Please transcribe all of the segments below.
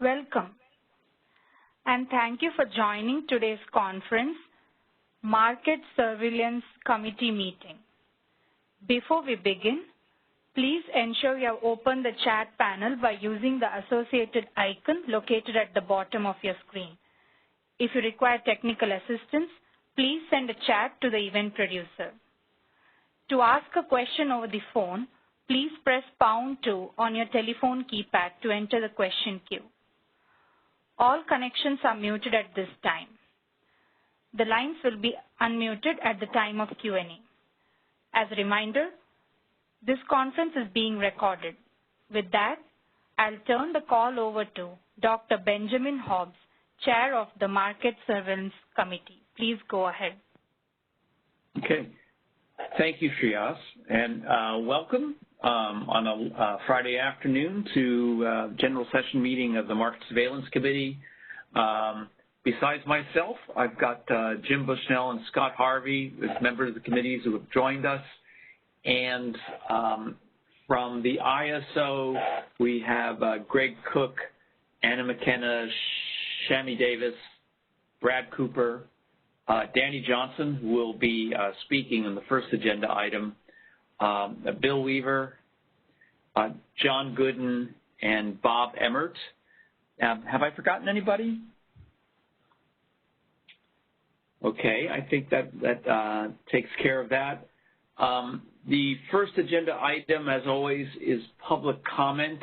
Welcome, and thank you for joining today's conference, Market Surveillance Committee meeting. Before we begin, please ensure you have opened the chat panel by using the associated icon located at the bottom of your screen. If you require technical assistance, please send a chat to the event producer. To ask a question over the phone, please press #2 on your telephone keypad to enter the question queue. All connections are muted at this time. The lines will be unmuted at the time of Q&A. As a reminder, this conference is being recorded. With that, I'll turn the call over to Dr. Benjamin Hobbs, Chair of the Market Surveillance Committee. Please go ahead. Okay. Thank you, Shreyas, and welcome on a Friday afternoon to General Session Meeting of the Market Surveillance Committee. Besides myself, I've got Jim Bushnell and Scott Harvey as members of the committees who have joined us. And from the ISO, we have Greg Cook, Anna McKenna, Shami Davis, Brad Cooper, Danny Johnson, who will be speaking on the first agenda item, Bill Weaver, John Gooden, and Bob Emmert. Have I forgotten anybody? Okay, I think that takes care of that. The first agenda item, as always, is public comment.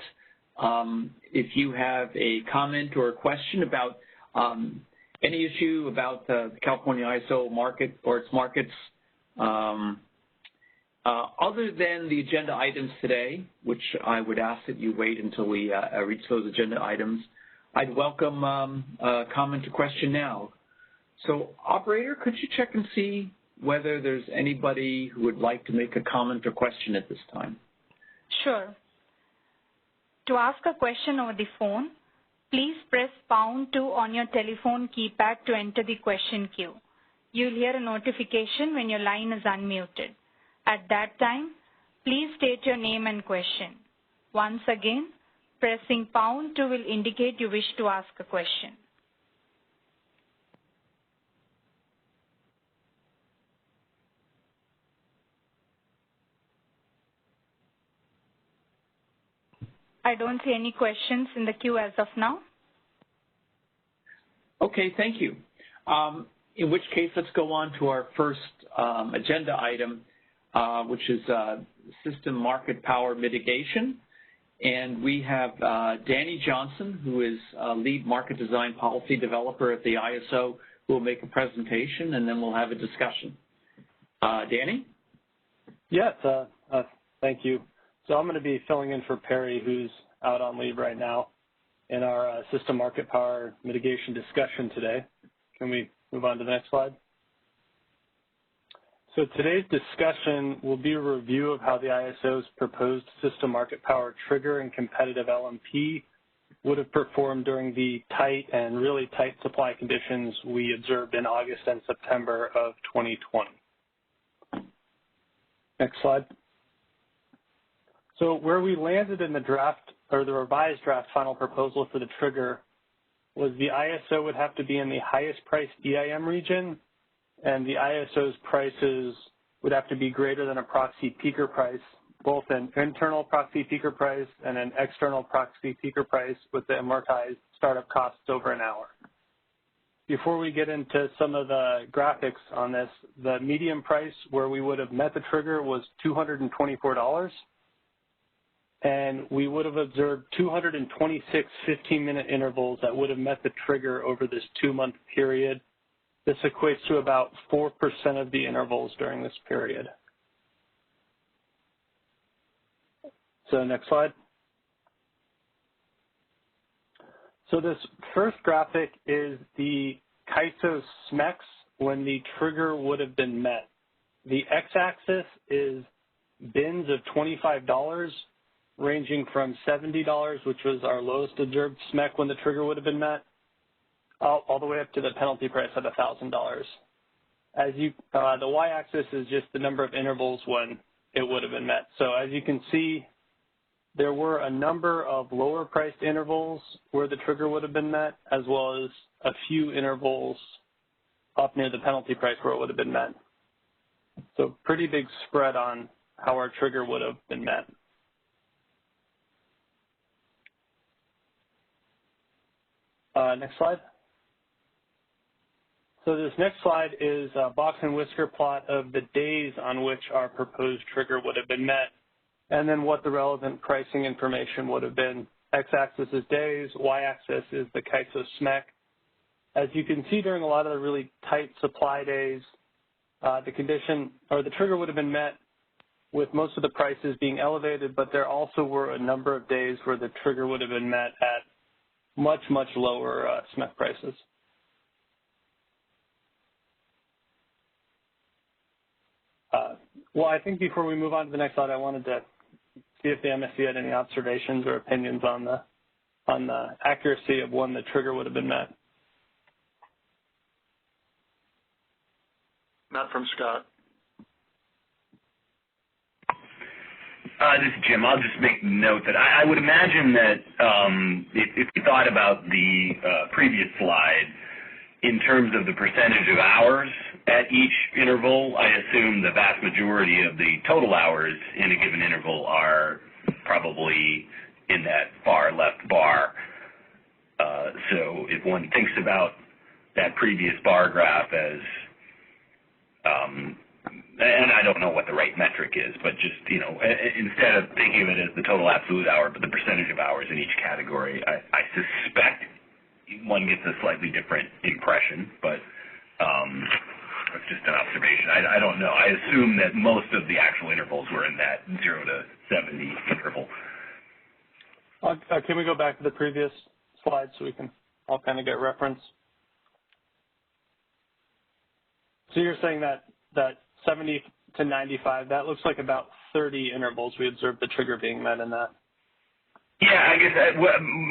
If you have a comment or a question about any issue about the California ISO market or its markets, other than the agenda items today, which I would ask that you wait until we reach those agenda items, I'd welcome a comment or question now. So, operator, could you check and see whether there's anybody who would like to make a comment or question at this time? Sure. To ask a question over the phone, please press #2 on your telephone keypad to enter the question queue. You'll hear a notification when your line is unmuted. At that time, please state your name and question. Once again, pressing #2 will indicate you wish to ask a question. I don't see any questions in the queue as of now. Okay, thank you. In which case, let's go on to our first agenda item, which is system market power mitigation. And we have Danny Johnson, who is lead market design policy developer at the ISO, who will make a presentation, and then we'll have a discussion. Danny? Yes, thank you. So I'm going to be filling in for Perry, who's out on leave right now, in our system market power mitigation discussion today. Can we move on to the next slide? So today's discussion will be a review of how the ISO's proposed system market power trigger and competitive LMP would have performed during the tight and really tight supply conditions we observed in August and September of 2020. Next slide. So where we landed in the draft, or the revised draft final proposal for the trigger, was the ISO would have to be in the highest priced EIM region, and the ISO's prices would have to be greater than a proxy peaker price, both an internal proxy peaker price and an external proxy peaker price with the amortized startup costs over an hour. Before we get into some of the graphics on this, the median price where we would have met the trigger was $224. And we would have observed 226 15-minute intervals that would have met the trigger over this 2-month period. This equates to about 4% of the intervals during this period. So next slide. So this first graphic is the CAISO SMECs when the trigger would have been met. The x-axis is bins of $25, ranging from $70, which was our lowest observed SMEC when the trigger would have been met, all the way up to the penalty price of $1,000. As you, the y-axis is just the number of intervals when it would have been met. So as you can see, there were a number of lower priced intervals where the trigger would have been met, as well as a few intervals up near the penalty price where it would have been met. So pretty big spread on how our trigger would have been met. Next slide. So this next slide is a box and whisker plot of the days on which our proposed trigger would have been met, and then what the relevant pricing information would have been. X-axis is days, Y-axis is the CAISO SMEC. As you can see, during a lot of the really tight supply days, the condition or the trigger would have been met with most of the prices being elevated, but there also were a number of days where the trigger would have been met at much, much lower SMEC prices. Well, I think before we move on to the next slide, I wanted to see if the MSC had any observations or opinions on the accuracy of when the trigger would have been met. Not from Scott. This is Jim. I'll just make note that I would imagine that if you thought about the previous slide in terms of the percentage of hours at each interval, I assume the vast majority of the total hours in a given interval are probably in that far left bar. So if one thinks about that previous bar graph as and I don't know what the right metric is, but just, instead of thinking of it as the total absolute hour, but the percentage of hours in each category, I suspect one gets a slightly different impression, but it's just an observation. I don't know. I assume that most of the actual intervals were in that 0 to 70 interval. Can we go back to the previous slide so we can all kind of get reference? So you're saying that 70 to 95, that looks like about 30 intervals we observed the trigger being met in that. Yeah, I guess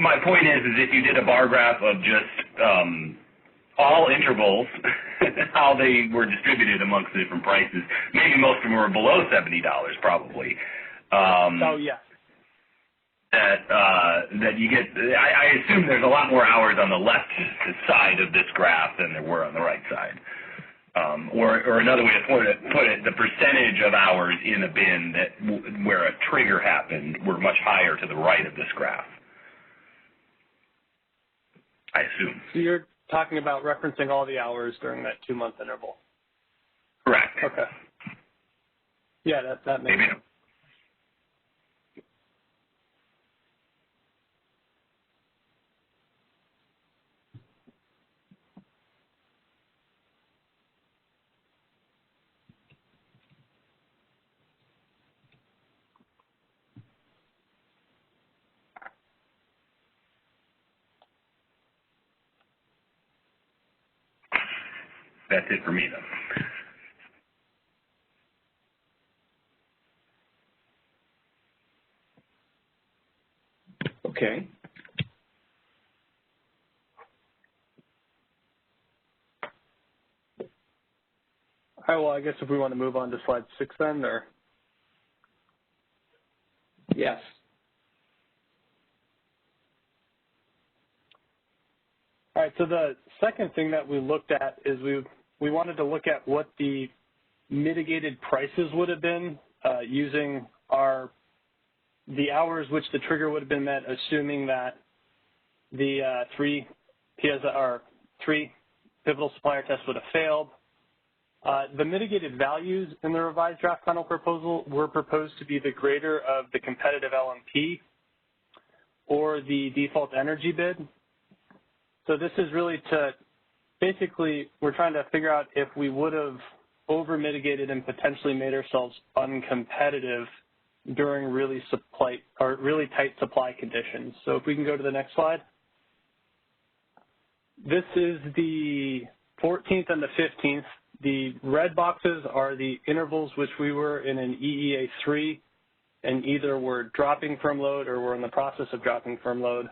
my point is if you did a bar graph of just all intervals, how they were distributed amongst the different prices, maybe most of them were below $70 probably. Oh, yeah. That you get, I assume there's a lot more hours on the left side of this graph than there were on the right side. Or another way to put it, the percentage of hours in a bin that where a trigger happened were much higher to the right of this graph, I assume. So you're talking about referencing all the hours during that 2-month interval? Correct. Okay. Yeah, that makes sense. That's it for me, though. Okay. All right, well, I guess if we want to move on to slide 6 then, or? Yes. All right, so the second thing that we looked at is we wanted to look at what the mitigated prices would have been using the hours which the trigger would have been met, assuming that the 3 pivotal supplier tests would have failed. The mitigated values in the revised draft final proposal were proposed to be the greater of the competitive LMP or the default energy bid. So this is really to, basically, we're trying to figure out if we would have over-mitigated and potentially made ourselves uncompetitive during really tight supply conditions. So if we can go to the next slide. This is the 14th and the 15th. The red boxes are the intervals which we were in an EEA3 and either were dropping firm load or were in the process of dropping firm load.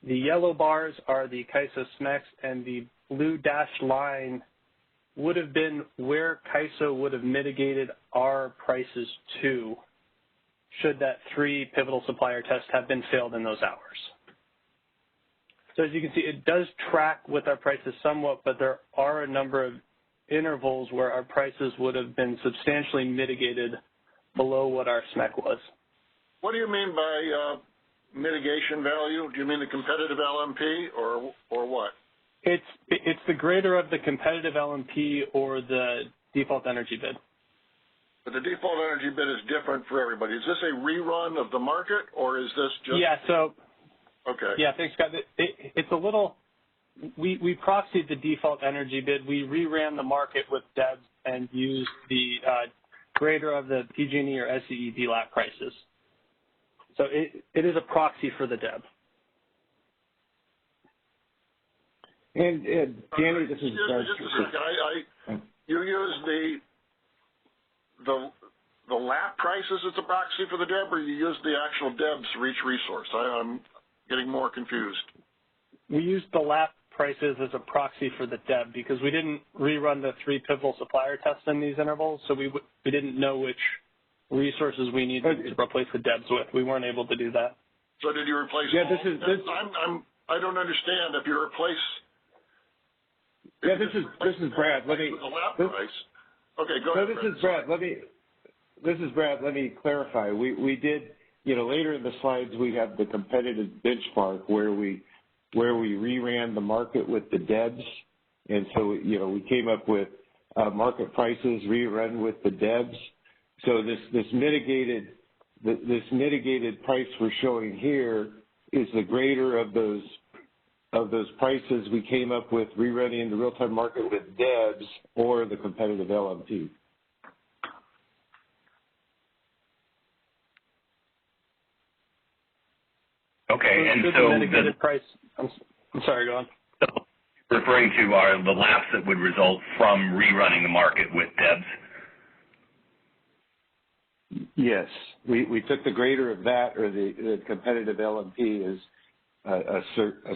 The yellow bars are the CAISO SMECs, and the blue dashed line would have been where CAISO would have mitigated our prices to should that 3 pivotal supplier test have been failed in those hours. So as you can see, it does track with our prices somewhat, but there are a number of intervals where our prices would have been substantially mitigated below what our SMEC was. What do you mean by mitigation value? Do you mean the competitive LMP or what? It's the greater of the competitive LMP or the default energy bid. But the default energy bid is different for everybody. Is this a rerun of the market, or is this just? Yeah. So. Okay. Yeah. Thanks, Scott. It's a little. We proxied the default energy bid. We reran the market with DEBs and used the greater of the PG&E or SCE DLAP prices. So it is a proxy for the DEB. And Danny, this is just a second. You use the LAP prices as a proxy for the DEB, or you use the actual DEBs for each resource? I'm getting more confused. We used the LAP prices as a proxy for the DEB because we didn't rerun the 3 pivotal supplier tests in these intervals, so we didn't know which resources we needed to replace the DEBs with. We weren't able to do that. So did you replace? Yeah, I don't understand if you replace. Yeah, this is Brad. Let me. The LAP price. Okay, go ahead. This is Brad. Let me clarify. We did, later in the slides we have the competitive benchmark where we reran the market with the DEBs, and so we came up with market prices rerun with the DEBs. So this mitigated price we're showing here is the greater of those prices we came up with rerunning the real-time market with DEBs or the competitive LMP. Okay, and so the mitigated price. I'm sorry, go on. Referring to the laps that would result from rerunning the market with DEBs. Yes, we took the greater of that, or the competitive LMP as a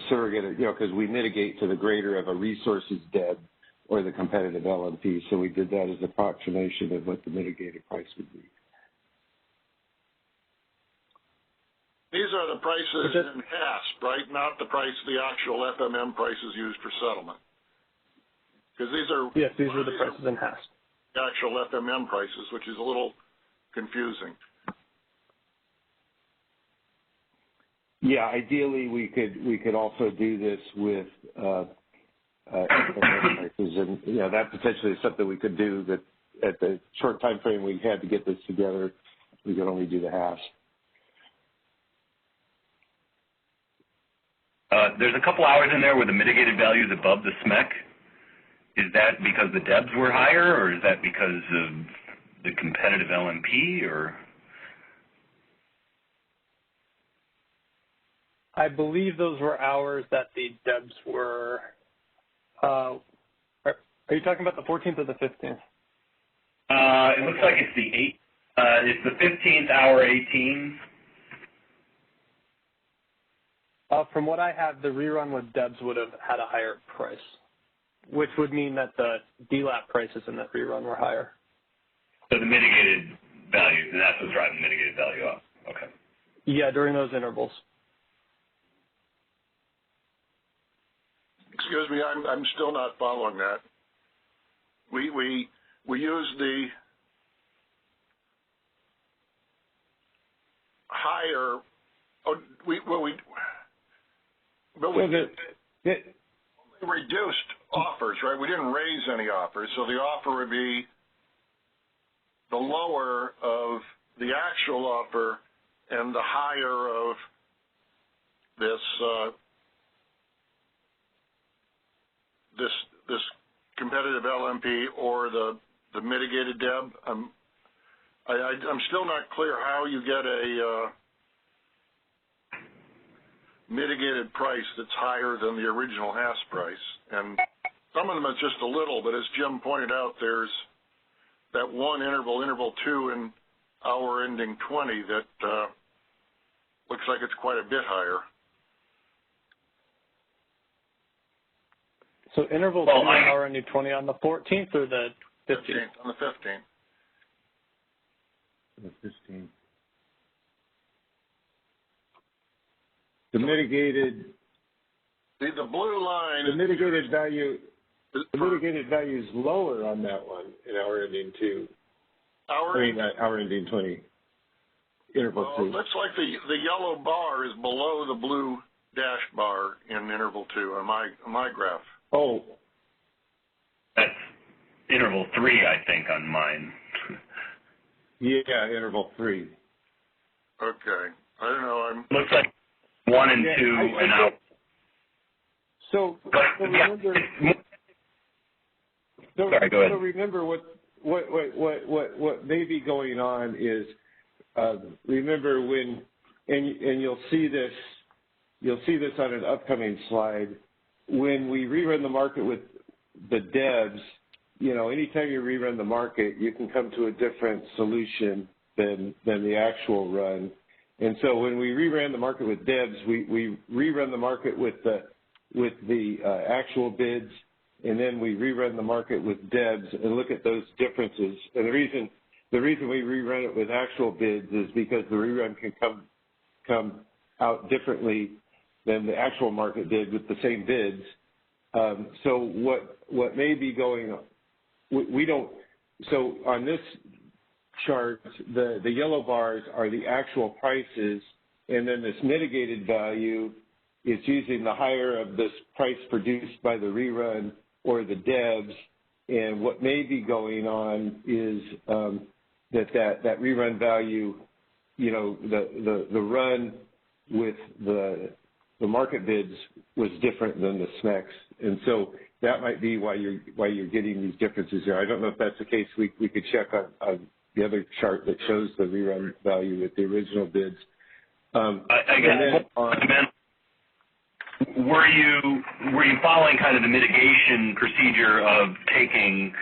surrogate, because we mitigate to the greater of a resources DEB or the competitive LMP. So we did that as an approximation of what the mitigated price would be. These are the prices in HASP, right? Not the actual FMM prices used for settlement. Because these are yes, these are the prices in HASP. The actual FMM prices, which is a little confusing. Yeah, ideally we could also do this with FMM prices, and that potentially is something we could do. That at the short time frame we had to get this together, we could only do the HASP. There's a couple hours in there where the mitigated value is above the SMEC. Is that because the DEBs were higher, or is that because of the competitive LMP, or? I believe those were hours that the DEBs were. Are you talking about the 14th or the 15th? It looks like it's the 15th hour 18. From what I have, the rerun with DEBs would have had a higher price, which would mean that the DLAP prices in that rerun were higher. So the mitigated value, that's what's driving the mitigated value up. Okay. Yeah, during those intervals. Excuse me, I'm still not following that. We use the higher. We reduced offers, right? We didn't raise any offers, so the offer would be the lower of the actual offer and the higher of this competitive LMP or the mitigated DEB. I'm still not clear how you get a mitigated price that's higher than the original HASP price. And some of them is just a little, but as Jim pointed out, there's that one interval 2 in hour ending 20 that looks like it's quite a bit higher. So interval 2 hour ending 20 on the 14th or the 15th? On the 15th. The 15th. The mitigated. The blue line. The mitigated value. The mitigated value is lower on that one in hour ending 2. Hour ending 20. Interval 2. It looks like the yellow bar is below the blue dash bar in interval 2 on my graph. Oh. That's interval 3, I think, on mine. Yeah, interval 3. Okay. I don't know. Looks like 1 and 2 and out. So remember. Sorry, go ahead. So remember what may be going on is remember when and you'll see this on an upcoming slide when we rerun the market with the DEBs. You know, anytime you rerun the market, you can come to a different solution than the actual run. And so when we reran the market with DEBs, we rerun the market with the actual bids, and then we rerun the market with DEBs and look at those differences. And the reason we rerun it with actual bids is because the rerun can come out differently than the actual market did with the same bids. So what may be going on, we don't. So on this chart, the yellow bars are the actual prices, and then this mitigated value is using the higher of this price produced by the rerun or the DEBs. And what may be going on is that rerun value, you know, the run with the market bids was different than the SMECs, and so that might be why you're getting these differences there. I don't know if that's the case. We could check on the other chart that shows the rerun value with the original bids. I guess were you following kind of the mitigation procedure of taking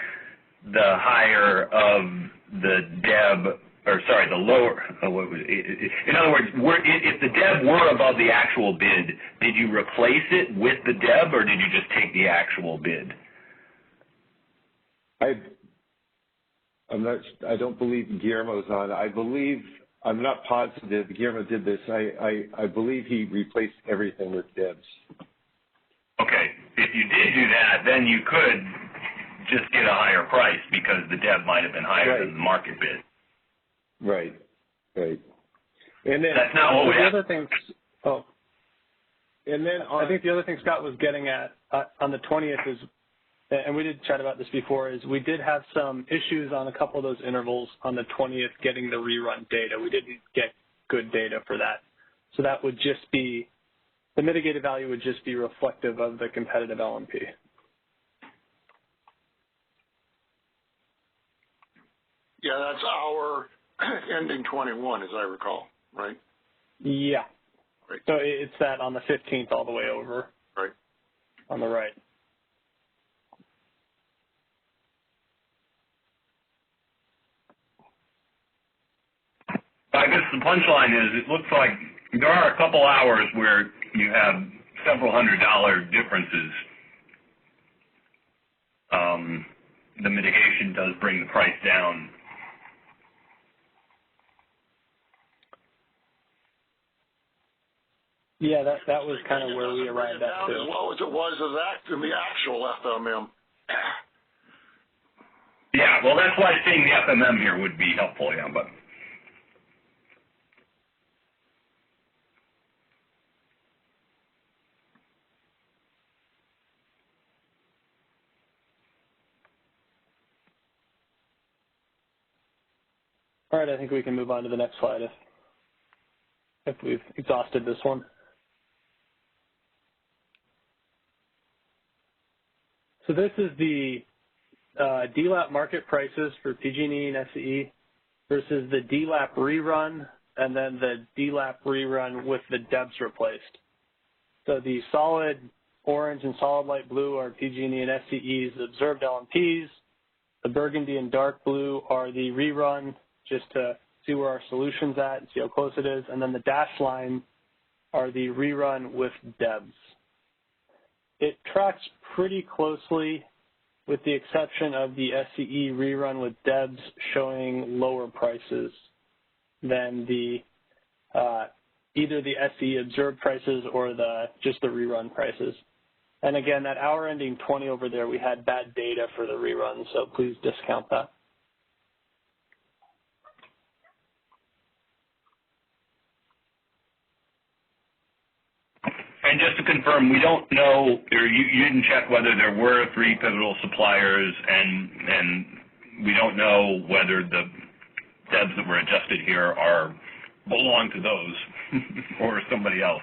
the higher of the DEB, or sorry, the lower? In other words, if the DEB were above the actual bid, did you replace it with the DEB, or did you just take the actual bid? I don't believe Guillermo's on. I'm not positive Guillermo did this. I believe he replaced everything with DEBs. Okay. If you did do that, then you could just get a higher price because the DEB might have been higher than the market bid. Right. And then that's not what we have. The other thing. Oh. And then I think the other thing Scott was getting at on the 20th is, and we did chat about this before, is we did have some issues on a couple of those intervals on the 20th getting the rerun data. We didn't get good data for that. So that would just be, the mitigated value would just be reflective of the competitive LMP. Yeah, that's our ending 21, as I recall, right? Yeah. Right. So it's that on the 15th all the way over. Right. On the right. I guess the punchline is it looks like there are a couple hours where you have several $100 differences. The mitigation does bring the price down. Yeah, that was kind of where we arrived at too. As well as it was in the actual FMM. Yeah, well, that's why seeing the FMM here would be helpful, yeah, but. All right, I think we can move on to the next slide if we've exhausted this one. So this is the DLAP market prices for PG&E and SCE versus the DLAP rerun and then the DLAP rerun with the DEBs replaced. So the solid orange and solid light blue are PG&E and SCE's observed LMPs. The burgundy and dark blue are the rerun, just to see where our solution's at and see how close it is. And then the dashed line are the rerun with DEBs. It tracks pretty closely with the exception of the SCE rerun with DEBs showing lower prices than the either the SE observed prices or just the rerun prices. And again, that hour ending 20 over there, we had bad data for the rerun, so please discount that. And just to confirm, we don't know, or you didn't check whether there were 3 pivotal suppliers, and we don't know whether the DEBs that were adjusted here belong to those or somebody else.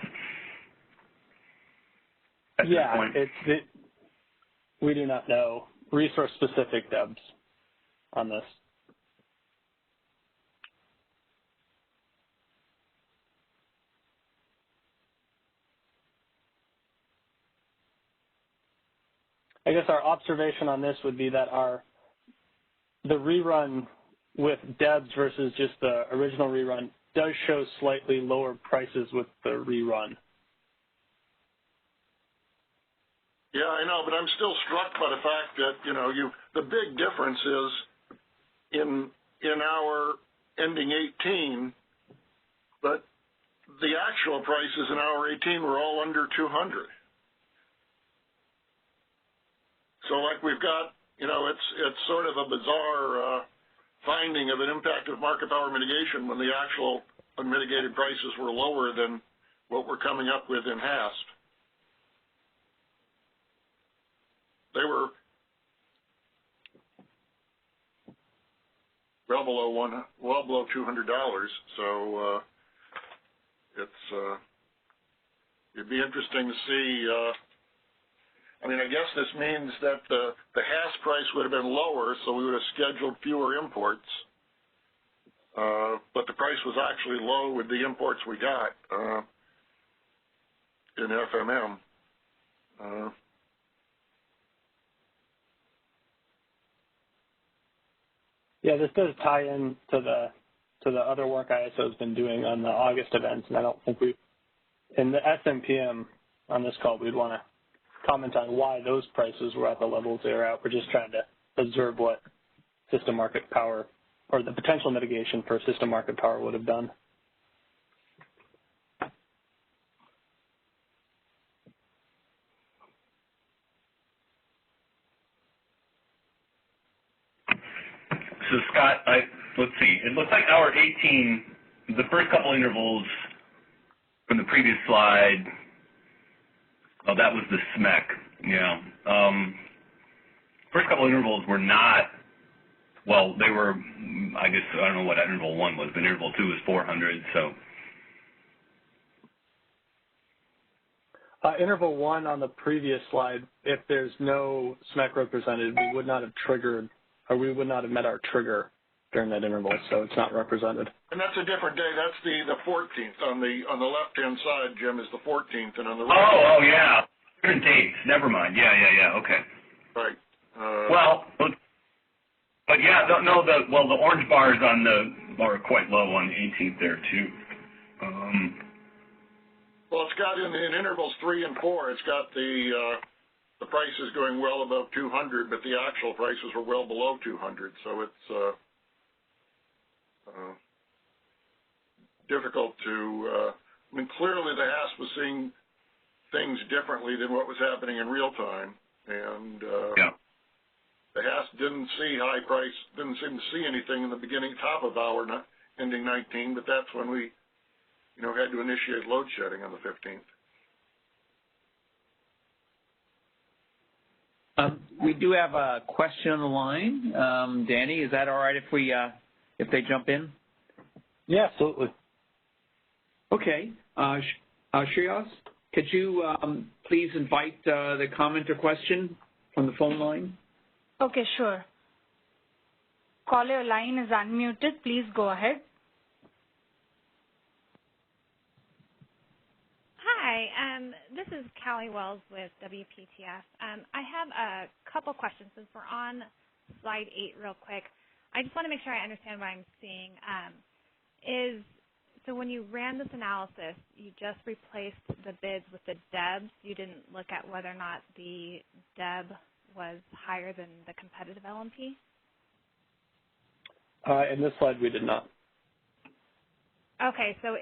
Yeah, we do not know resource-specific DEBs on this. I guess our observation on this would be that the rerun with DEBs versus just the original rerun does show slightly lower prices with the rerun. Yeah, I know, but I'm still struck by the fact that, the big difference is in our ending 18, but the actual prices in hour 18 were all under 200. So like we've got, it's sort of a bizarre finding of an impact of market power mitigation when the actual unmitigated prices were lower than what we're coming up with in HASP. They were well below $200. So it'd be interesting to see. I guess this means that the HASP price would have been lower, so we would have scheduled fewer imports. But the price was actually low with the imports we got in FMM. Yeah, this does tie in to the other work ISO has been doing on the August events, and I don't think in the SMPM on this call, we'd want to comment on why those prices were at the levels they were at. We're just trying to observe what system market power or the potential mitigation for system market power would have done. So Scott, let's see. It looks like hour 18, the first couple intervals from the previous slide. Oh, that was the SMEC. Yeah. First couple intervals were not. Well, they were. I guess I don't know what interval 1 was, but interval 2 was 400. So. Interval 1 on the previous slide, if there's no SMEC represented, we would not have triggered, or we would not have met our trigger during that interval, so it's not represented. And that's a different day. That's the 14th. On the left-hand side, Jim, is the 14th, and on the right. Oh, yeah. Different dates. Never mind. Yeah. Okay. Right. But yeah, the orange bars are quite low on the 18th there too. Well, it's got in intervals 3 and 4. It's got the prices going well above 200, but the actual prices were well below 200. So it's difficult to. Clearly the HASP was seeing things differently than what was happening in real time, and the HASP didn't see high price, didn't seem to see anything in the beginning, top of hour ending 19, but that's when we, had to initiate load shedding on the 15th. We do have a question on the line. Danny, is that all right if they jump in? Yeah, absolutely. Okay. Shreyas, could you please invite the comment or question from the phone line? Okay, sure. Caller, your line is unmuted. Please go ahead. Hi, this is Callie Wells with WPTF. I have a couple questions since we're on slide 8 real quick. I just want to make sure I understand what I'm seeing. So when you ran this analysis, you just replaced the bids with the DEBs. You didn't look at whether or not the DEB was higher than the competitive LMP? In this slide, we did not. Okay, so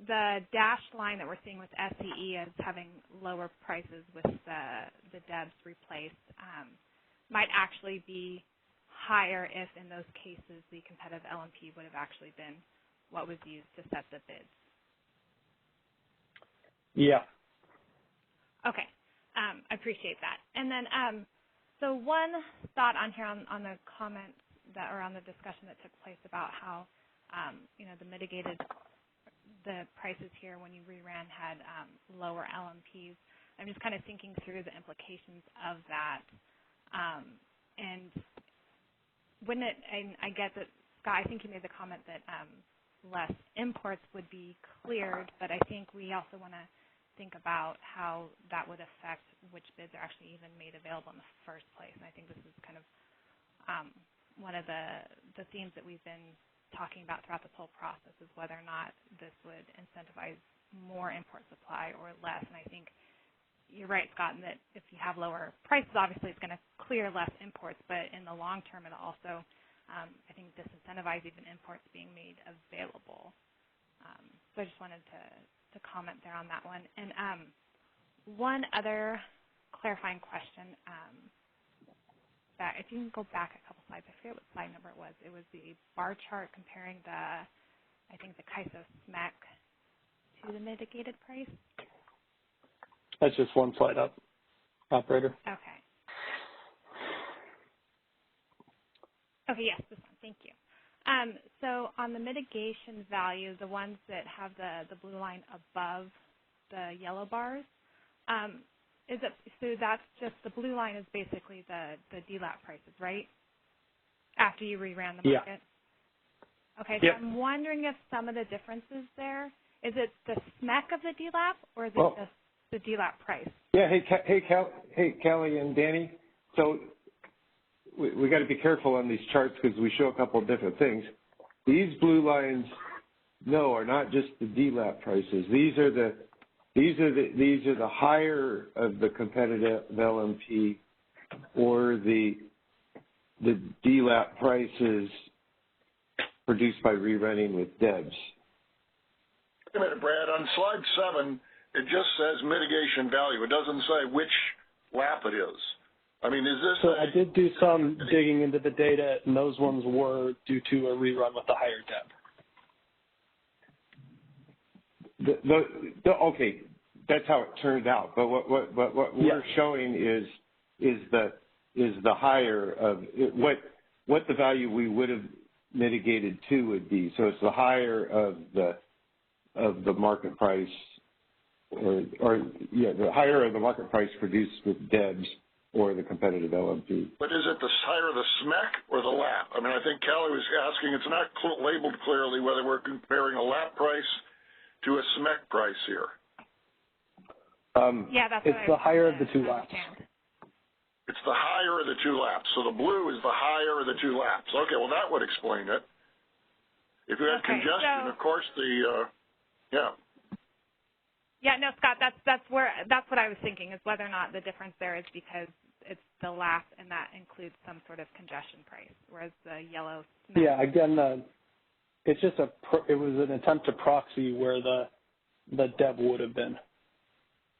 the dashed line that we're seeing with SEE as having lower prices with the DEBs replaced might actually be higher if, in those cases, the competitive LMP would have actually been what was used to set the bids. Yeah. Okay. I appreciate that. And then, so one thought on here on the comments that, or on the discussion that took place about how, you know, the prices here when you reran had lower LMPs. I'm just kind of thinking through the implications of that. And wouldn't it, and I get that, Scott, I think you made the comment that less imports would be cleared, but I think we also want to think about how that would affect which bids are actually even made available in the first place. And I think this is kind of one of the themes that we've been talking about throughout this whole process, is whether or not this would incentivize more import supply or less. And I think you're right, Scott, in that if you have lower prices, obviously it's going to clear less imports, but in the long term it'll also, I think, disincentivize even imports being made available. So I just wanted to comment there on that one. And one other clarifying question, that if you can go back a couple slides, I forget what slide number it was. It was the bar chart comparing I think the CAISO SMEC to the mitigated price. That's just one slide up, operator. Okay. Okay, yes, this one. Thank you. So on the mitigation value, the ones that have the blue line above the yellow bars, so that's just, the blue line is basically the DLAP prices, right? After you reran the market? Yeah. Okay, so yep. I'm wondering if some of the differences there, is it the SMEC of the DLAP, or is it just the DLAP price? Yeah, hey, Kelly and Danny. So we got to be careful on these charts because we show a couple of different things. These blue lines, no, are not just the DLAP prices. These are the higher of the competitive LMP, or the DLAP prices produced by rerunning with DEBs. Wait a minute, Brad. On slide 7, it just says mitigation value. It doesn't say which lap it is. I mean, is this? So I did do some digging into the data, and those ones were due to a rerun with the higher DEB. Okay, that's how it turned out. But what we're showing is the higher of what the value we would have mitigated to would be. So it's the higher of the market price, or the higher of the market price produced with DEBs or the competitive LMP. But is it the higher the SMEC or the LAP? I mean, I think Callie was asking, it's not labeled clearly whether we're comparing a LAP price to a SMEC price here. Yeah, that's it's the higher of the two laps. It's the higher of the two laps. So the blue is the higher of the two laps. Okay, well, that would explain it. If you had congestion, of course, yeah. Yeah, no, Scott, that's what I was thinking, is whether or not the difference there is because it's the lap and that includes some sort of congestion price, whereas the yellow. Yeah, again, it's just it was an attempt to proxy where the DEB would have been,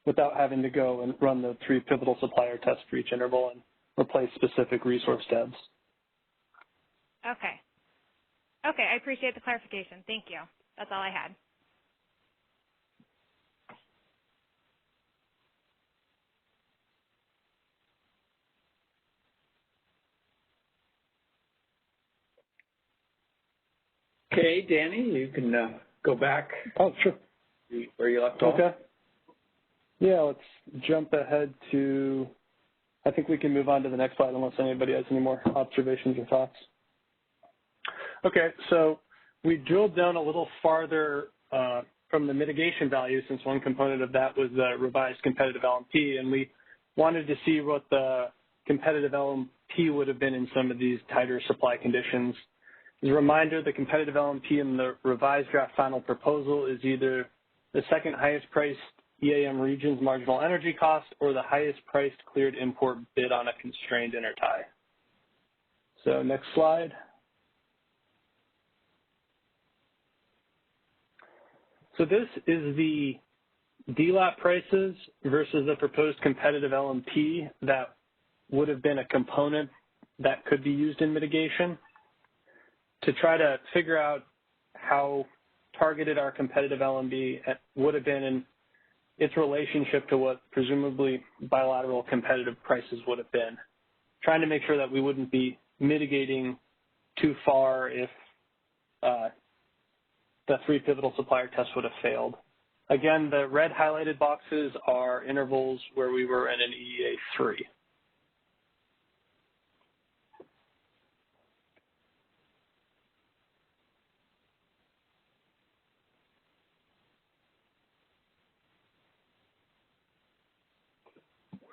without having to go and run the 3 pivotal supplier tests for each interval and replace specific resource DEBs. Okay. Okay, I appreciate the clarification. Thank you. That's all I had. Okay, Danny, you can go back. Oh, sure. Where you left off. Okay. Yeah, let's jump ahead to, I think we can move on to the next slide unless anybody has any more observations or thoughts. Okay, so we drilled down a little farther from the mitigation value, since one component of that was the revised competitive LMP, and we wanted to see what the competitive LMP would have been in some of these tighter supply conditions. As a reminder, the competitive LMP in the revised draft final proposal is either the second highest priced EAM region's marginal energy cost or the highest priced cleared import bid on a constrained intertie. So next slide. So this is the DLAP prices versus the proposed competitive LMP that would have been a component that could be used in mitigation to try to figure out how targeted our competitive LMP would have been in its relationship to what presumably bilateral competitive prices would have been, trying to make sure that we wouldn't be mitigating too far if the 3 pivotal supplier tests would have failed. Again, the red highlighted boxes are intervals where we were in an EEA 3.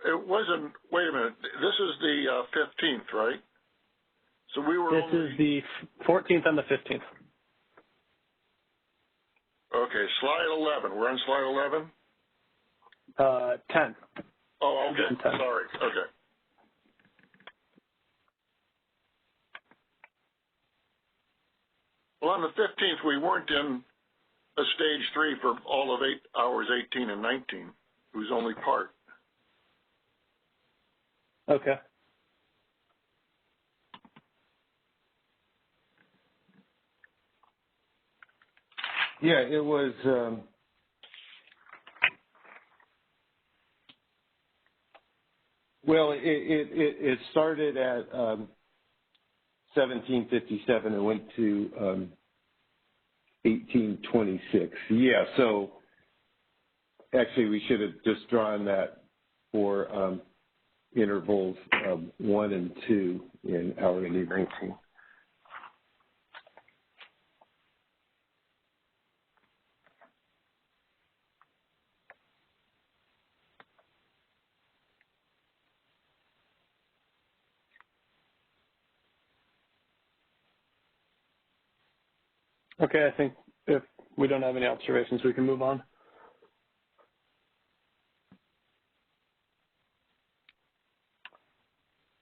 It wasn't, wait a minute, this is the 15th, right? So we were This is the 14th and the 15th. Okay, slide 11. We're on slide 11? 10. Oh, okay, 10. sorry, okay. Well, on the 15th, we weren't in a stage 3 for all of 8 hours 18 and 19. It was only part. Okay. Yeah, it was, well, it started at 1757 and went to 1826. Yeah, so actually we should have just drawn that for intervals 1 and 2 in hour ending 19. Okay, I think if we don't have any observations, we can move on.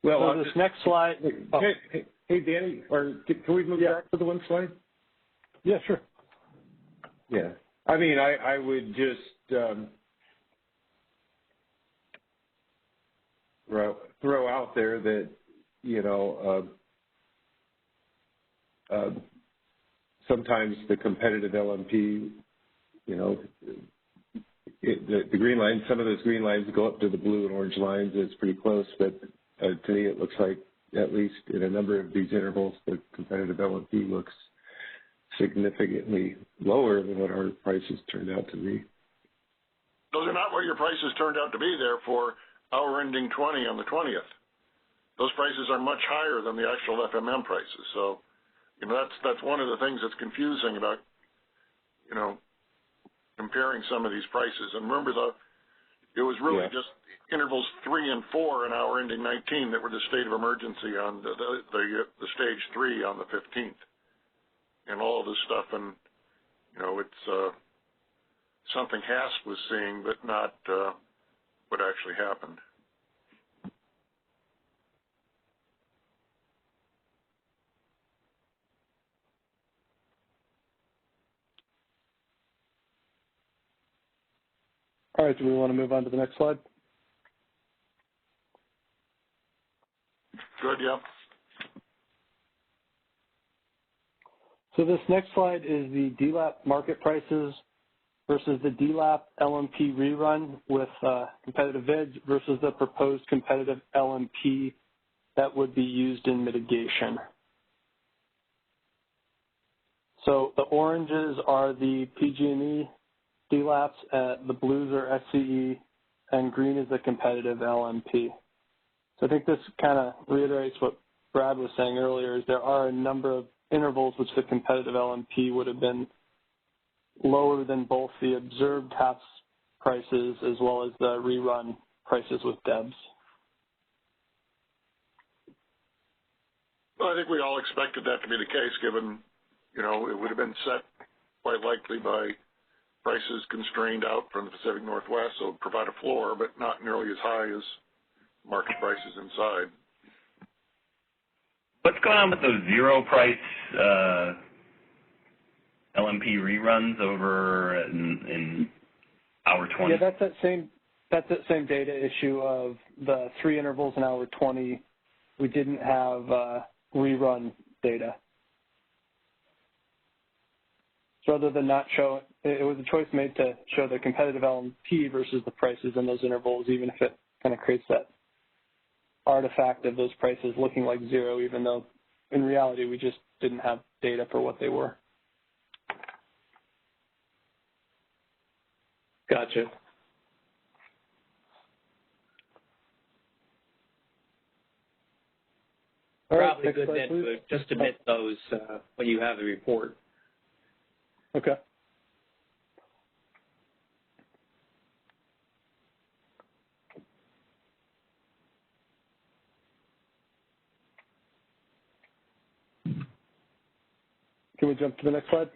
Well, so this next slide. Hey, Danny, or can we move back to the one slide? Yeah, sure. Yeah, I mean, I would just throw out there that, you know, sometimes the competitive LMP, you know, the green line, some of those green lines go up to the blue and orange lines. It's pretty close, but to me it looks like, at least in a number of these intervals, the competitive LMP looks significantly lower than what our prices turned out to be. Those are not what your prices turned out to be there for hour ending 20 on the 20th. Those prices are much higher than the actual FMM prices. So, you know, that's one of the things that's confusing about, you know, comparing some of these prices. And remember, it was really just intervals 3 and 4 in hour ending 19 that were the state of emergency on the stage 3 on the 15th, and all of this stuff. And you know, it's something HASP was seeing, but not what actually happened. All right, do we want to move on to the next slide? Good, yeah. So this next slide is the DLAP market prices versus the DLAP LMP rerun with competitive bids versus the proposed competitive LMP that would be used in mitigation. So the oranges are the PG&E DLAPs, the blues are SCE, and green is the competitive LMP. So I think this kind of reiterates what Brad was saying earlier, is there are a number of intervals which the competitive LMP would have been lower than both the observed HASP prices as well as the rerun prices with DEBs. Well, I think we all expected that to be the case, given, you know, it would have been set quite likely by prices constrained out from the Pacific Northwest, so provide a floor, but not nearly as high as market prices inside. What's going on with those zero price LMP reruns over in hour 20? Yeah, that's that same data issue of the 3 intervals in hour 20. We didn't have rerun data. So rather than not show, it was a choice made to show the competitive LMP versus the prices in those intervals, even if it kind of creates that artifact of those prices looking like zero, even though in reality we just didn't have data for what they were. Gotcha. Probably good then to just omit those when you have the report. Okay. Can we jump to the next slide?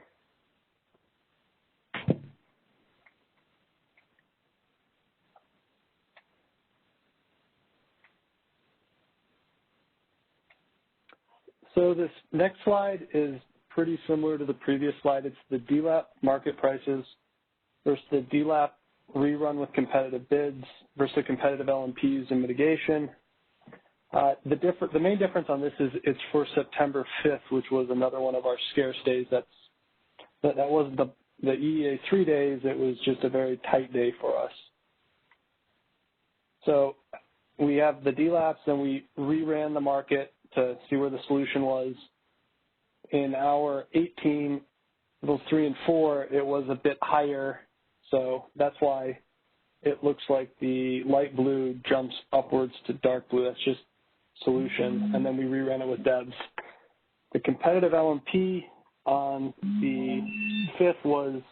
So this next slide is pretty similar to the previous slide. It's the DLAP market prices versus the DLAP rerun with competitive bids versus the competitive LMPs and mitigation. The main difference on this is it's for September 5th, which was another one of our scarce days. That wasn't the EEA 3 days. It was just a very tight day for us. So we have the DLAPs, and we reran the market to see where the solution was. In hour 18, those 3 and 4, it was a bit higher. So that's why it looks like the light blue jumps upwards to dark blue. That's just solution. And then we reran it with DEBs. The competitive LMP on the 5th was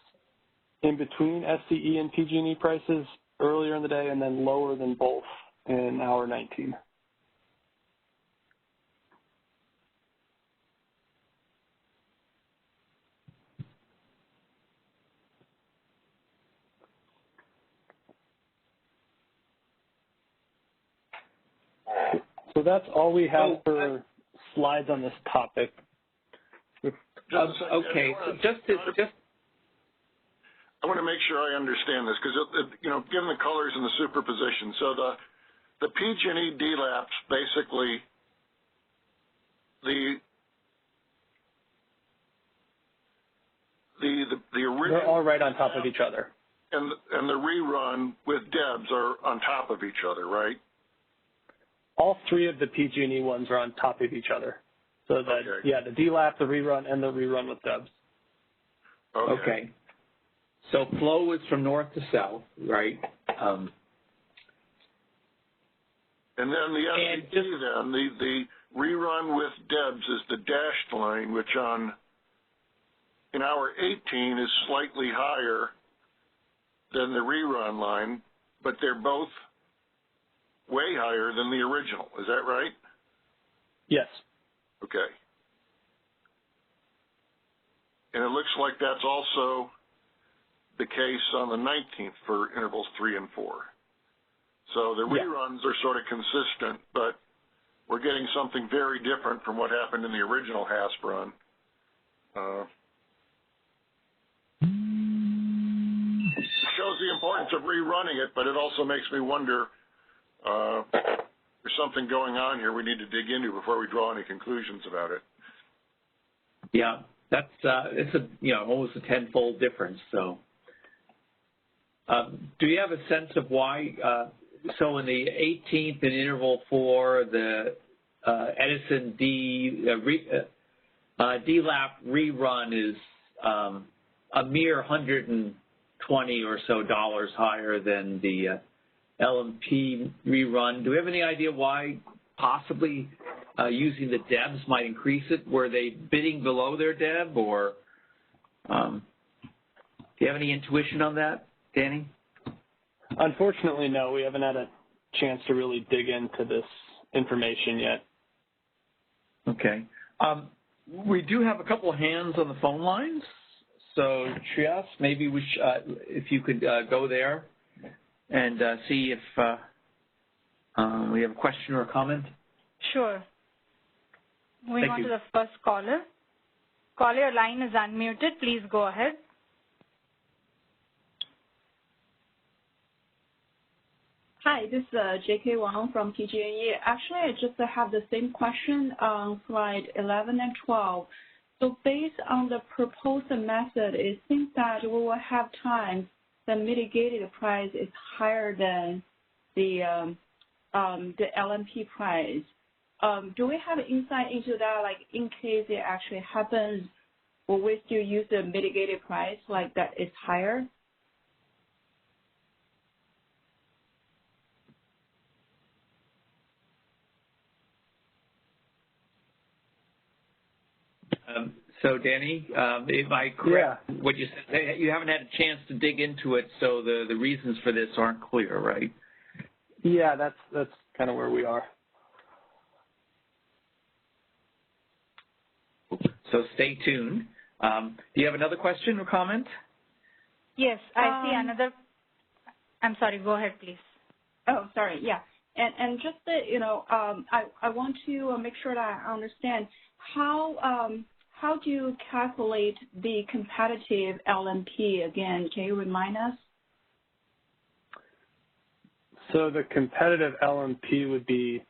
in between SCE and PG&E prices earlier in the day, and then lower than both in hour 19. So that's all we have for slides on this topic. Okay, so just I want to make sure I understand this because, given the colors and the superposition, so the PG&E DLAPs basically the original. They're all right on top of each other. And the rerun with DEBs are on top of each other, right? All 3 of the PG&E ones are on top of each other. So that, okay. Yeah, the DLAP, the rerun, and the rerun with DEBs. Okay. So flow is from north to south, right? And then the SEC, then the rerun with DEBs is the dashed line, which in hour 18 is slightly higher than the rerun line, but they're both way higher than the original. Is that right? Yes. Okay. And it looks like that's also the case on the 19th for intervals 3 and 4. So the reruns are sort of consistent, but we're getting something very different from what happened in the original HASP run. It shows the importance of rerunning it, but it also makes me wonder there's something going on here we need to dig into before we draw any conclusions about it. Yeah, that's it's almost a tenfold difference. So, do you have a sense of why? So in the 18th in interval 4, the Edison DLAP rerun is a mere $120 or so higher than the LMP rerun. Do we have any idea why possibly using the DEBs might increase it? Were they bidding below their DEB, or do you have any intuition on that, Danny? Unfortunately, no. We haven't had a chance to really dig into this information yet. Okay. We do have a couple of hands on the phone lines. So, Trias, maybe if you could go there and see if we have a question or a comment. Sure. Moving on to the first caller. Caller, your line is unmuted. Please go ahead. Hi, this is J.K. Wang from PG&E. Actually, I just have the same question on slide 11 and 12. So based on the proposed method, it seems that we will have times the mitigated price is higher than the LMP price. Do we have insight into that, like in case it actually happens, will we still use the mitigated price like that is higher? So, Danny, if I correct what you said, you haven't had a chance to dig into it, so the reasons for this aren't clear, right? Yeah, that's kind of where we are. So stay tuned. Do you have another question or comment? Yes, I see another. I'm sorry. Go ahead, please. Oh, sorry. Yeah, and just I want to make sure that I understand how do you calculate the competitive LMP again? Can you remind us? So the competitive LMP would be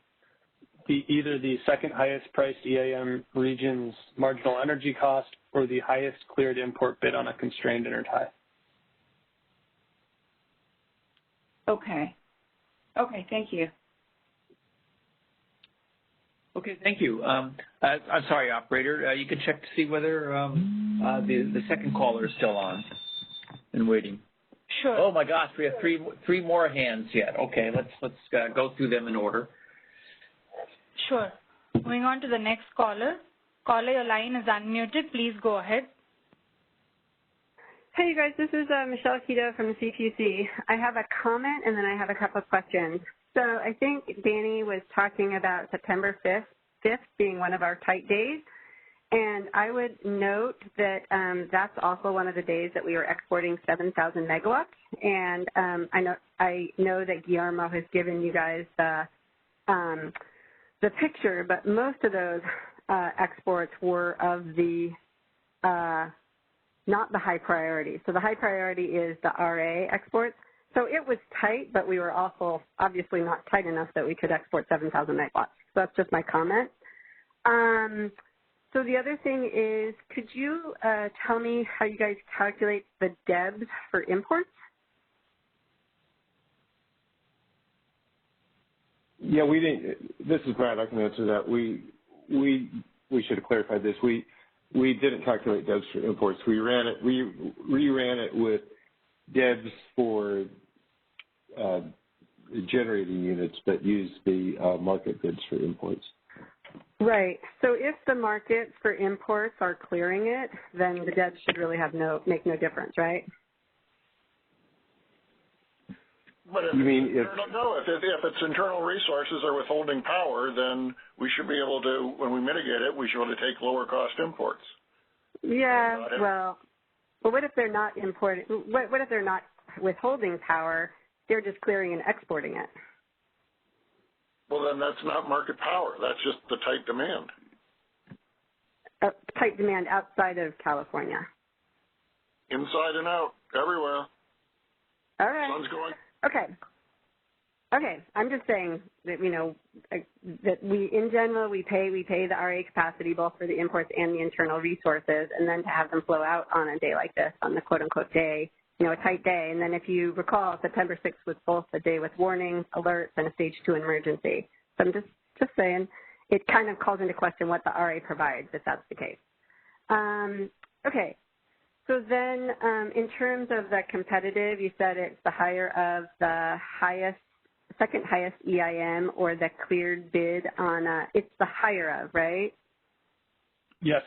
either the second highest priced EAM region's marginal energy cost or the highest cleared import bid on a constrained intertie. Okay. Okay, thank you. Okay, thank you. I'm sorry, operator. You can check to see whether the second caller is still on and waiting. Sure. Oh my gosh, we have three more hands yet. Okay, let's go through them in order. Sure. Moving on to the next caller. Caller, your line is unmuted. Please go ahead. Hey, you guys. This is Michelle Keto from the CPUC. I have a comment, and then I have a couple of questions. So I think Danny was talking about September 5th being one of our tight days. And I would note that that's also one of the days that we were exporting 7,000 megawatts. And I know that Guillermo has given you guys the picture, but most of those exports were of the not the high priority. So the high priority is the RA exports. So it was tight, but we were also obviously not tight enough that we could export 7,000 megawatts. So that's just my comment. So the other thing is, could you tell me how you guys calculate the DEBs for imports? Yeah, we didn't. This is Brad. I can answer that. We should have clarified this. We didn't calculate DEBs for imports. We reran it with DEBs for generating units, but used the market bids for imports. Right. So if the markets for imports are clearing it, then the DEBs should really make no difference, right? But if it's internal resources or withholding power, then we should be able to, when we mitigate it, we should be able to take lower cost imports. Yeah, well, what if they're not importing? What if they're not withholding power? They're just clearing and exporting it. Well, then that's not market power. That's just the tight demand. Tight demand outside of California. Inside and out, everywhere. All right. Sun's going. Okay. I'm just saying that, that in general, we pay the RA capacity both for the imports and the internal resources, and then to have them flow out on a day like this, on the quote-unquote day, a tight day. And then if you recall, September 6th was both a day with warnings, alerts, and a stage 2 emergency. So I'm just saying it kind of calls into question what the RA provides, if that's the case. Okay. So then in terms of the competitive, you said it's the higher of the second highest EIM or the cleared bid on it's the higher of, right? Yes.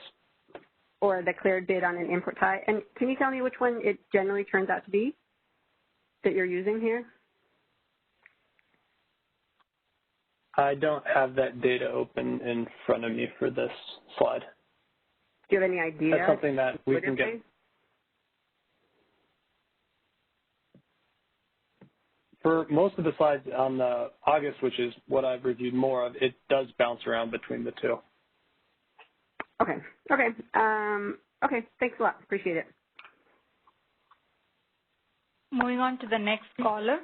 Or the cleared bid on an import tie. And can you tell me which one it generally turns out to be that you're using here? I don't have that data open in front of me for this slide. Do you have any idea? That's something that we can get. For most of the slides on the August, which is what I've reviewed more of, it does bounce around between the two. Okay. Okay. Okay. Thanks a lot. Appreciate it. Moving on to the next caller.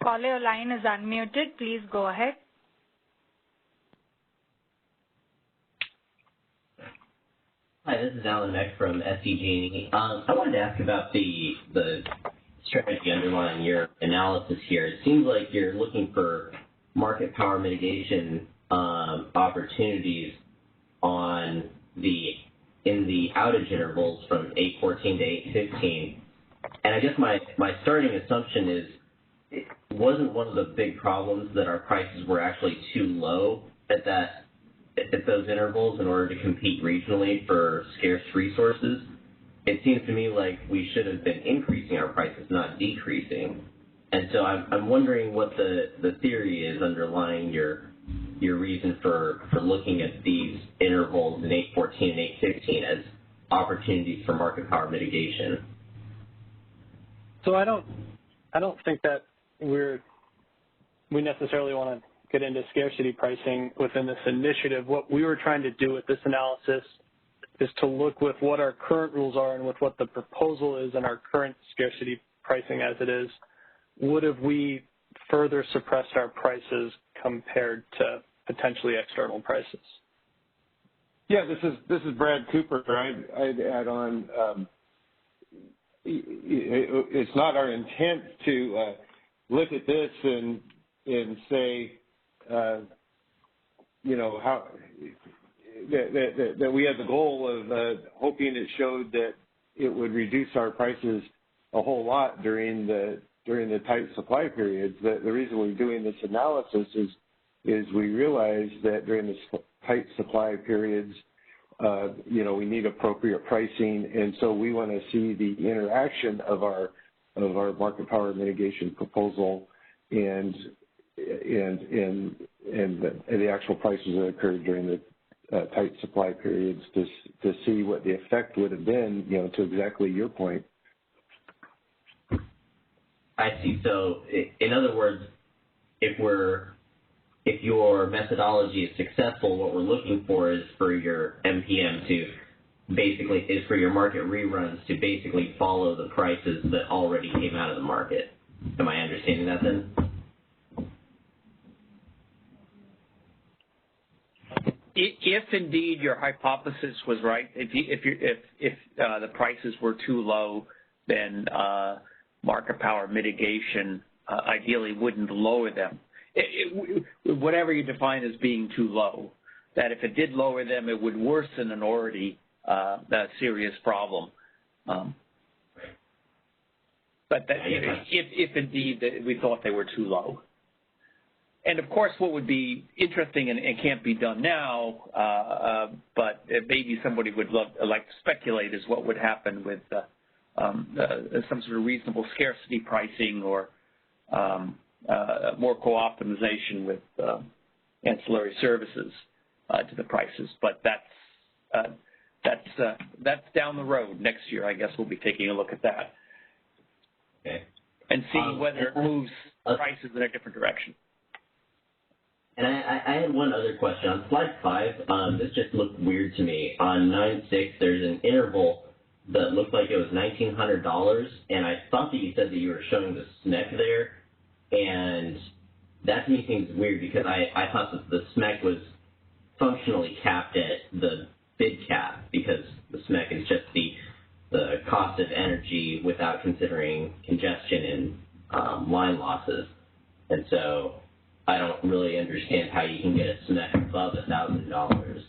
Caller, your line is unmuted. Please go ahead. Hi, this is Alan Meck from SCG. I wanted to ask about the strategy underlying your analysis here. It seems like you're looking for market power mitigation opportunities in the outage intervals from 814 to 815. And I guess my starting assumption is, wasn't one of the big problems that our prices were actually too low at those intervals in order to compete regionally for scarce resources? It seems to me like we should have been increasing our prices, not decreasing. And so I'm wondering what the theory is underlying your reason for looking at these intervals in 814 and 815 as opportunities for market power mitigation. So I don't think that we necessarily want to get into scarcity pricing within this initiative. What we were trying to do with this analysis is to look with what our current rules are and with what the proposal is and our current scarcity pricing as it is. Would have we further suppressed our prices compared to potentially external prices? Yeah, this is Brad Cooper. I'd add on. It's not our intent to look at this and say, how that we had the goal of hoping it showed that it would reduce our prices a whole lot during the tight supply periods. The reason we're doing this analysis is we realize that during the tight supply periods, we need appropriate pricing, and so we want to see the interaction of our market power mitigation proposal and the actual prices that occurred during the tight supply periods to see what the effect would have been, to exactly your point. I see. So, in other words, if your methodology is successful, what we're looking for is for your MPM for your market reruns to basically follow the prices that already came out of the market. Am I understanding that then? If indeed your hypothesis was right, if the prices were too low, then market power mitigation ideally wouldn't lower them. Whatever you define as being too low, that if it did lower them, it would worsen an already serious problem. But that, if indeed we thought they were too low. And of course, what would be interesting and can't be done now, but maybe somebody would like to speculate, is what would happen with some sort of reasonable scarcity pricing or more co-optimization with ancillary services to the prices. But that's down the road. Next year, I guess we'll be taking a look at that. Okay. And see whether it moves prices in a different direction. And I had one other question. On slide 5, this just looked weird to me. On 9.6, there's an interval that looked like it was $1,900, and I thought that you said that you were showing the SMEC there, and that to me seems weird because I thought that the SMEC was functionally capped at the bid cap, because the SMEC is just the cost of energy without considering congestion and line losses. And so I don't really understand how you can get a SMEC above $1,000.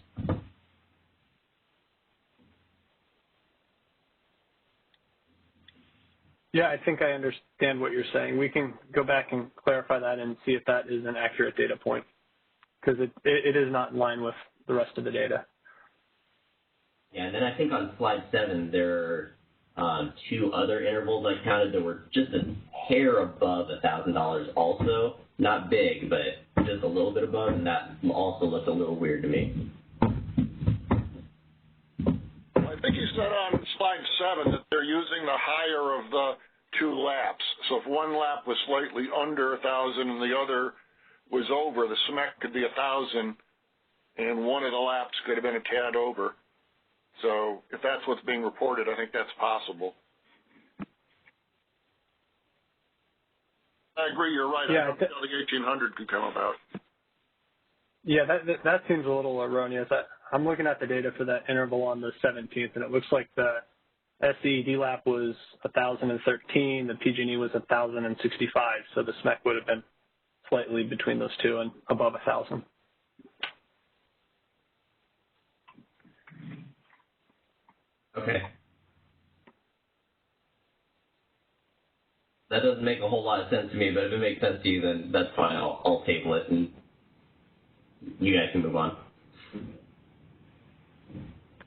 Yeah, I think I understand what you're saying. We can go back and clarify that and see if that is an accurate data point, because it is not in line with the rest of the data. Yeah, and then I think on slide 7, there are 2 other intervals I counted that were just a hair above $1,000 also. Not big, but just a little bit above, and that also looked a little weird to me. I think you said on slide 7 that they're using the higher of the 2 laps. So if one lap was slightly under 1,000 and the other was over, the SMEC could be 1,000, and one of the laps could have been a tad over. So if that's what's being reported, I think that's possible. I agree, you're right. Yeah, I don't think the 1800 could come about. Yeah, that seems a little erroneous. I'm looking at the data for that interval on the 17th, and it looks like the SE DLAP was 1,013, the PG&E was 1,065, so the SMEC would have been slightly between those two and above 1,000. Okay. That doesn't make a whole lot of sense to me, but if it makes sense to you, then that's fine. I'll table it, and you guys can move on.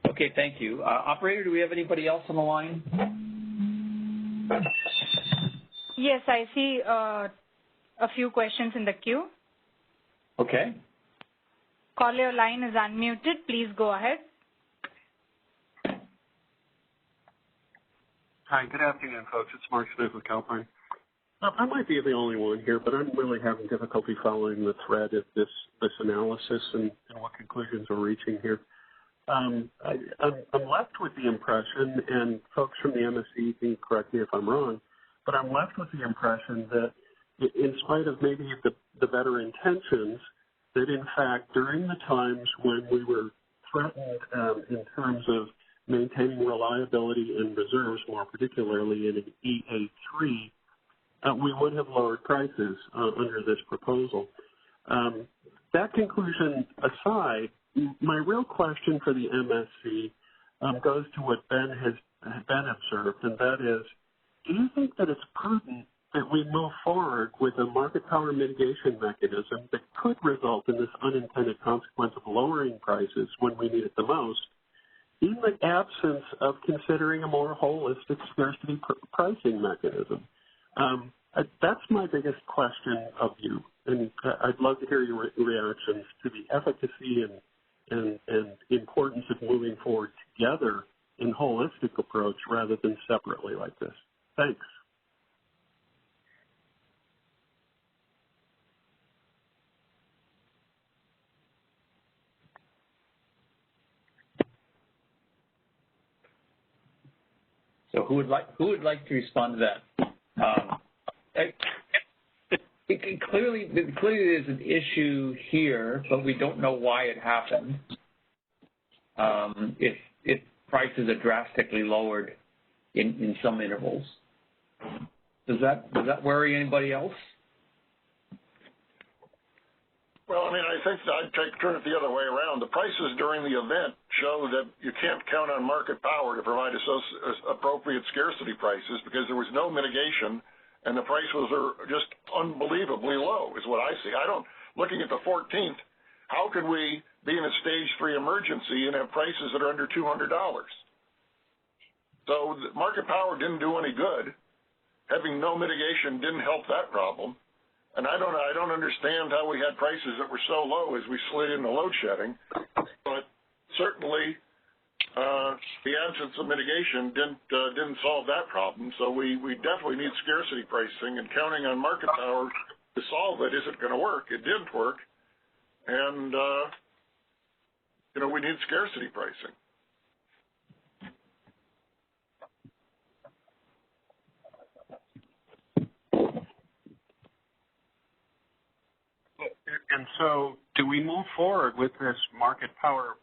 Okay, thank you. Operator, do we have anybody else on the line? Yes, I see a few questions in the queue. Okay. Caller, your line is unmuted. Please go ahead. Hi, good afternoon, folks. It's Mark Smith with Calpine. I might be the only one here, but I'm really having difficulty following the thread of this analysis and what conclusions we're reaching here. I'm left with the impression, and folks from the MSC can correct me if I'm wrong, but I'm left with the impression that in spite of maybe the better intentions, that in fact during the times when we were threatened in terms of maintaining reliability in reserves, more particularly in an EA3, we would have lowered prices under this proposal. That conclusion aside, my real question for the MSC goes to what Ben has observed, and that is, do you think that it's prudent that we move forward with a market power mitigation mechanism that could result in this unintended consequence of lowering prices when we need it the most, in the absence of considering a more holistic scarcity pricing mechanism? That's my biggest question of you, and I'd love to hear your reactions to the efficacy and importance of moving forward together in holistic approach rather than separately like this. Thanks. So who would like to respond to that? Clearly there's an issue here, but we don't know why it happened. If prices are drastically lowered in some intervals, does that worry anybody else? Well, I mean, I think I'd turn it the other way around. The prices during the event show that you can't count on market power to provide appropriate scarcity prices because there was no mitigation and the prices are just unbelievably low is what I see. Looking at the 14th, how could we be in a stage 3 emergency and have prices that are under $200? So market power didn't do any good. Having no mitigation didn't help that problem. And I don't understand how we had prices that were so low as we slid into load shedding. But certainly the absence of mitigation didn't solve that problem. So we definitely need scarcity pricing, and counting on market power to solve it isn't going to work. It didn't work. And, we need scarcity pricing. And so do we move forward with this market power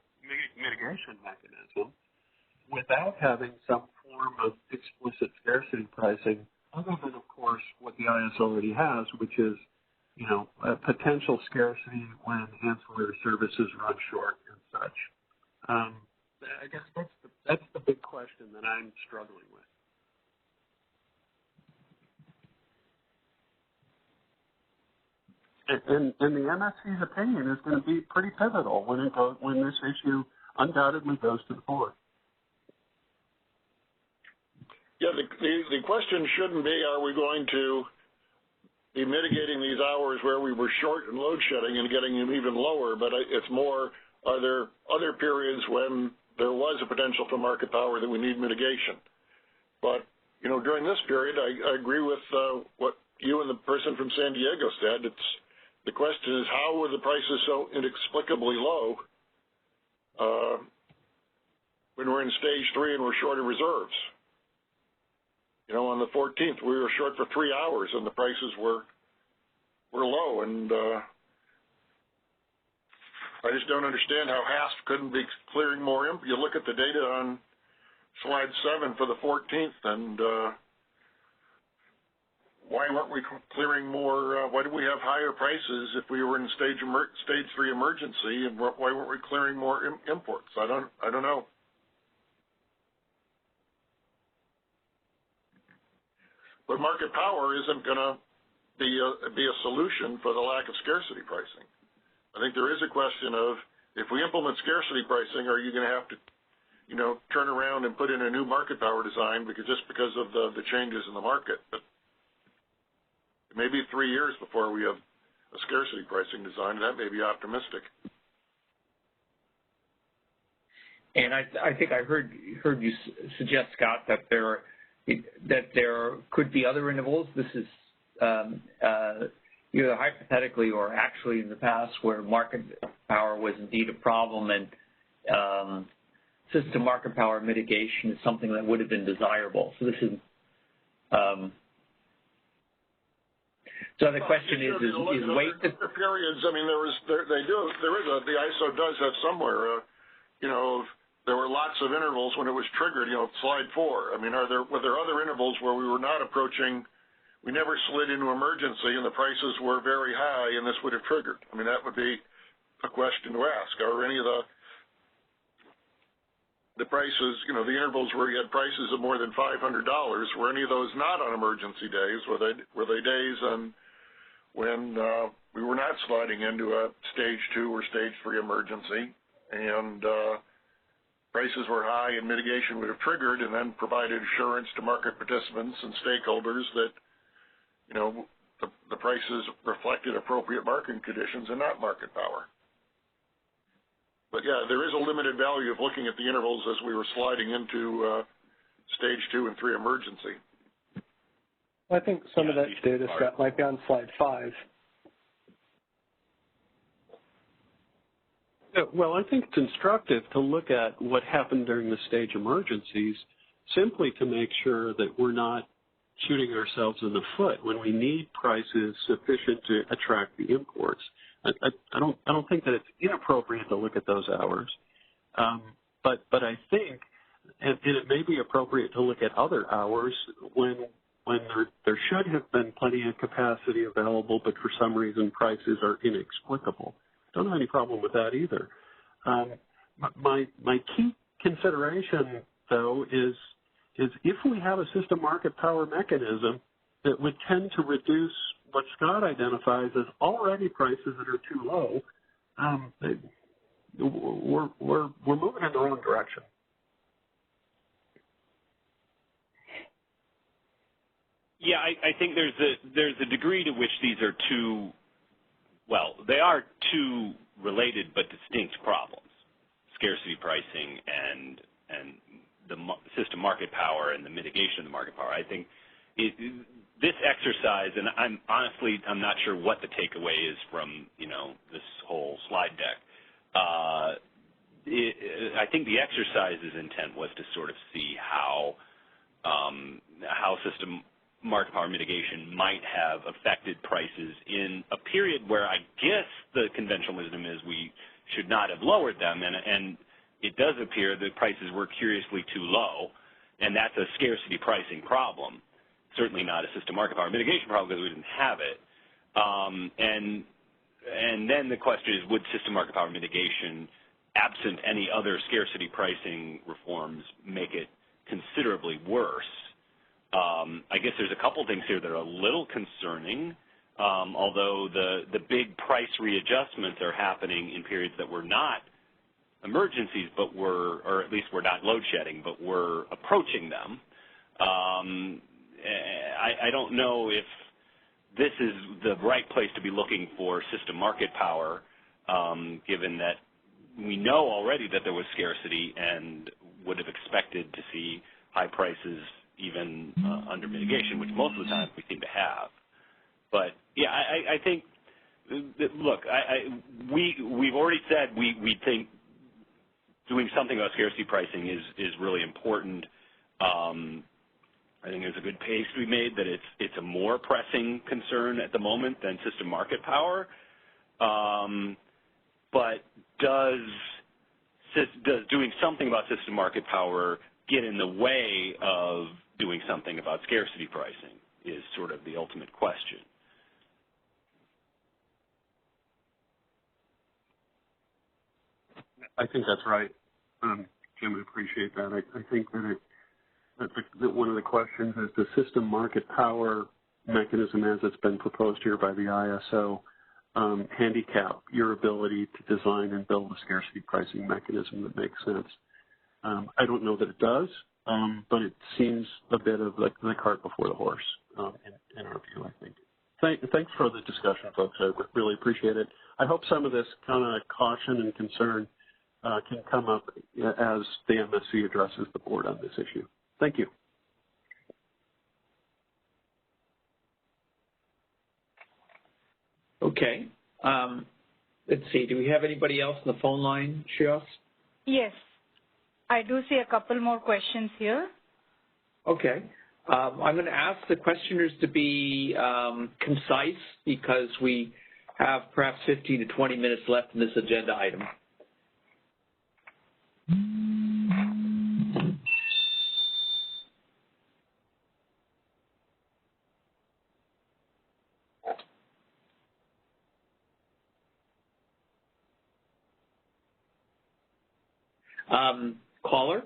mitigation mechanism without having some form of explicit scarcity pricing, other than, of course, what the ISO already has, which is, a potential scarcity when ancillary services run short and such? I guess that's the big question that I'm struggling with. And the MSC's opinion is going to be pretty pivotal when this issue undoubtedly goes to the board. Yeah, the question shouldn't be, are we going to be mitigating these hours where we were short in load shedding and getting them even lower, but it's more, are there other periods when there was a potential for market power that we need mitigation? But, during this period, I agree with what you and the person from San Diego said. The question is, how were the prices so inexplicably low when we're in stage 3 and we're short of reserves. You know, on the 14th, we were short for 3 hours and the prices were low. And I just don't understand how HASP couldn't be clearing more. You look at the data on slide 7 for the 14th, and why weren't we clearing more? Why did we have higher prices if we were in stage 3 emergency, and why weren't we clearing more imports? I don't know. But market power isn't going to be a solution for the lack of scarcity pricing. I think there is a question of, if we implement scarcity pricing, are you going to have to, you know, turn around and put in a new market power design because of the changes in the market? But it may be 3 years before we have a scarcity pricing design. That may be optimistic. And I think I heard you suggest, Scott, that there could be other intervals. This is either hypothetically or actually in the past where market power was indeed a problem, and system market power mitigation is something that would have been desirable. So this is so the question is weight the periods. I mean, the ISO does have somewhere, you know, there were lots of intervals when it was triggered. You know, slide 4. I mean, were there other intervals where we were not approaching? We never slid into emergency, and the prices were very high, and this would have triggered. I mean, that would be a question to ask. Are any of the prices, you know, the intervals where you had prices of more than $500, were any of those not on emergency days? Were they days when we were not sliding into a stage 2 or stage 3 emergency, and prices were high and mitigation would have triggered and then provided assurance to market participants and stakeholders that, you know, the prices reflected appropriate market conditions and not market power. But yeah, there is a limited value of looking at the intervals as we were sliding into stage 2 and 3 emergency. I think some of that data, Scott, might be on slide 5. Well, I think it's instructive to look at what happened during the stage emergencies simply to make sure that we're not shooting ourselves in the foot when we need prices sufficient to attract the imports. I don't think that it's inappropriate to look at those hours, but I think, and it may be appropriate to look at other hours when there should have been plenty of capacity available, but for some reason prices are inexplicable. Don't have any problem with that either. My key consideration, though, is if we have a system market power mechanism that would tend to reduce what Scott identifies as already prices that are too low, we're moving in the wrong direction. Yeah, I think there's a degree to which these are two. Well, they are two related but distinct problems: scarcity pricing and the system market power and the mitigation of the market power. I think this exercise, and I'm not sure what the takeaway is from, you know, this whole slide deck. I think the exercise's intent was to sort of see how system market power mitigation might have affected prices in a period where I guess the conventional wisdom is we should not have lowered them, and it does appear that prices were curiously too low, and that's a scarcity pricing problem, certainly not a system market power mitigation problem because we didn't have it. And then the question is, would system market power mitigation, absent any other scarcity pricing reforms, make it considerably worse? I guess there's a couple things here that are a little concerning, although the big price readjustments are happening in periods that were not emergencies, but or at least were not load shedding, but were approaching them. I don't know if this is the right place to be looking for system market power, given that we know already that there was scarcity and would have expected to see high prices even under mitigation, which most of the time we seem to have. But yeah, I think that, look, we've already said we think doing something about scarcity pricing is really important. I think there's a good case to be made that it's a more pressing concern at the moment than system market power. But does doing something about system market power get in the way of doing something about scarcity pricing is sort of the ultimate question. I think that's right, Jim. I appreciate that. I think that one of the questions is the system market power mechanism as it's been proposed here by the ISO handicap your ability to design and build a scarcity pricing mechanism that makes sense. I don't know that it does, but it seems a bit of like the cart before the horse in our view, I think. Thanks for the discussion, folks. I really appreciate it. I hope some of this kind of caution and concern can come up as the MSC addresses the board on this issue. Thank you. Okay. Let's see. Do we have anybody else on the phone line, Shreyas? Yes. I do see a couple more questions here. Okay. I'm going to ask the questioners to be concise because we have perhaps 15 to 20 minutes left in this agenda item. Caller?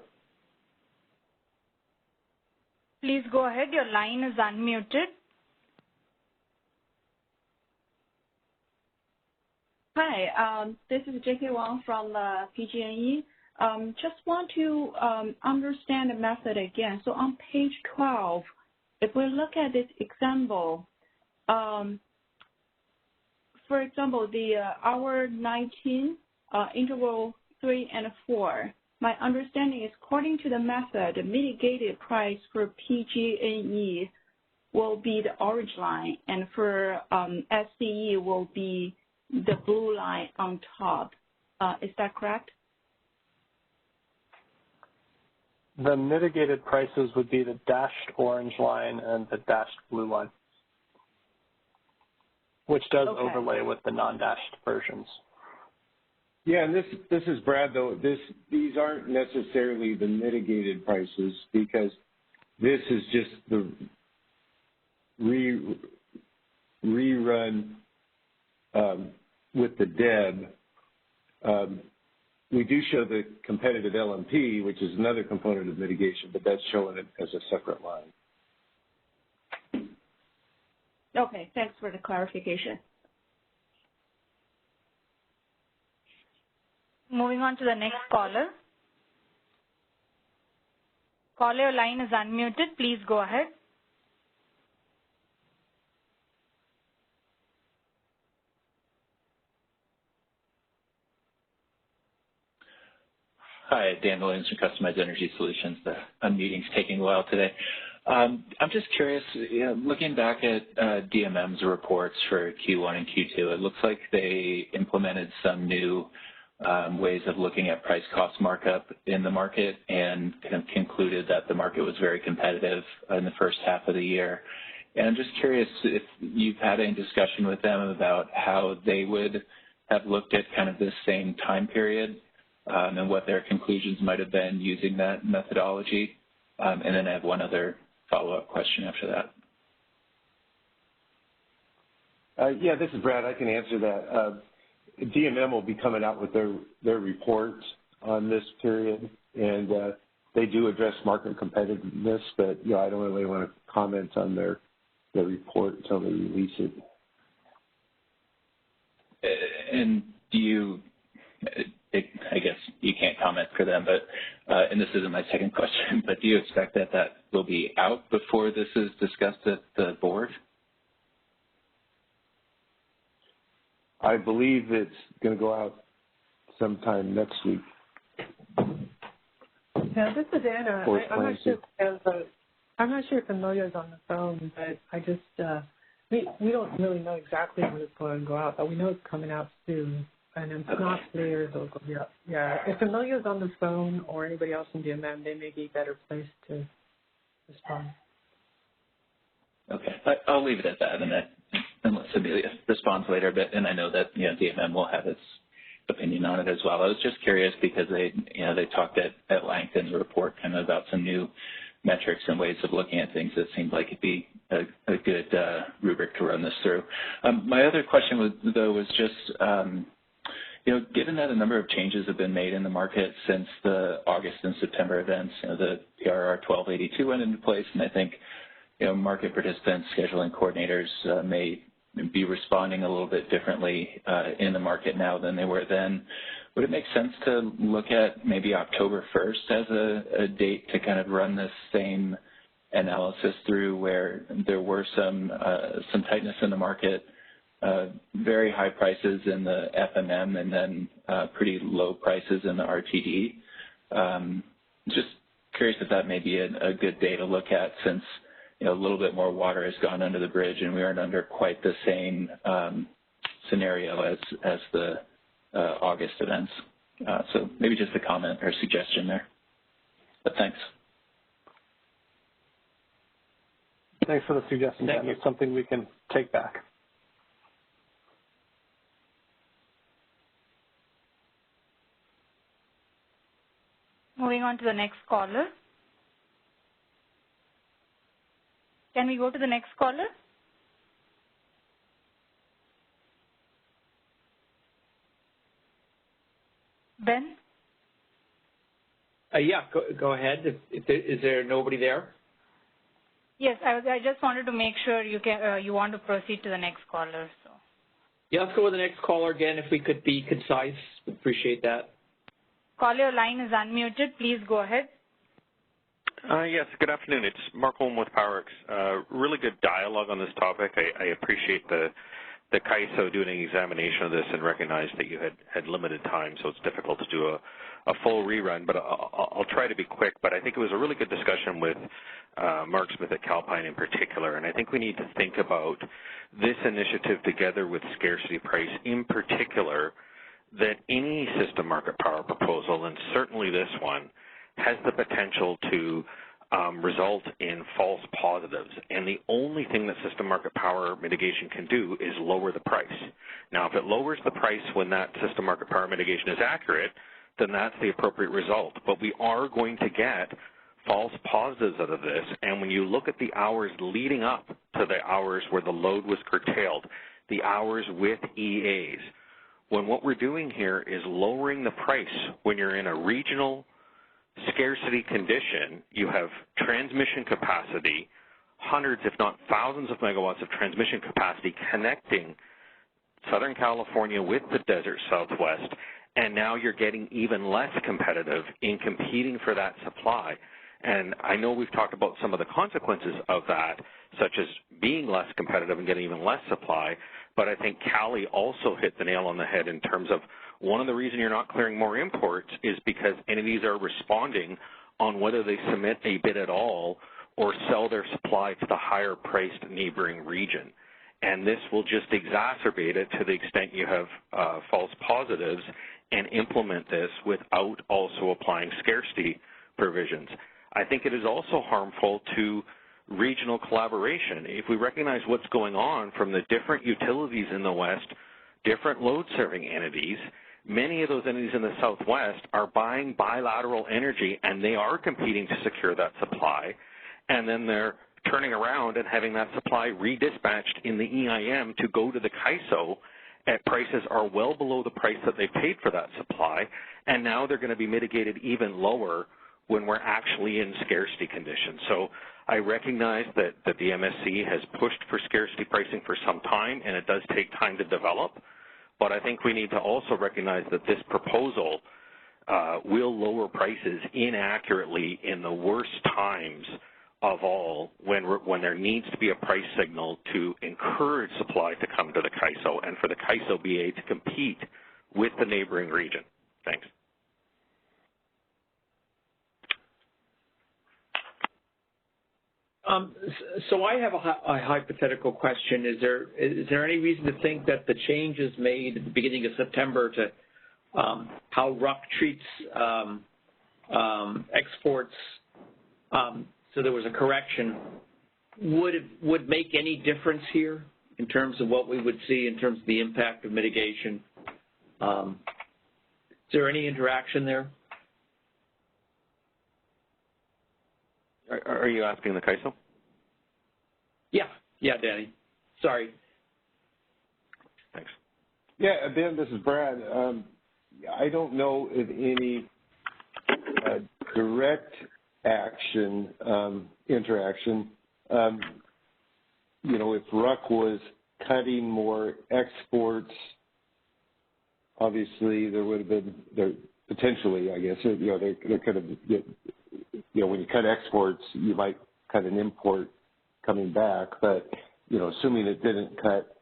Please go ahead. Your line is unmuted. Hi, this is J.K. Wang from PG&E. Just want to understand the method again. So on page 12, if we look at this example, for example, the hour 19, interval 3 and 4, my understanding is according to the method, the mitigated price for PG&E will be the orange line, and for SCE will be the blue line on top. Is that correct? The mitigated prices would be the dashed orange line and the dashed blue line, which does overlay with the non-dashed versions. Yeah, and this is Brad, though. These aren't necessarily the mitigated prices because this is just the rerun with the DEB. We do show the competitive LMP, which is another component of mitigation, but that's showing it as a separate line. Okay, thanks for the clarification. Moving on to the next caller. Caller, your line is unmuted. Please go ahead. Hi, Dan Williams from Customized Energy Solutions. The meeting's taking a while today. I'm just curious, looking back at DMM's reports for Q1 and Q2, it looks like they implemented some new ways of looking at price cost markup in the market and kind of concluded that the market was very competitive in the first half of the year. And I'm just curious if you've had any discussion with them about how they would have looked at kind of this same time period and what their conclusions might have been using that methodology. And then I have one other follow-up question after that. Yeah, this is Brad. I can answer that. DMM will be coming out with their reports on this period, and they do address market competitiveness, but I don't really want to comment on their report until they release it. And do you, I guess you can't comment for them, but, and this isn't my second question, but do you expect that will be out before this is discussed at the board? I believe it's going to go out sometime next week. Yeah, this is Anna. I'm not sure if Amelia's on the phone, but I just, we don't really know exactly when it's going to go out, but we know it's coming out soon. and it's not clear, so yeah. If Emilio's on the phone or anybody else in DMM, they may be better placed to respond. Okay, I'll leave it at that, and that unless Amelia responds later. But and I know that DMM will have its opinion on it as well. I was just curious because they talked at length in the report kind of about some new metrics and ways of looking at things that seemed like it'd be a good rubric to run this through. My other question was just given that a number of changes have been made in the market since the August and September events, the PRR 1282 went into place, and I think market participants, scheduling coordinators may be responding a little bit differently in the market now than they were then. Would it make sense to look at maybe October 1st as a date to kind of run this same analysis through, where there were some tightness in the market, very high prices in the FMM, and then pretty low prices in the RTD? Just curious if that may be a good day to look at, since a little bit more water has gone under the bridge and we aren't under quite the same scenario as the August events. So maybe just a comment or suggestion there. But thanks. Thanks for the suggestion. Thank you. It's something we can take back. Moving on to the next caller. Can we go to the next caller? Ben? Yeah, go ahead. Is there nobody there? Yes, I just wanted to make sure you want to proceed to the next caller. So. Yeah, let's go with the next caller again. If we could be concise, we'd appreciate that. Caller, your line is unmuted. Please go ahead. Yes, good afternoon. It's Mark Holm with PowerX. Really good dialogue on this topic. I appreciate the CAISO doing an examination of this and recognize that you had limited time, so it's difficult to do a full rerun, but I'll try to be quick. But I think it was a really good discussion with Mark Smith at Calpine in particular, and I think we need to think about this initiative together with scarcity price in particular, that any system market power proposal, and certainly this one, has the potential to result in false positives. And the only thing that system market power mitigation can do is lower the price. Now, if it lowers the price when that system market power mitigation is accurate, then that's the appropriate result. But we are going to get false positives out of this. And when you look at the hours leading up to the hours where the load was curtailed, the hours with EAs, when what we're doing here is lowering the price when you're in a regional scarcity condition, you have transmission capacity, hundreds if not thousands of megawatts of transmission capacity connecting Southern California with the desert Southwest, and now you're getting even less competitive in competing for that supply. And I know we've talked about some of the consequences of that, such as being less competitive and getting even less supply, but I think Callie also hit the nail on the head in terms of one of the reasons you're not clearing more imports is because entities are responding on whether they submit a bid at all or sell their supply to the higher priced neighboring region. And this will just exacerbate it to the extent you have false positives and implement this without also applying scarcity provisions. I think it is also harmful to regional collaboration. If we recognize what's going on from the different utilities in the West, different load serving entities, many of those entities in the Southwest are buying bilateral energy, and they are competing to secure that supply, and then they're turning around and having that supply redispatched in the EIM to go to the CAISO at prices are well below the price that they paid for that supply, and now they're going to be mitigated even lower when we're actually in scarcity conditions. So I recognize that the MSC has pushed for scarcity pricing for some time, and it does take time to develop. But I think we need to also recognize that this proposal will lower prices inaccurately in the worst times of all, when there needs to be a price signal to encourage supply to come to the CAISO and for the CAISO BA to compete with the neighboring region. Thanks. So I have a hypothetical question. Is there any reason to think that the changes made at the beginning of September to how RUC treats exports, so there was a correction, would make any difference here in terms of what we would see in terms of the impact of mitigation? Is there any interaction there? Are you asking the CAISO? Yeah, Danny. Sorry. Thanks. Yeah, Ben, this is Brad. I don't know if any direct action, interaction, if RUC was cutting more exports, obviously there would have been, potentially, I guess, there could have, when you cut exports, you might cut an import coming back, but, assuming it didn't cut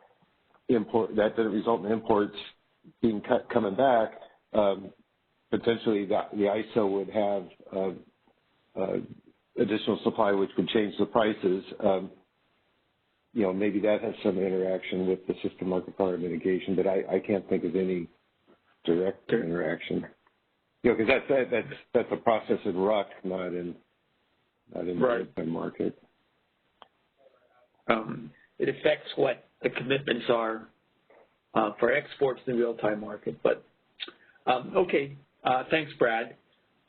import, that didn't result in imports being cut coming back, potentially the ISO would have additional supply which would change the prices. Maybe that has some interaction with the system market power mitigation, but I can't think of any direct interaction. Because that's a process in RUC, not in the real-time market. It affects what the commitments are for exports in the real-time market. But okay, thanks, Brad.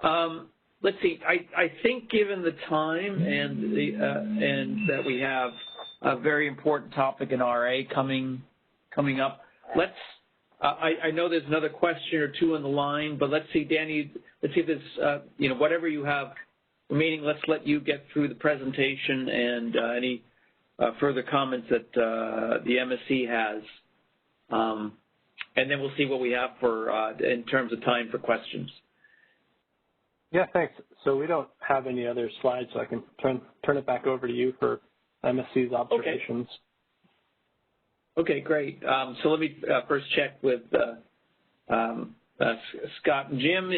Let's see. I think given the time and that we have a very important topic in RA coming up, let's. I know there's another question or two on the line, but let's see, Danny. Let's see if there's whatever you have remaining. Let's let you get through the presentation and any further comments that the MSC has, and then we'll see what we have for in terms of time for questions. Yeah, thanks. So we don't have any other slides, so I can turn it back over to you for MSC's observations. Okay, great. So let me first check with Scott and Jim.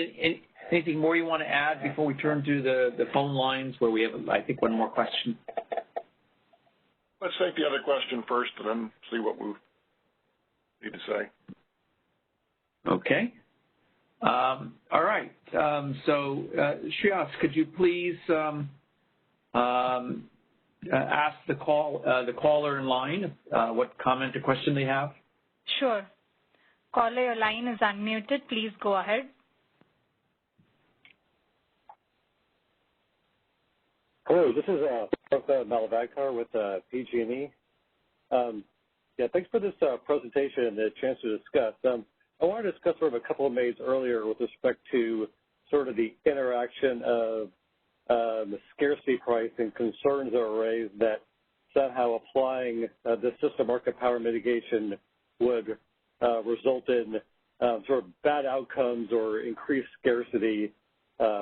Anything more you want to add before we turn to the phone lines where we have, I think, one more question? Let's take the other question first and then see what we need to say. Okay. All right. So, Shreyas, could you please ask the caller in line what comment or question they have? Sure. Caller, your line is unmuted. Please go ahead. Hello, this is Professor Malavagkar with PG&E. Yeah, thanks for this presentation and the chance to discuss. I want to discuss sort of a couple of made earlier with respect to sort of the interaction of the scarcity price and concerns that were raised that somehow applying the system market power mitigation would result in sort of bad outcomes or increased scarcity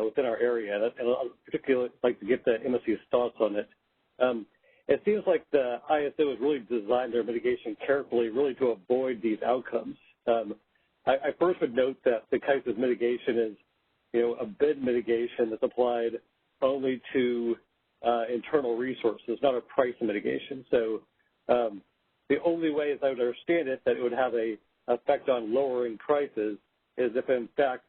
within our area. And I'd particularly like to get the MSC's thoughts on it. It seems like the ISO has really designed their mitigation carefully, really to avoid these outcomes. I first would note that the CAISO's mitigation is, a bid mitigation that's applied only to internal resources, not a price mitigation. So the only way, as I would understand it, that it would have a effect on lowering prices is if, in fact,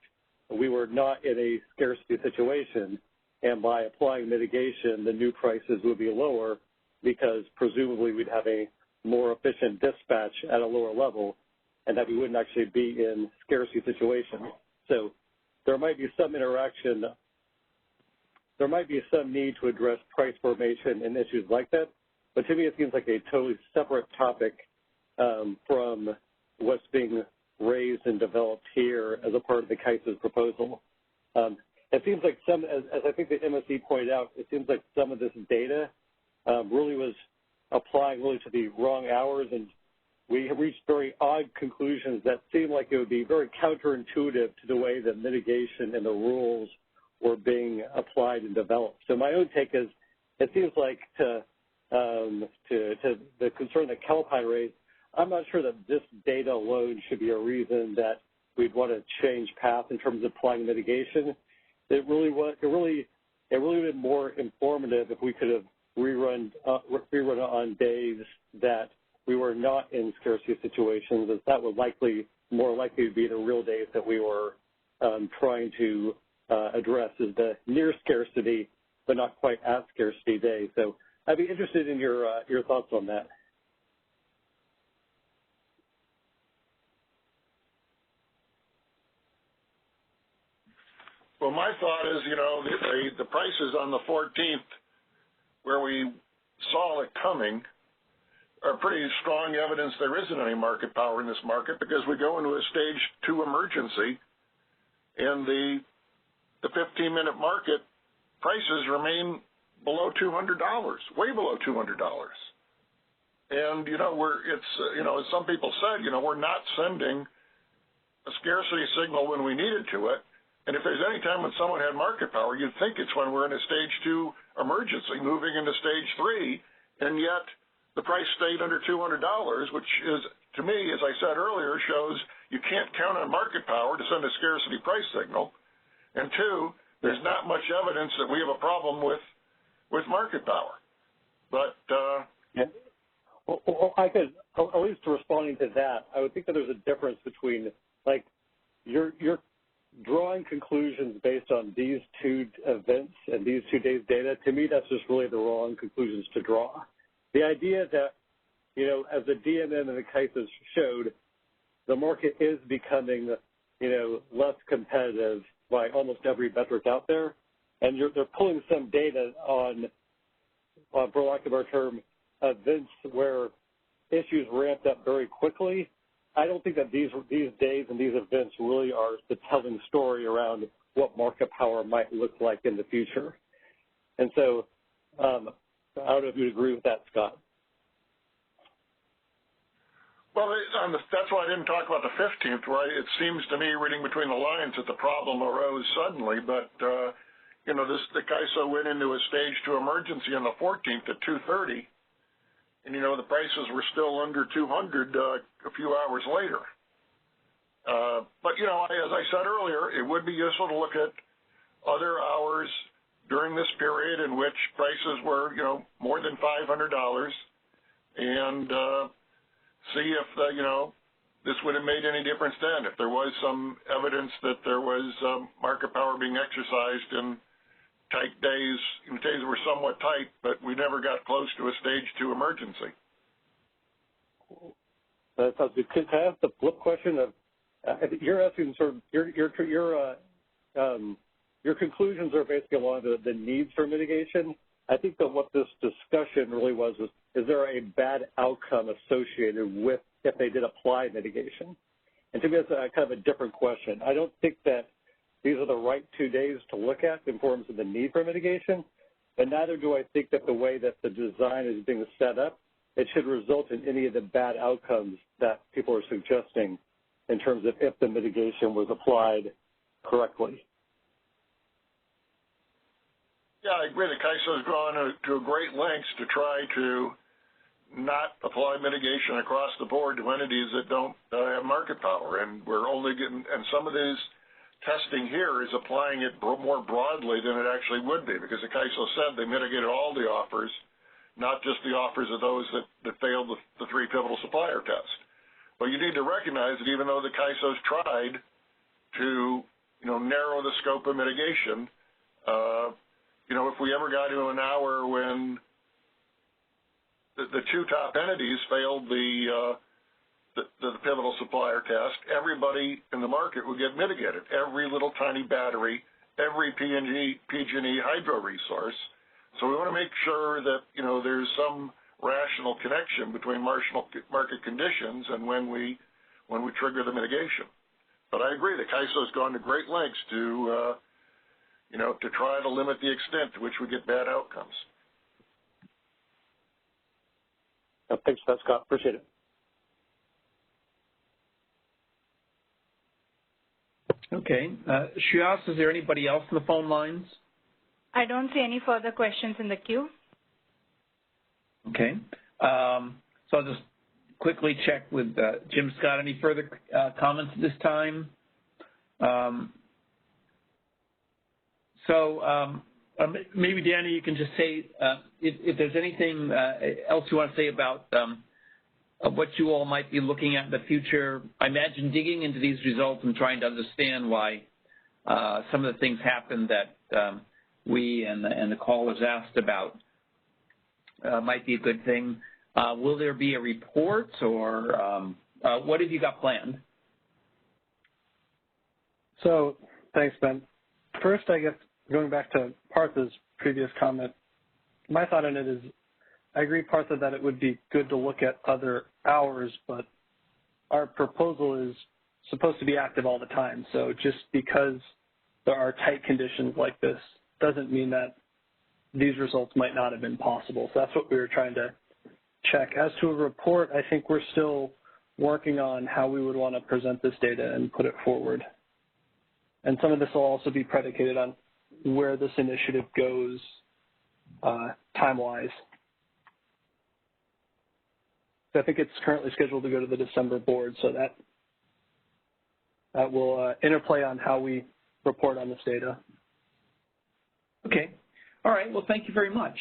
we were not in a scarcity situation, and by applying mitigation, the new prices would be lower because presumably we'd have a more efficient dispatch at a lower level, and that we wouldn't actually be in scarcity situations. So there might be some interaction. There might be some need to address price formation and issues like that, but to me it seems like a totally separate topic from what's being raised and developed here as a part of the CAISO's proposal. It seems like as I think the MSC pointed out, it seems like some of this data really was applying really to the wrong hours, and we have reached very odd conclusions that seem like it would be very counterintuitive to the way that mitigation and the rules were being applied and developed. So my own take is, it seems like to the concern that Calpine raised, I'm not sure that this data alone should be a reason that we'd want to change path in terms of applying mitigation. It really would have been more informative if we could have rerun on days that we were not in scarcity situations, as that would more likely to be the real days that we were trying to address is the near scarcity, but not quite at scarcity days. So I'd be interested in your thoughts on that. Well, my thought is, the prices on the 14th, where we saw it coming, are pretty strong evidence there isn't any market power in this market, because we go into a stage 2 emergency, and the 15-minute market prices remain below $200, way below $200. And, as some people said, we're not sending a scarcity signal when we needed to it. And if there's any time when someone had market power, you'd think it's when we're in a stage 2 emergency, moving into stage 3, and yet the price stayed under $200, which is, to me, as I said earlier, shows you can't count on market power to send a scarcity price signal. And 2, there's not much evidence that we have a problem with market power. But yeah. Well, I could, at least responding to that, I would think that there's a difference between, like, you're drawing conclusions based on these 2 events and these 2 days' data. To me, that's just really the wrong conclusions to draw. The idea that, as the DMM and the CAISOs showed, the market is becoming, less competitive by almost every metric out there, and they're pulling some data on, for lack of a term, events where issues ramped up very quickly. I don't think that these days and these events really are the telling story around what market power might look like in the future. And so I don't know if you'd agree with that, Scott. Well, that's why I didn't talk about the 15th, right? It seems to me, reading between the lines, that the problem arose suddenly, but, the CAISO went into a stage 2 emergency on the 14th at 2:30, and, the prices were still under 200 a few hours later. But, as I said earlier, it would be useful to look at other hours during this period in which prices were, more than $500, and see if, this would have made any difference then, if there was some evidence that there was market power being exercised in tight days, days were somewhat tight, but we never got close to a stage 2 emergency. That sounds good. Can I ask the flip question of, you're asking sort of, your conclusions are basically along the needs for mitigation. I think that what this discussion really was is there a bad outcome associated with if they did apply mitigation? And to me, that's kind of a different question. I don't think that these are the right 2 days to look at in terms of the need for mitigation, but neither do I think that the way that the design is being set up, it should result in any of the bad outcomes that people are suggesting in terms of if the mitigation was applied correctly. Yeah, I agree. The CAISO has gone to great lengths to try to not apply mitigation across the board to entities that don't have market power. And we're only getting, and some of these testing here is applying it more broadly than it actually would be, because the CAISO said they mitigated all the offers, not just the offers of those that failed the 3 pivotal supplier test. But you need to recognize that even though the CAISO's tried to, narrow the scope of mitigation, if we ever got to an hour when the 2 top entities failed the pivotal supplier test, everybody in the market would get mitigated. Every little tiny battery, every PG&E hydro resource. So we want to make sure that, there's some rational connection between market conditions and when we trigger the mitigation. But I agree, the CAISO has gone to great lengths to try to limit the extent to which we get bad outcomes. Thanks for that, Scott. Appreciate it. Okay. Shreyas, is there anybody else on the phone lines? I don't see any further questions in the queue. Okay. So I'll just quickly check with Jim Scott. Any further comments at this time? Maybe, Danny, you can just say if there's anything else you want to say about what you all might be looking at in the future. I imagine digging into these results and trying to understand why some of the things happen that we and the callers asked about might be a good thing. Will there be a report, or what have you got planned? So thanks, Ben. First, I guess, going back to Partha's previous comment, my thought on it is I agree, Partha, that it would be good to look at other hours, but our proposal is supposed to be active all the time. So just because there are tight conditions like this doesn't mean that these results might not have been possible. So that's what we were trying to check. As to a report, I think we're still working on how we would want to present this data and put it forward. And some of this will also be predicated on where this initiative goes time-wise. So I think it's currently scheduled to go to the December board, so that will interplay on how we report on this data. Okay. All right. Well, thank you very much.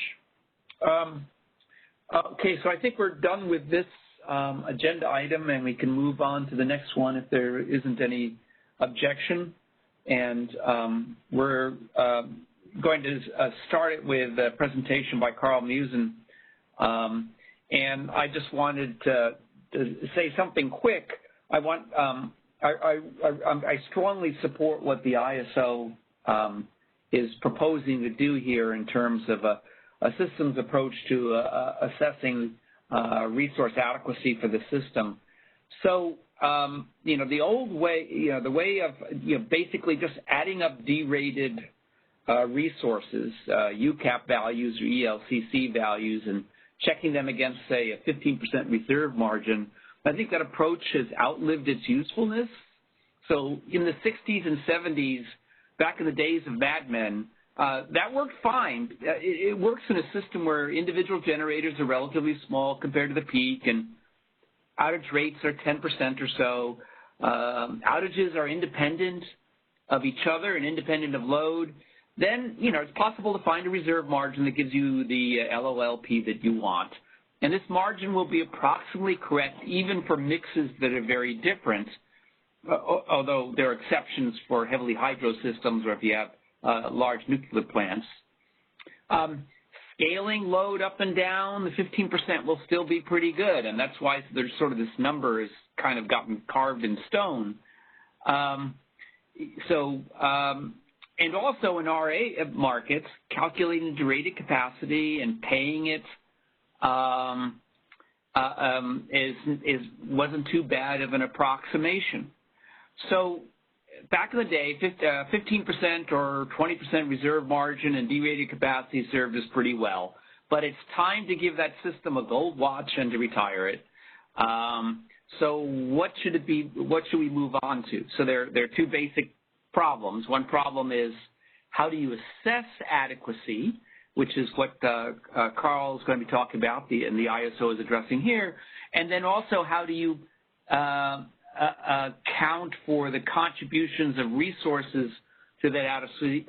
Okay, so I think we're done with this agenda item, and we can move on to the next one if there isn't any objection. And we're going to start it with a presentation by Carl Musen. And I just wanted to say something quick. I strongly support what the ISO is proposing to do here in terms of a systems approach to assessing resource adequacy for the system. So, the old way, the way of, basically just adding up derated resources, UCAP values or ELCC values, and checking them against, say, a 15% reserve margin, I think that approach has outlived its usefulness. So in the 60s and 70s, back in the days of Mad Men, that worked fine. It works in a system where individual generators are relatively small compared to the peak, and outage rates are 10% or so. Outages are independent of each other and independent of load. Then, it's possible to find a reserve margin that gives you the LLP that you want. And this margin will be approximately correct even for mixes that are very different, although there are exceptions for heavily hydro systems or if you have large nuclear plants. Scaling load up and down, the 15% will still be pretty good, and that's why there's sort of this number has kind of gotten carved in stone. And also in RA markets, calculating derated capacity and paying it wasn't too bad of an approximation. So back in the day, 15% or 20% reserve margin and derated capacity served us pretty well. But it's time to give that system a gold watch and to retire it. So what should it be? What should we move on to? So there are two basic problems. One problem is how do you assess adequacy, which is what Carl is going to be talking about and the ISO is addressing here. And then also how do you account for the contributions of resources to that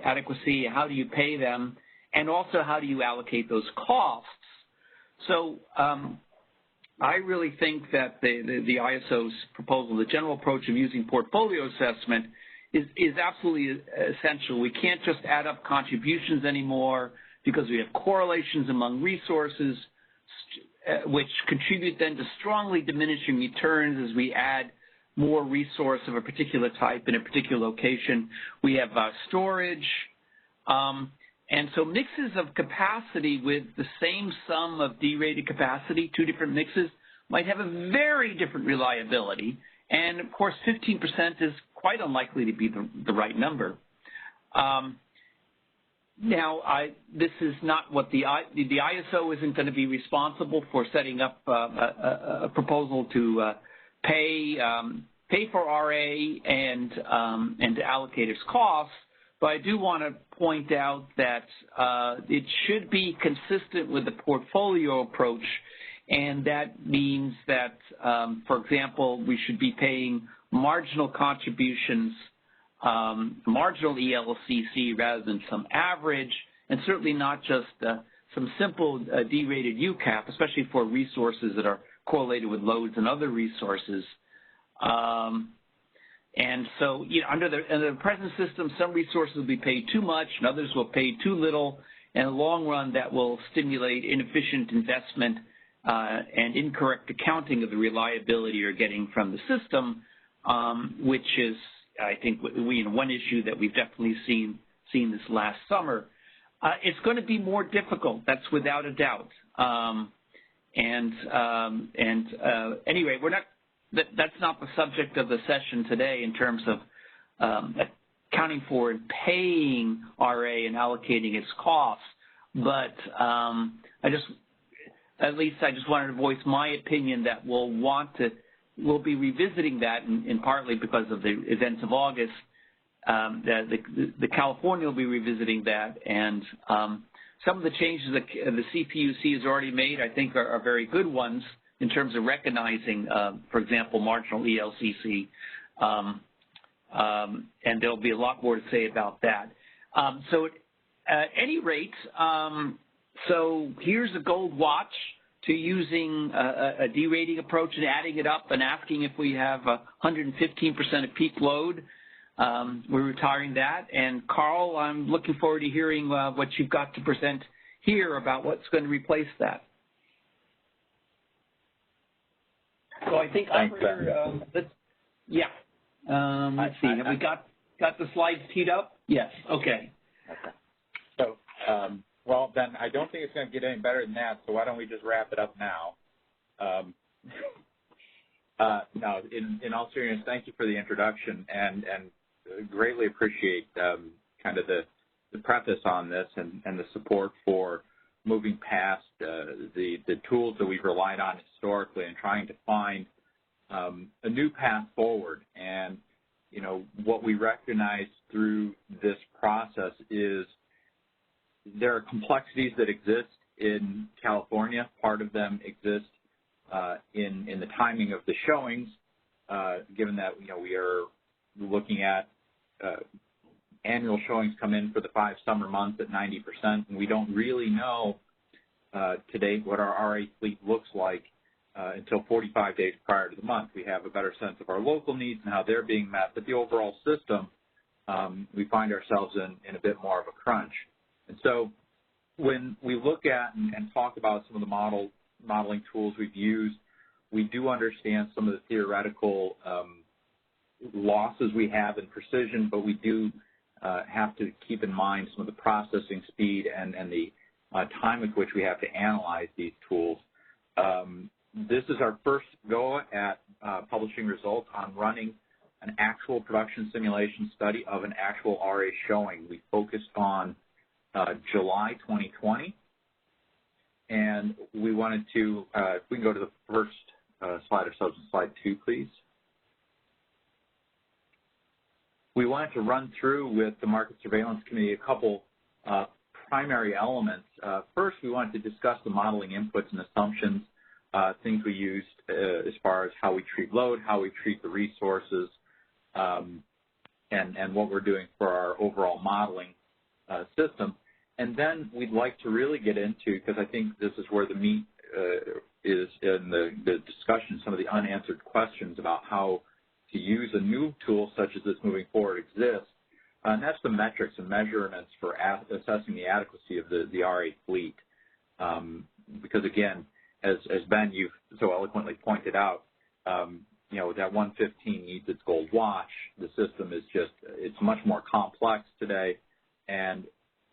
adequacy, how do you pay them, and also how do you allocate those costs. So I really think that the ISO's proposal, the general approach of using portfolio assessment, is absolutely essential. We can't just add up contributions anymore because we have correlations among resources which contribute then to strongly diminishing returns as we add more resource of a particular type in a particular location. We have storage. And so mixes of capacity with the same sum of derated capacity, two different mixes, might have a very different reliability. And, of course, 15% is quite unlikely to be the right number. This is not what the ISO isn't going to be responsible for setting up a proposal to pay for RA and to allocate its costs. But I do want to point out that it should be consistent with the portfolio approach, and that means that, for example, we should be paying marginal contributions, marginal ELCC rather than some average, and certainly not just some simple derated UCAP, especially for resources that are correlated with loads and other resources. And so, under the present system, some resources will be paid too much and others will pay too little. In the long run, that will stimulate inefficient investment and incorrect accounting of the reliability you're getting from the system, which is, I think, one issue that we've definitely seen this last summer. It's going to be more difficult. That's without a doubt. Anyway, we're not. That's not the subject of the session today in terms of accounting for and paying RA and allocating its costs. But I just wanted to voice my opinion that we'll be revisiting that, and partly because of the events of August. The California will be revisiting that, and some of the changes that the CPUC has already made, I think, are very good ones in terms of recognizing, for example, marginal ELCC, and there'll be a lot more to say about that. So at any rate, so here's a gold watch to using a derating approach and adding it up and asking if we have 115% of peak load. We're retiring that. And Carl, I'm looking forward to hearing what you've got to present here about what's going to replace that. So I think let's see. Have we got the slides teed up? Yes. Okay. So, well, then I don't think it's going to get any better than that. So why don't we just wrap it up now? No, in all seriousness, thank you for the introduction, and greatly appreciate kind of the preface on this and the support for moving past the tools that we've relied on historically and trying to find a new path forward. And, what we recognize through this process is there are complexities that exist in California. Part of them exist in the timing of the showings, given that, we are looking at annual showings come in for the 5 summer months at 90%, and we don't really know to date what our RA fleet looks like until 45 days prior to the month. We have a better sense of our local needs and how they're being met, but the overall system, we find ourselves in a bit more of a crunch. And so when we look at and talk about some of the modeling tools we've used, we do understand some of the theoretical losses we have in precision, but we do have to keep in mind some of the processing speed and the time with which we have to analyze these tools. This is our first go at publishing results on running an actual production simulation study of an actual RA showing. We focused on July 2020, and we wanted to, if we can go to the first slide or substance, slide 2, please. We wanted to run through with the Market Surveillance Committee a couple primary elements. First, we wanted to discuss the modeling inputs and assumptions, things we used as far as how we treat load, how we treat the resources, and what we're doing for our overall modeling system. And then we'd like to really get into, because I think this is where the meat is in the discussion, some of the unanswered questions about how to use a new tool such as this moving forward exists, and that's the metrics and measurements for assessing the adequacy of the RA fleet. Because again, as Ben, you've so eloquently pointed out, that 115 needs its gold watch. The system is it's much more complex today, and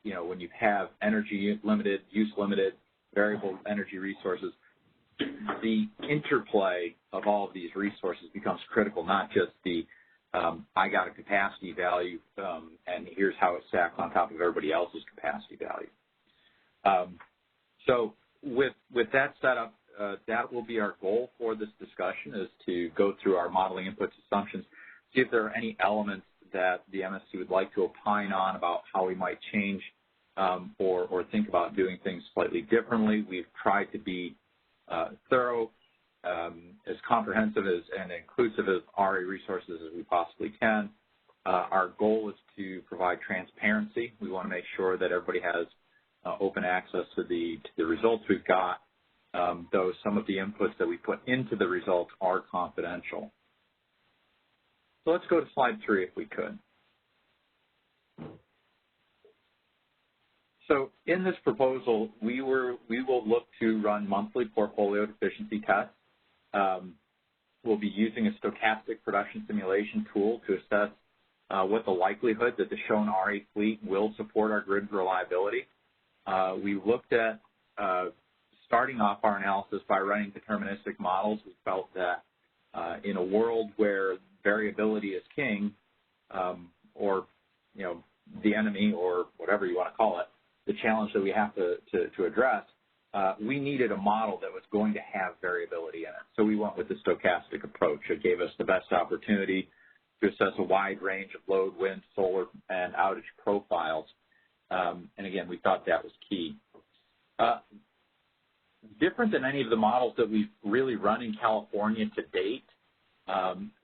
when you have energy limited, use limited, variable energy resources, the interplay of all of these resources becomes critical, not just the I got a capacity value and here's how it stacks on top of everybody else's capacity value. So with that setup, that will be our goal for this discussion, is to go through our modeling inputs, assumptions, see if there are any elements that the MSC would like to opine on about how we might change or think about doing things slightly differently. We've tried to be thorough, as comprehensive and inclusive as RA resources as we possibly can. Our goal is to provide transparency. We want to make sure that everybody has open access to the results we've got, though some of the inputs that we put into the results are confidential. So let's go to slide 3 if we could. So in this proposal, we will look to run monthly portfolio deficiency tests. We'll be using a stochastic production simulation tool to assess what the likelihood that the shown RA fleet will support our grid reliability. We looked at starting off our analysis by running deterministic models. We felt that in a world where variability is king, or the enemy, or whatever you want to call it, the challenge that we have to address, we needed a model that was going to have variability in it. So we went with the stochastic approach. It gave us the best opportunity to assess a wide range of load, wind, solar, and outage profiles. And again, we thought that was key. Different than any of the models that we've really run in California to date,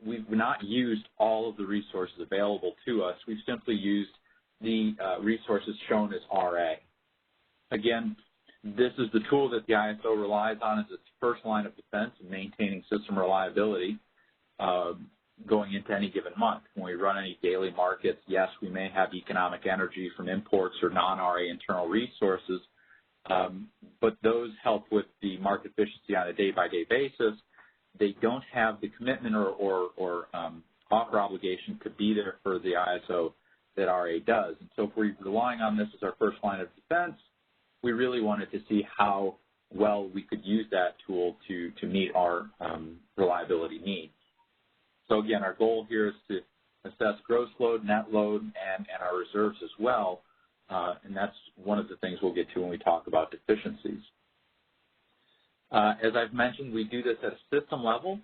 we've not used all of the resources available to us. We've simply used the resources shown as RA. Again, this is the tool that the ISO relies on as its first line of defense in maintaining system reliability going into any given month. When we run any daily markets, yes, we may have economic energy from imports or non-RA internal resources, but those help with the market efficiency on a day-by-day basis. They don't have the commitment or offer obligation to be there for the ISO that RA does. And so if we're relying on this as our first line of defense, we really wanted to see how well we could use that tool to meet our reliability needs. So again, our goal here is to assess gross load, net load, and our reserves as well, and that's one of the things we'll get to when we talk about deficiencies. As I've mentioned, we do this at a system level.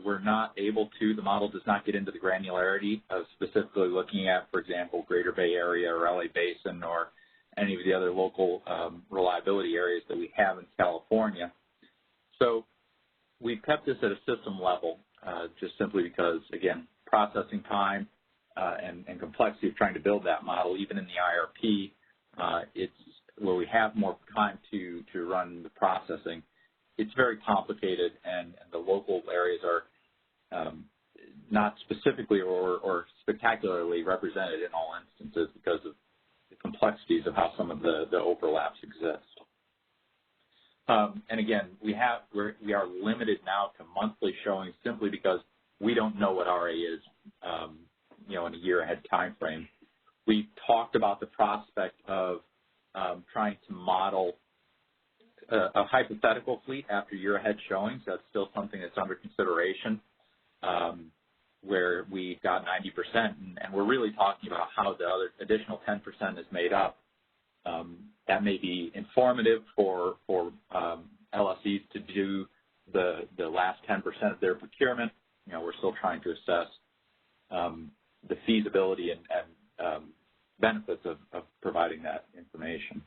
We're not able to, the model does not get into the granularity of specifically looking at, for example, Greater Bay Area or LA Basin or any of the other local reliability areas that we have in California. So we've kept this at a system level just simply because, again, processing time and complexity of trying to build that model, even in the IRP, it's where we have more time to run the processing. It's very complicated, and the local areas are not specifically or spectacularly represented in all instances because of the complexities of how some of the overlaps exist. And again, we are limited now to monthly showings simply because we don't know what RA is, in a year ahead time frame. We talked about the prospect of trying to model a hypothetical fleet after year ahead showings. That's still something that's under consideration, where we got 90%, and we're really talking about how the other additional 10% is made up. That may be informative for LSEs to do the last 10% of their procurement. We're still trying to assess the feasibility and benefits of providing that information.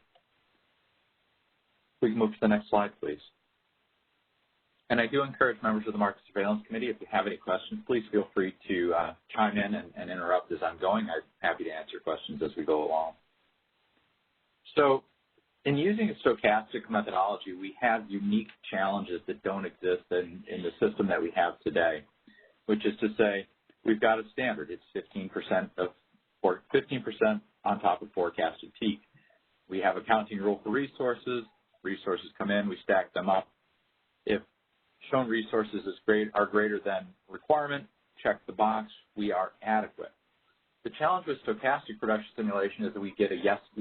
We can move to the next slide, please. And I do encourage members of the Market Surveillance Committee, if you have any questions, please feel free to chime in and interrupt as I'm going. I'm happy to answer questions as we go along. So in using a stochastic methodology, we have unique challenges that don't exist in the system that we have today, which is to say we've got a standard. It's 15% on top of forecasted peak. We have a counting rule for resources. Resources come in, we stack them up. If shown resources are greater than requirement, check the box, we are adequate. The challenge with stochastic production simulation is that we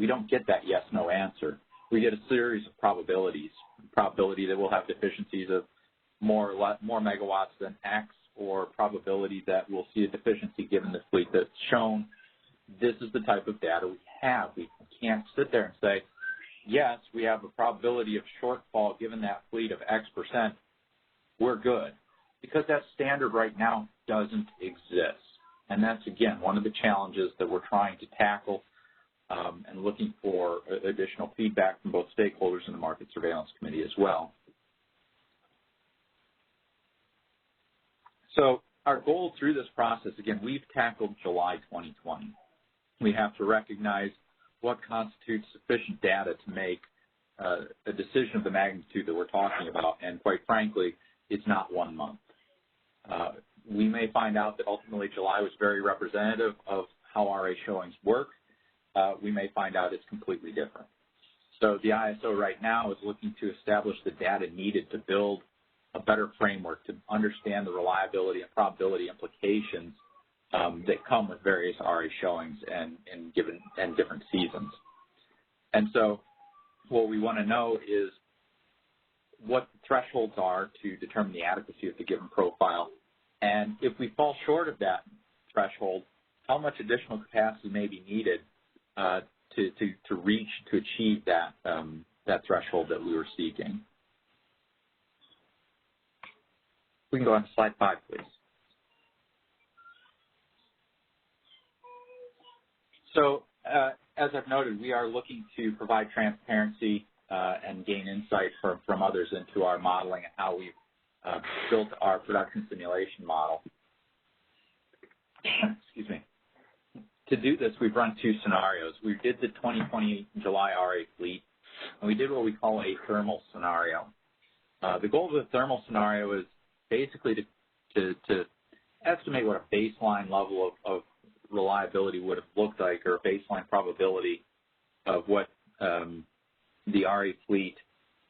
don't get that yes-no answer. We get a series of probabilities. Probability that we'll have deficiencies of more megawatts than X, or probability that we'll see a deficiency given the fleet that's shown. This is the type of data we have. We can't sit there and say, yes, we have a probability of shortfall given that fleet of X%, we're good. Because that standard right now doesn't exist. And that's, again, one of the challenges that we're trying to tackle and looking for additional feedback from both stakeholders and the Market Surveillance Committee as well. So our goal through this process, again, we've tackled July 2020. We have to recognize what constitutes sufficient data to make a decision of the magnitude that we're talking about, and quite frankly, it's not 1 month. We may find out that ultimately July was very representative of how RA showings work. We may find out it's completely different. So the ISO right now is looking to establish the data needed to build a better framework to understand the reliability and probability implications that come with various RA showings and different seasons. And so what we want to know is what the thresholds are to determine the adequacy of the given profile. And if we fall short of that threshold, how much additional capacity may be needed to achieve that threshold that we were seeking. We can go on to slide 5, please. So as I've noted, we are looking to provide transparency and gain insight from others into our modeling and how we've built our production simulation model. Excuse me. To do this, we've run 2 scenarios. We did the 2020 July RA fleet, and we did what we call a thermal scenario. The goal of the thermal scenario is basically to estimate what a baseline level of reliability would have looked like, or a baseline probability of what the RA fleet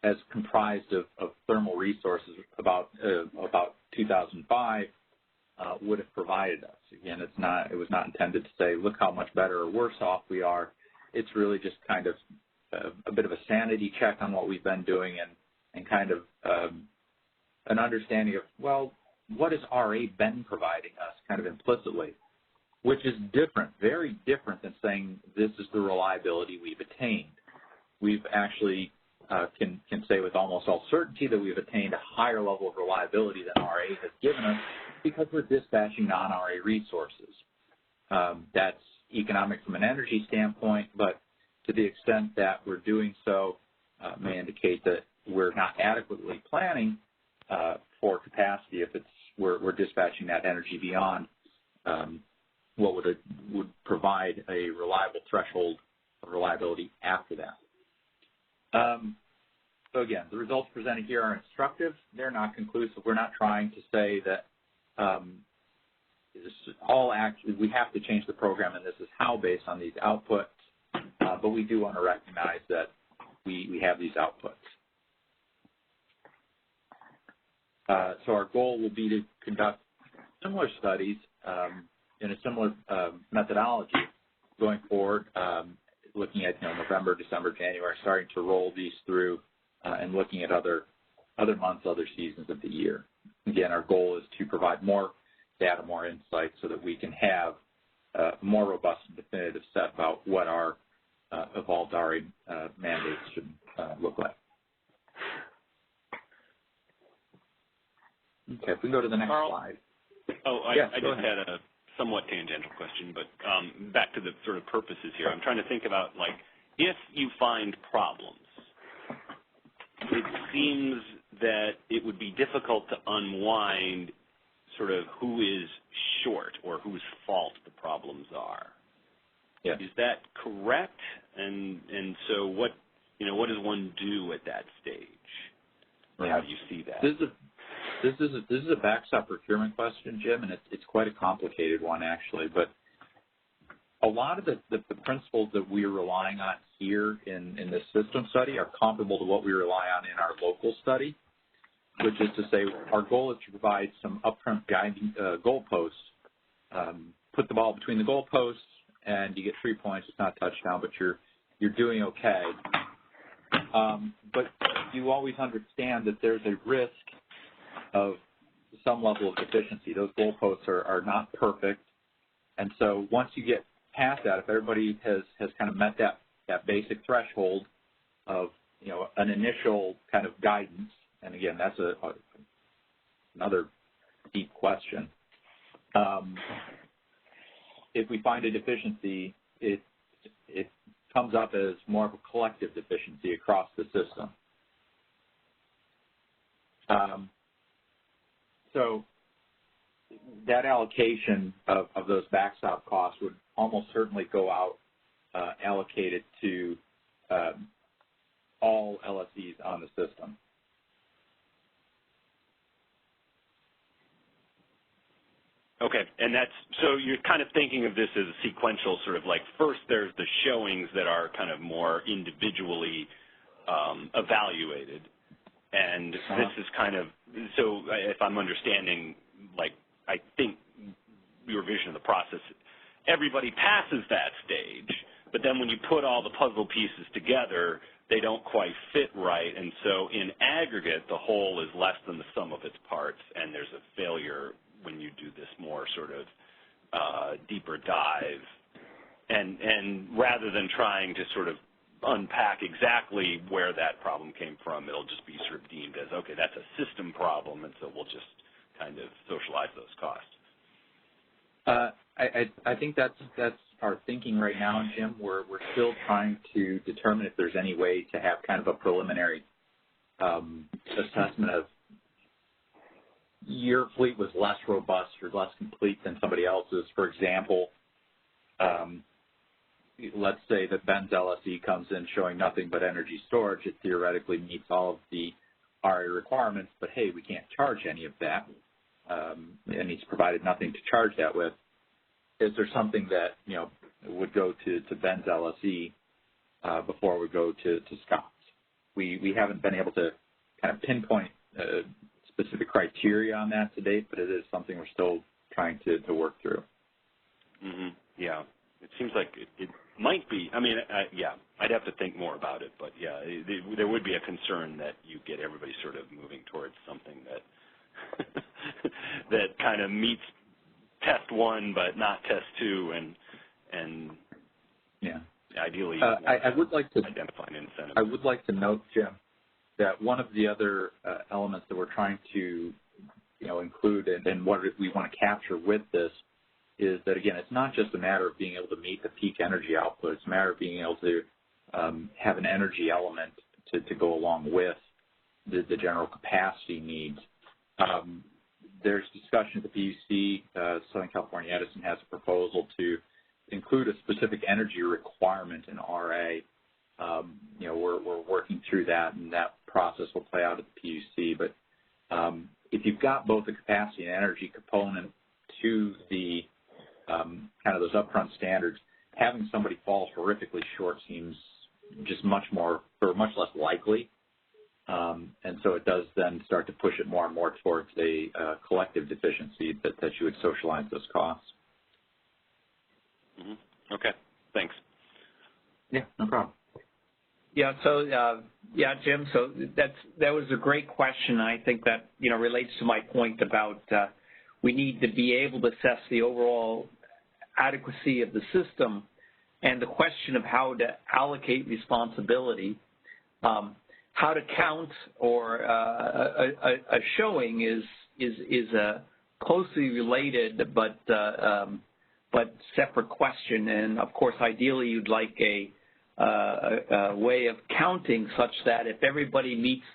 as comprised of thermal resources about 2005 would have provided us. Again, it was not intended to say, look how much better or worse off we are. It's really just kind of a bit of a sanity check on what we've been doing and kind of an understanding of, well, what has RA been providing us kind of implicitly, which is different, very different than saying this is the reliability we've attained. We've actually can say with almost all certainty that we've attained a higher level of reliability than RA has given us because we're dispatching non-RA resources. That's economic from an energy standpoint, but to the extent that we're doing so may indicate that we're not adequately planning for capacity if we're dispatching that energy beyond what would provide a reliable threshold of reliability after that. So again, the results presented here are instructive. They're not conclusive. We're not trying to say that we have to change the program and this is how based on these outputs, but we do want to recognize that we have these outputs. So our goal will be to conduct similar studies in a similar methodology going forward, looking at November, December, January, starting to roll these through and looking at other months, other seasons of the year. Again, our goal is to provide more data, more insight, so that we can have a more robust and definitive set about what our evolved RA mandates should look like. Okay, if we go to the next slide. Oh, yes, I just had a somewhat tangential question, but back to the sort of purposes here. I'm trying to think about, like, if you find problems, it seems that it would be difficult to unwind sort of who is short or whose fault the problems are. Yes. Is that correct? And so what does one do at that stage? Or how do you see that? This is a backstop procurement question, Jim, and it's quite a complicated one actually. But a lot of the principles that we're relying on here in this system study are comparable to what we rely on in our local study, which is to say our goal is to provide some upfront guiding goalposts. Put the ball between the goalposts, and you get 3 points. It's not a touchdown, but you're doing okay. But you always understand that there's a risk of some level of deficiency. Those goalposts are not perfect, and so once you get past that, if everybody has kind of met that basic threshold of an initial kind of guidance, and again that's another deep question. If we find a deficiency, it comes up as more of a collective deficiency across the system. So that allocation of those backstop costs would almost certainly go out allocated to all LSEs on the system. Okay, and so you're kind of thinking of this as a sequential sort of like first there's the showings that are kind of more individually evaluated, and this is kind of, so if I'm understanding, like I think your vision of the process, everybody passes that stage, but then when you put all the puzzle pieces together, they don't quite fit right, and so in aggregate, the whole is less than the sum of its parts, and there's a failure when you do this more sort of deeper dive. And rather than trying to sort of unpack exactly where that problem came from, it'll just be sort of deemed as, okay, that's a system problem, and so we'll just kind of socialize those costs. I think that's our thinking right now, Jim. We're still trying to determine if there's any way to have kind of a preliminary assessment of your fleet was less robust or less complete than somebody else's. For example, let's say that Ben's LSE comes in showing nothing but energy storage. It theoretically meets all of the RA requirements, but hey, we can't charge any of that, and he's provided nothing to charge that with. Is there something that, you know, would go to Ben's LSE before we go to Scott's? We haven't been able to kind of pinpoint specific criteria on that to date, but it is something we're still trying to work through. Mm-hmm. Yeah, it seems like it might be. I mean, yeah, I'd have to think more about it, but yeah, there would be a concern that you get everybody sort of moving towards something that that kind of meets test one but not test two, and yeah, ideally I would like to identify an incentive. I would like to note, Jim, that one of the other elements that we're trying to, you know, include and what we want to capture with this is that, again, it's not just a matter of being able to meet the peak energy output. It's a matter of being able to have an energy element to go along with the general capacity needs. There's discussion at the PUC. Southern California Edison has a proposal to include a specific energy requirement in RA. You know, we're working through that, and that process will play out at the PUC. But if you've got both the capacity and energy component to the kind of those upfront standards, having somebody fall horrifically short seems just much less likely. And so it does then start to push it more and more towards a collective deficiency that you would socialize those costs. Mm-hmm. Okay, thanks. Yeah, no problem. Yeah, so yeah, Jim, so that was a great question. I think that, you know, relates to my point about we need to be able to assess the overall adequacy of the system, and the question of how to allocate responsibility. How to count or a showing is a closely related but separate question, and of course, ideally, you'd like a way of counting such that if everybody meets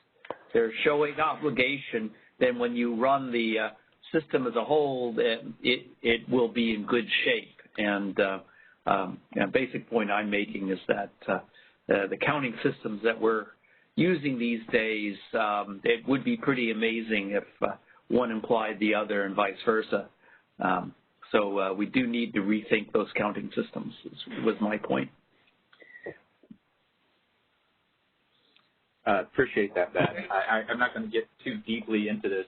their showing obligation, then when you run the system as a whole, it will be in good shape. And a basic point I'm making is that the counting systems that we're using these days, it would be pretty amazing if one implied the other and vice versa. So we do need to rethink those counting systems, was my point. Appreciate that, Ben. I'm not going to get too deeply into this.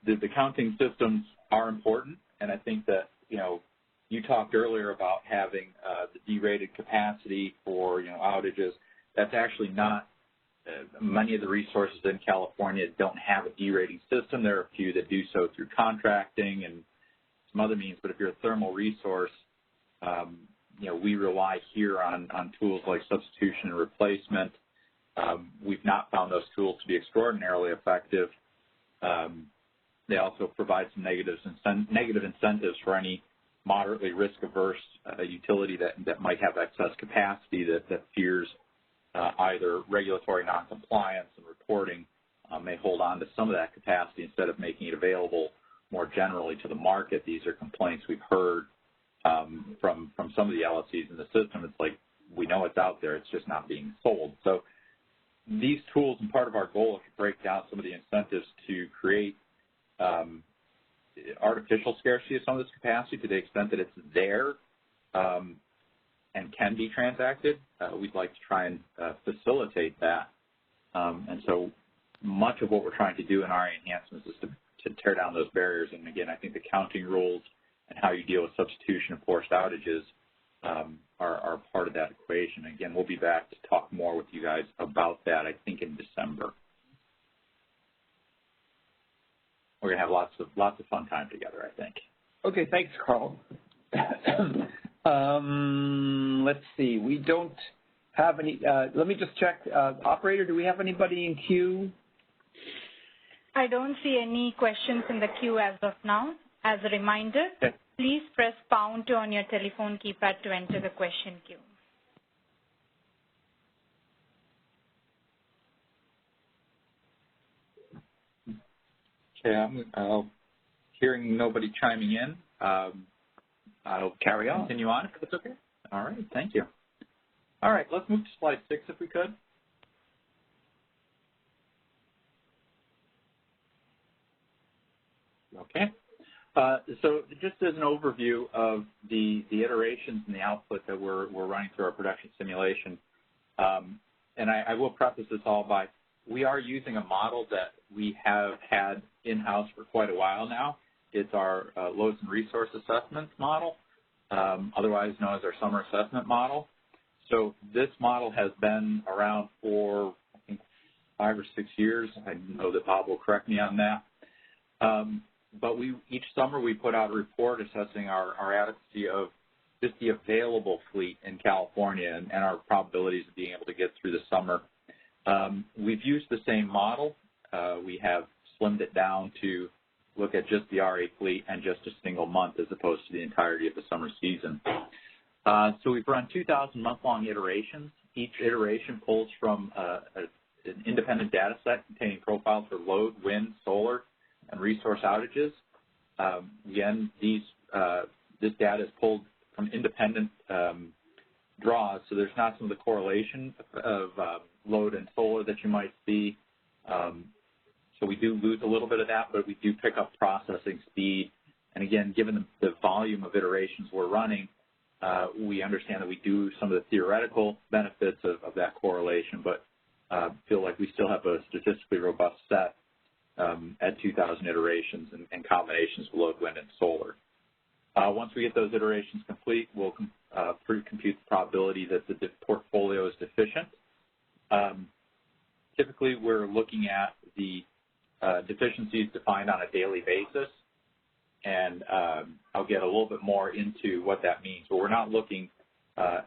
The counting systems are important, and I think that, you know, you talked earlier about having the derated capacity for, you know, outages. That's actually not, many of the resources in California don't have a derating system. There are a few that do so through contracting and some other means, but if you're a thermal resource, you know, we rely here on tools like substitution and replacement. We've not found those tools to be extraordinarily effective. They also provide some negative incentives for any moderately risk-averse utility that might have excess capacity that fears either regulatory noncompliance and reporting may hold on to some of that capacity instead of making it available more generally to the market. These are complaints we've heard from some of the LSCs in the system. It's like we know it's out there, it's just not being sold. So these tools, and part of our goal is to break down some of the incentives to create artificial scarcity of some of this capacity to the extent that it's there and can be transacted. We'd like to try and facilitate that. And so much of what we're trying to do in our enhancements is to tear down those barriers. And again, I think the counting rules and how you deal with substitution of forced outages are part of that equation. Again, we'll be back to talk more with you guys about that, I think, in December. We're going to have lots of fun time together, I think. Okay, thanks, Carl. Let's see. We don't have any. Let me just check. Operator, do we have anybody in queue? I don't see any questions in the queue as of now. As a reminder, okay, please press #2 on your telephone keypad to enter the question queue. Okay, I'm hearing nobody chiming in. I'll carry on. Continue on if that's okay. All right, thank you. All right, let's move to slide 6 if we could. Okay. So just as an overview of the iterations and the output that we're running through our production simulation, and I will preface this all by, we are using a model that we have had in-house for quite a while now. It's our loads and resource assessment model, otherwise known as our summer assessment model. So this model has been around for, I think, 5 or 6 years. I know that Bob will correct me on that. But each summer we put out a report assessing our adequacy of just the available fleet in California and our probabilities of being able to get through the summer. We've used the same model. We have slimmed it down to look at just the RA fleet and just a single month as opposed to the entirety of the summer season. So we've run 2,000 month-long iterations. Each iteration pulls from an independent data set containing profiles for load, wind, solar, and resource outages. Again, this data is pulled from independent draws, so there's not some of the correlation of load and solar that you might see. So we do lose a little bit of that, but we do pick up processing speed. And again, given the volume of iterations we're running, we understand that we do some of the theoretical benefits of that correlation, but feel like we still have a statistically robust set at 2,000 iterations and combinations of load, wind, and solar. Once we get those iterations complete, we'll compute the probability that the portfolio is deficient. Typically, we're looking at the deficiencies defined on a daily basis, and I'll get a little bit more into what that means. But we're not looking at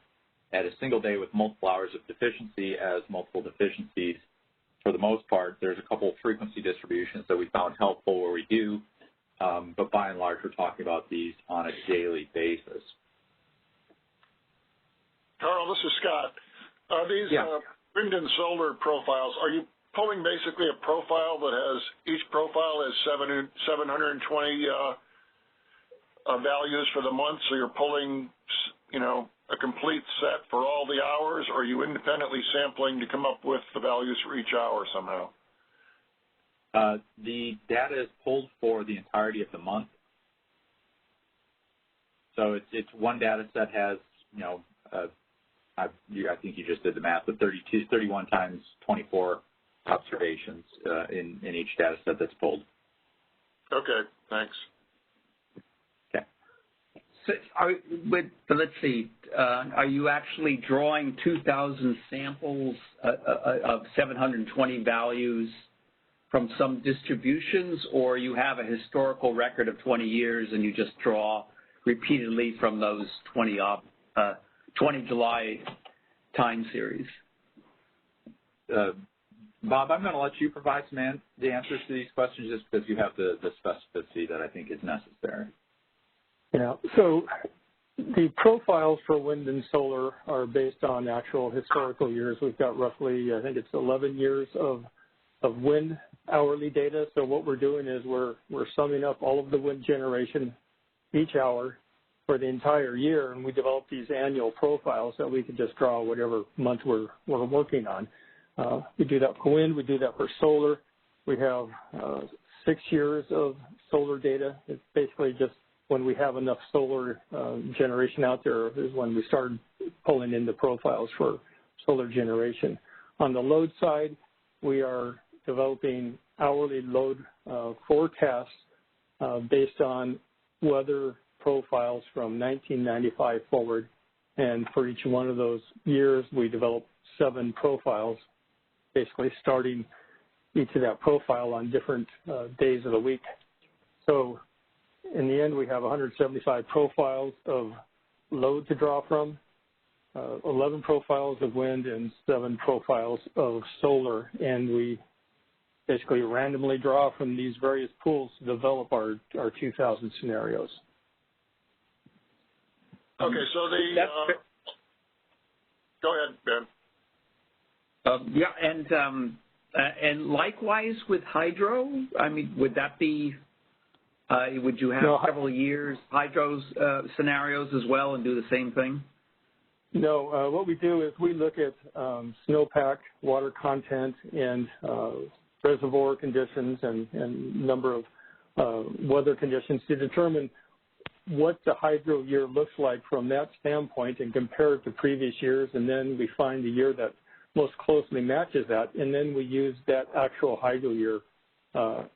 a single day with multiple hours of deficiency as multiple deficiencies. For the most part, there's a couple of frequency distributions that we found helpful where we do, but by and large, we're talking about these on a daily basis. Carl, this is Scott. These wind and solar profiles, are you pulling basically a profile that has, each profile has 720 values for the month, so you're pulling, a complete set for all the hours, or are you independently sampling to come up with the values for each hour somehow? The data is pulled for the entirety of the month. So it's one data set has, I think you just did the math, but 31 times 24 observations in each data set that's pulled. Okay, thanks. So let's see, are you actually drawing 2,000 samples of 720 values from some distributions, or you have a historical record of 20 years and you just draw repeatedly from those 20 July time series? Bob, I'm going to let you provide the answers to these questions just because you have the specificity that I think is necessary. Yeah, so the profiles for wind and solar are based on actual historical years. We've got roughly, I think it's 11 years of wind hourly data. So what we're doing is we're summing up all of the wind generation each hour for the entire year, and we develop these annual profiles that we can just draw whatever month we're working on. We do that for wind. We do that for solar. We have 6 years of solar data. It's basically just when we have enough solar generation out there is when we started pulling in the profiles for solar generation. On the load side, we are developing hourly load forecasts based on weather profiles from 1995 forward. And for each one of those years, we develop 7 profiles, basically starting each of that profile on different days of the week. So in the end, we have 175 profiles of load to draw from, 11 profiles of wind, and 7 profiles of solar. And we basically randomly draw from these various pools to develop our 2000 scenarios. Okay, so go ahead, Ben. Yeah, and likewise with hydro, I mean, would that be, would you have several years hydro scenarios as well and do the same thing? No, what we do is we look at snowpack, water content, and reservoir conditions and number of weather conditions to determine what the hydro year looks like from that standpoint and compare it to previous years, and then we find the year that most closely matches that, and then we use that actual hydro year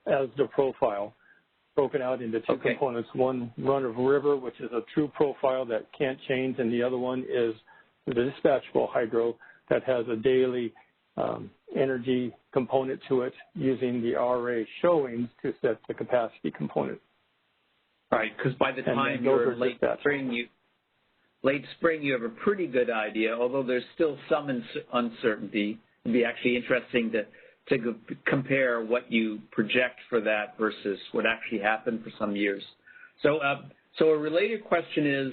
as the profile, broken out into 2 components. One, run of river, which is a true profile that can't change, and the other one is the dispatchable hydro that has a daily energy component to it using the RA showings to set the capacity component. Right, because by the time you're late spring, you have a pretty good idea, although there's still some uncertainty. It'd be actually interesting to compare what you project for that versus what actually happened for some years. So a related question is,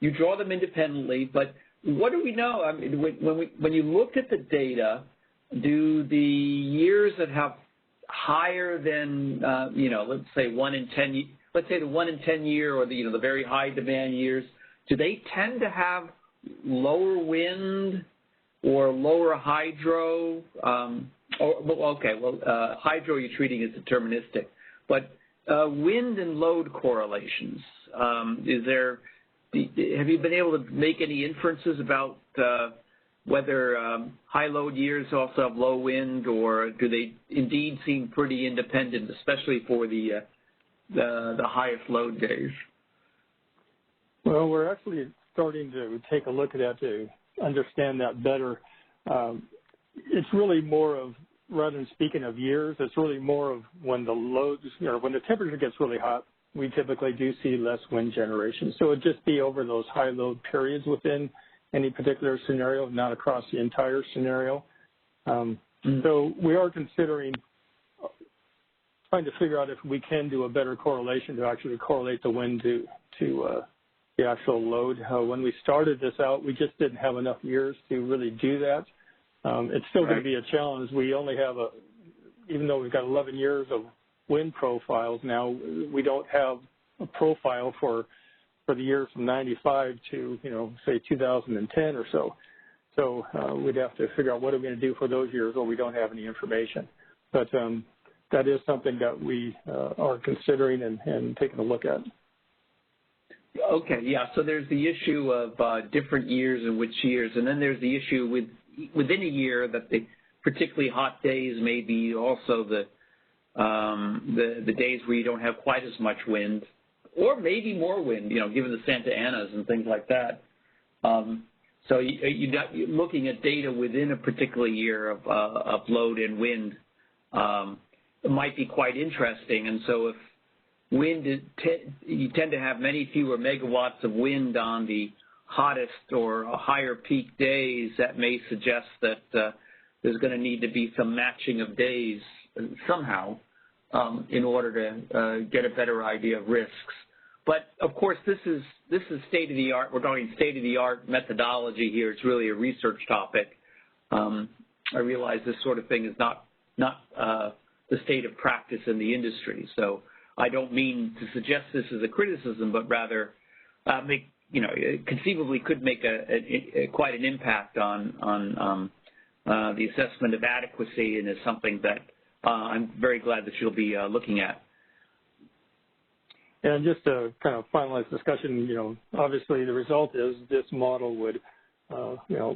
you draw them independently, but what do we know? I mean, when you look at the data, do the years that have higher than, let's say 1 in 10, let's say the 1 in 10 year or the very high demand years, do they tend to have lower wind or lower hydro? Hydro you're treating as deterministic, but wind and load correlations. Have you been able to make any inferences about whether high load years also have low wind, or do they indeed seem pretty independent, especially for the highest load days? Well, we're actually starting to take a look at that to understand that better. It's really more of, rather than speaking of years, it's really more of when the loads, when the temperature gets really hot, we typically do see less wind generation. So it'd just be over those high load periods within any particular scenario, not across the entire scenario. So we are considering trying to figure out if we can do a better correlation to actually correlate the wind to the actual load. When we started this out, we just didn't have enough years to really do that. It's still going to be a challenge. We only have even though we've got 11 years of wind profiles now, we don't have a profile for the years from 95 to, say 2010 or so. So we'd have to figure out what are we going to do for those years where we don't have any information. But that is something that we are considering and taking a look at. Okay, yeah, so there's the issue of different years and which years, and then there's the issue within a year that the particularly hot days may be also the days where you don't have quite as much wind, or maybe more wind, given the Santa Anas and things like that. So you're looking at data within a particular year of load and wind. It might be quite interesting, and so if wind, you tend to have many fewer megawatts of wind on the hottest or higher peak days, that may suggest that there's going to need to be some matching of days somehow in order to get a better idea of risks. But of course, this is state of the art. We're talking state of the art methodology here. It's really a research topic. I realize this sort of thing is not the state of practice in the industry. So I don't mean to suggest this as a criticism, but rather conceivably could make quite an impact on the assessment of adequacy, and is something that I'm very glad that you'll be looking at. And just to kind of finalize discussion, obviously the result is this model would,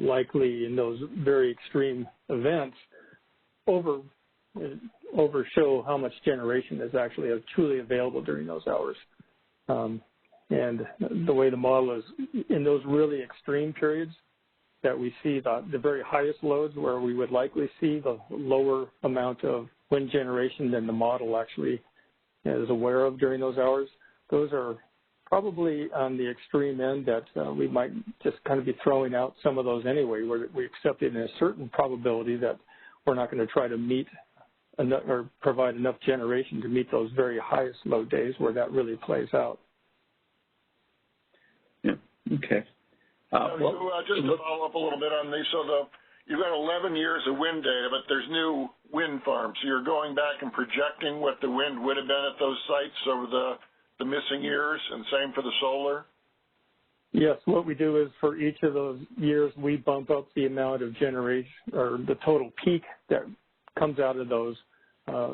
likely in those very extreme events overshow how much generation is actually truly available during those hours. And the way the model is, in those really extreme periods that we see the very highest loads where we would likely see the lower amount of wind generation than the model actually is aware of during those hours, those are probably on the extreme end that we might just kind of be throwing out some of those anyway, where we accept it in a certain probability that we're not going to try to meet or provide enough generation to meet those very highest load days where that really plays out. Yeah. Okay. Just to follow up a little bit on these, you've got 11 years of wind data, but there's new wind farms. So you're going back and projecting what the wind would have been at those sites over the missing years, and same for the solar? Yes, what we do is for each of those years, we bump up the amount of generation or the total peak that comes out of those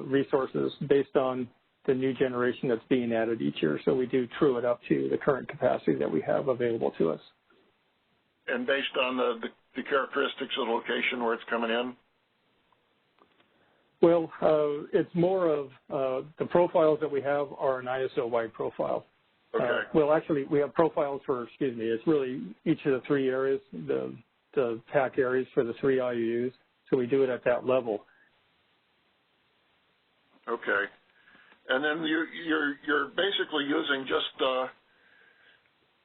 resources based on the new generation that's being added each year. So we do true it up to the current capacity that we have available to us. And based on the characteristics of the location where it's coming in? Well, it's more of the profiles that we have are an ISO-wide profile. Okay. Well, actually, we have profiles for, it's really each of the three areas, the TAC areas for the three IUUs. So we do it at that level. Okay. And then you're basically using just that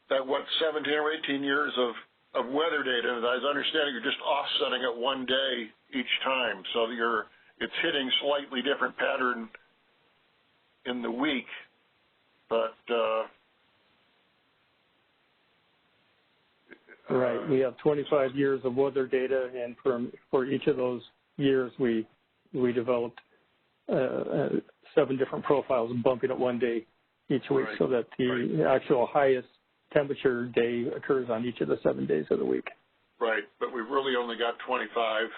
17 or 18 years of weather data. And as I understand it, you're just offsetting it one day each time, so that it's hitting slightly different pattern in the week, but right. We have 25 years of weather data, and for each of those years, we developed 7 different profiles, bumping it one day each week, so that the actual highest temperature day occurs on each of the 7 days of the week. Right, but we've really only got 25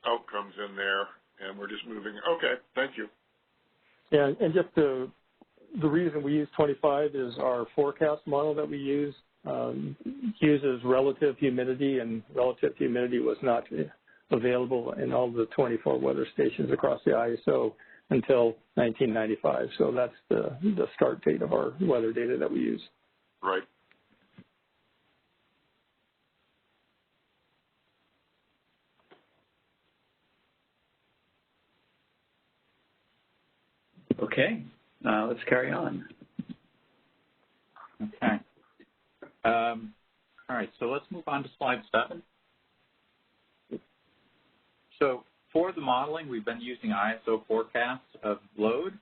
outcomes in there, and we're just moving. Okay, thank you. Yeah, and just the reason we use 25 is our forecast model that we use uses relative humidity, and relative humidity was not available in all the 24 weather stations across the ISO until 1995. So that's the start date of our weather data that we use. Right. Okay, let's carry on. Okay. All right, so let's move on to slide 7. So for the modeling, we've been using ISO forecasts of load.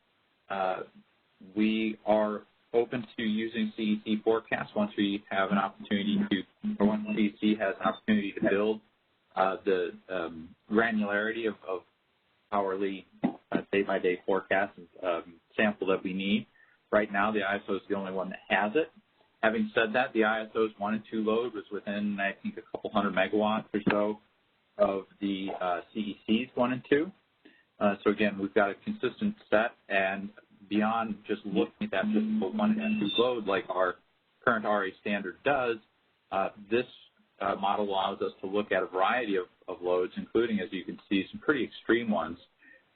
We are open to using CEC forecasts once we have an opportunity or once CEC has an opportunity to build the granularity of hourly, day-by-day forecast sample that we need. Right now, the ISO is the only one that has it. Having said that, the ISO's 1 and 2 load was within, I think, a couple hundred megawatts or so of the CEC's 1 and 2. So again, we've got a consistent set, and beyond just looking at that just 1 and 2 load like our current RA standard does, this model allows us to look at a variety of loads, including, as you can see, some pretty extreme ones.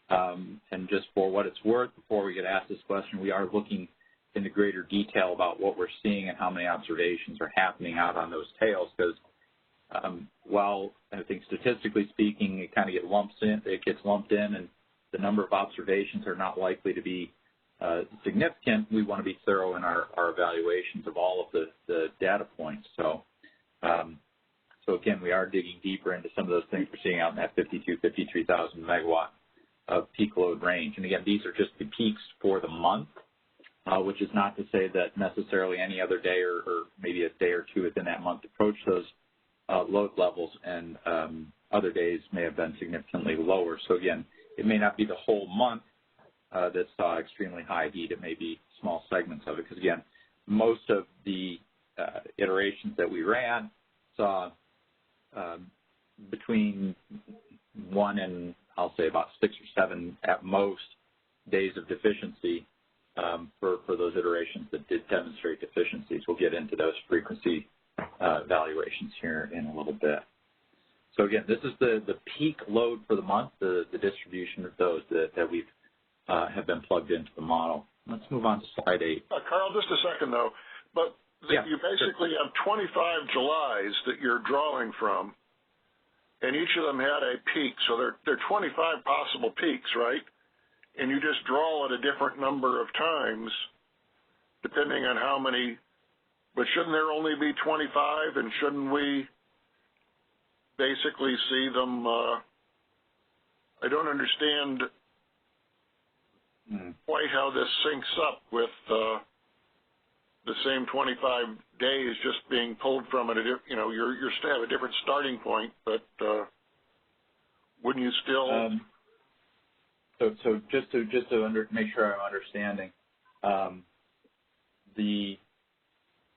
And just for what it's worth, before we get asked this question, we are looking into greater detail about what we're seeing and how many observations are happening out on those tails, because while I think statistically speaking it kind of gets lumped in, and the number of observations are not likely to be significant, we want to be thorough in our evaluations of all of the data points. So again, we are digging deeper into some of those things we're seeing out in that 53,000 megawatt of peak load range. And again, these are just the peaks for the month, which is not to say that necessarily any other day or maybe a day or two within that month approach those load levels, and other days may have been significantly lower. So again, it may not be the whole month that saw extremely high heat. It may be small segments of it, because again, most of the iterations that we ran saw between 1 and I'll say about 6 or 7 at most days of deficiency for those iterations that did demonstrate deficiencies. We'll get into those frequency evaluations here in a little bit. So again, this is the peak load for the month, the distribution of those that we've have been plugged into the model. Let's move on to slide 8. Carl, just a second though, but you basically have 25 Julys that you're drawing from, and each of them had a peak, so they're 25 possible peaks, right? And you just draw at a different number of times, depending on how many. But shouldn't there only be 25, and shouldn't we basically see them? I don't understand quite how this syncs up with the same 25 days just being pulled from it. You know, you're still have a different starting point, but wouldn't you still? So just to make sure I'm understanding,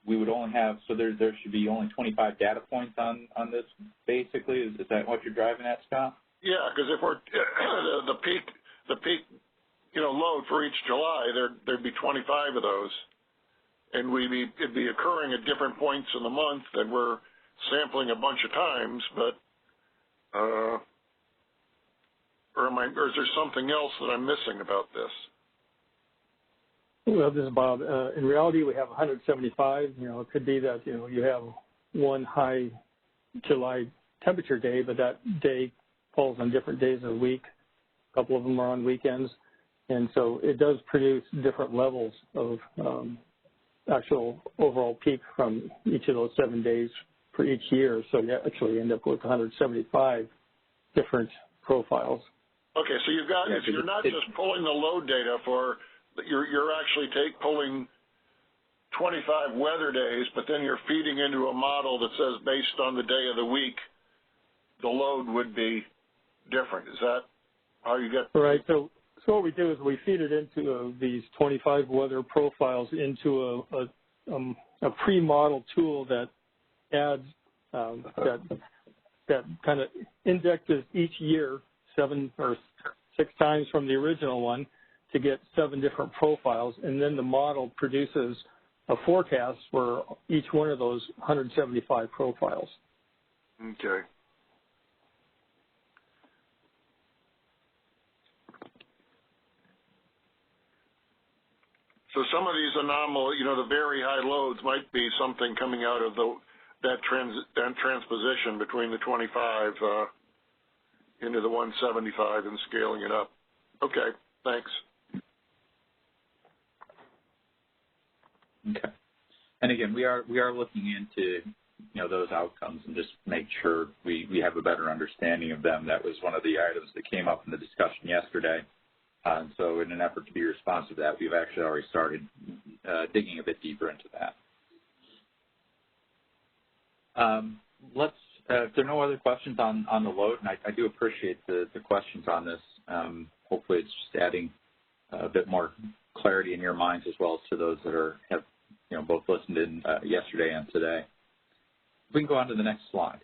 we would only have, so there should be only 25 data points on this, basically. Is that what you're driving at, Scott? Yeah, because if we're the peak, you know, load for each July, there'd be 25 of those, and it'd be occurring at different points in the month, and we're sampling a bunch of times, but or is there something else that I'm missing about this? Well, this is Bob. In reality, we have 175. You know, it could be that, you know, you have one high July temperature day, but that day falls on different days of the week. A couple of them are on weekends. And so it does produce different levels of actual overall peak from each of those 7 days for each year. So you actually end up with 175 different profiles. Okay, so you've got, so you're not just pulling the load data for, you're actually pulling 25 weather days, but then you're feeding into a model that says based on the day of the week, the load would be different. Is that how you get? Right. So what we do is we feed it into these 25 weather profiles into a pre-model tool that adds that kind of indexes each year 7 or 6 times from the original one to get 7 different profiles, and then the model produces a forecast for each one of those 175 profiles. Okay. So some of these anomalous, you know, the very high loads might be something coming out of that transposition between the 25 into the 175 and scaling it up. Okay, thanks. Okay. And again, we are looking into, you know, those outcomes and just make sure we have a better understanding of them. That was one of the items that came up in the discussion yesterday. And so in an effort to be responsive to that, we've actually already started digging a bit deeper into that. If there are no other questions on the load, and I do appreciate the questions on this. Hopefully it's just adding a bit more clarity in your minds as well as to those that have you know, both listened in yesterday and today. We can go on to the next slide.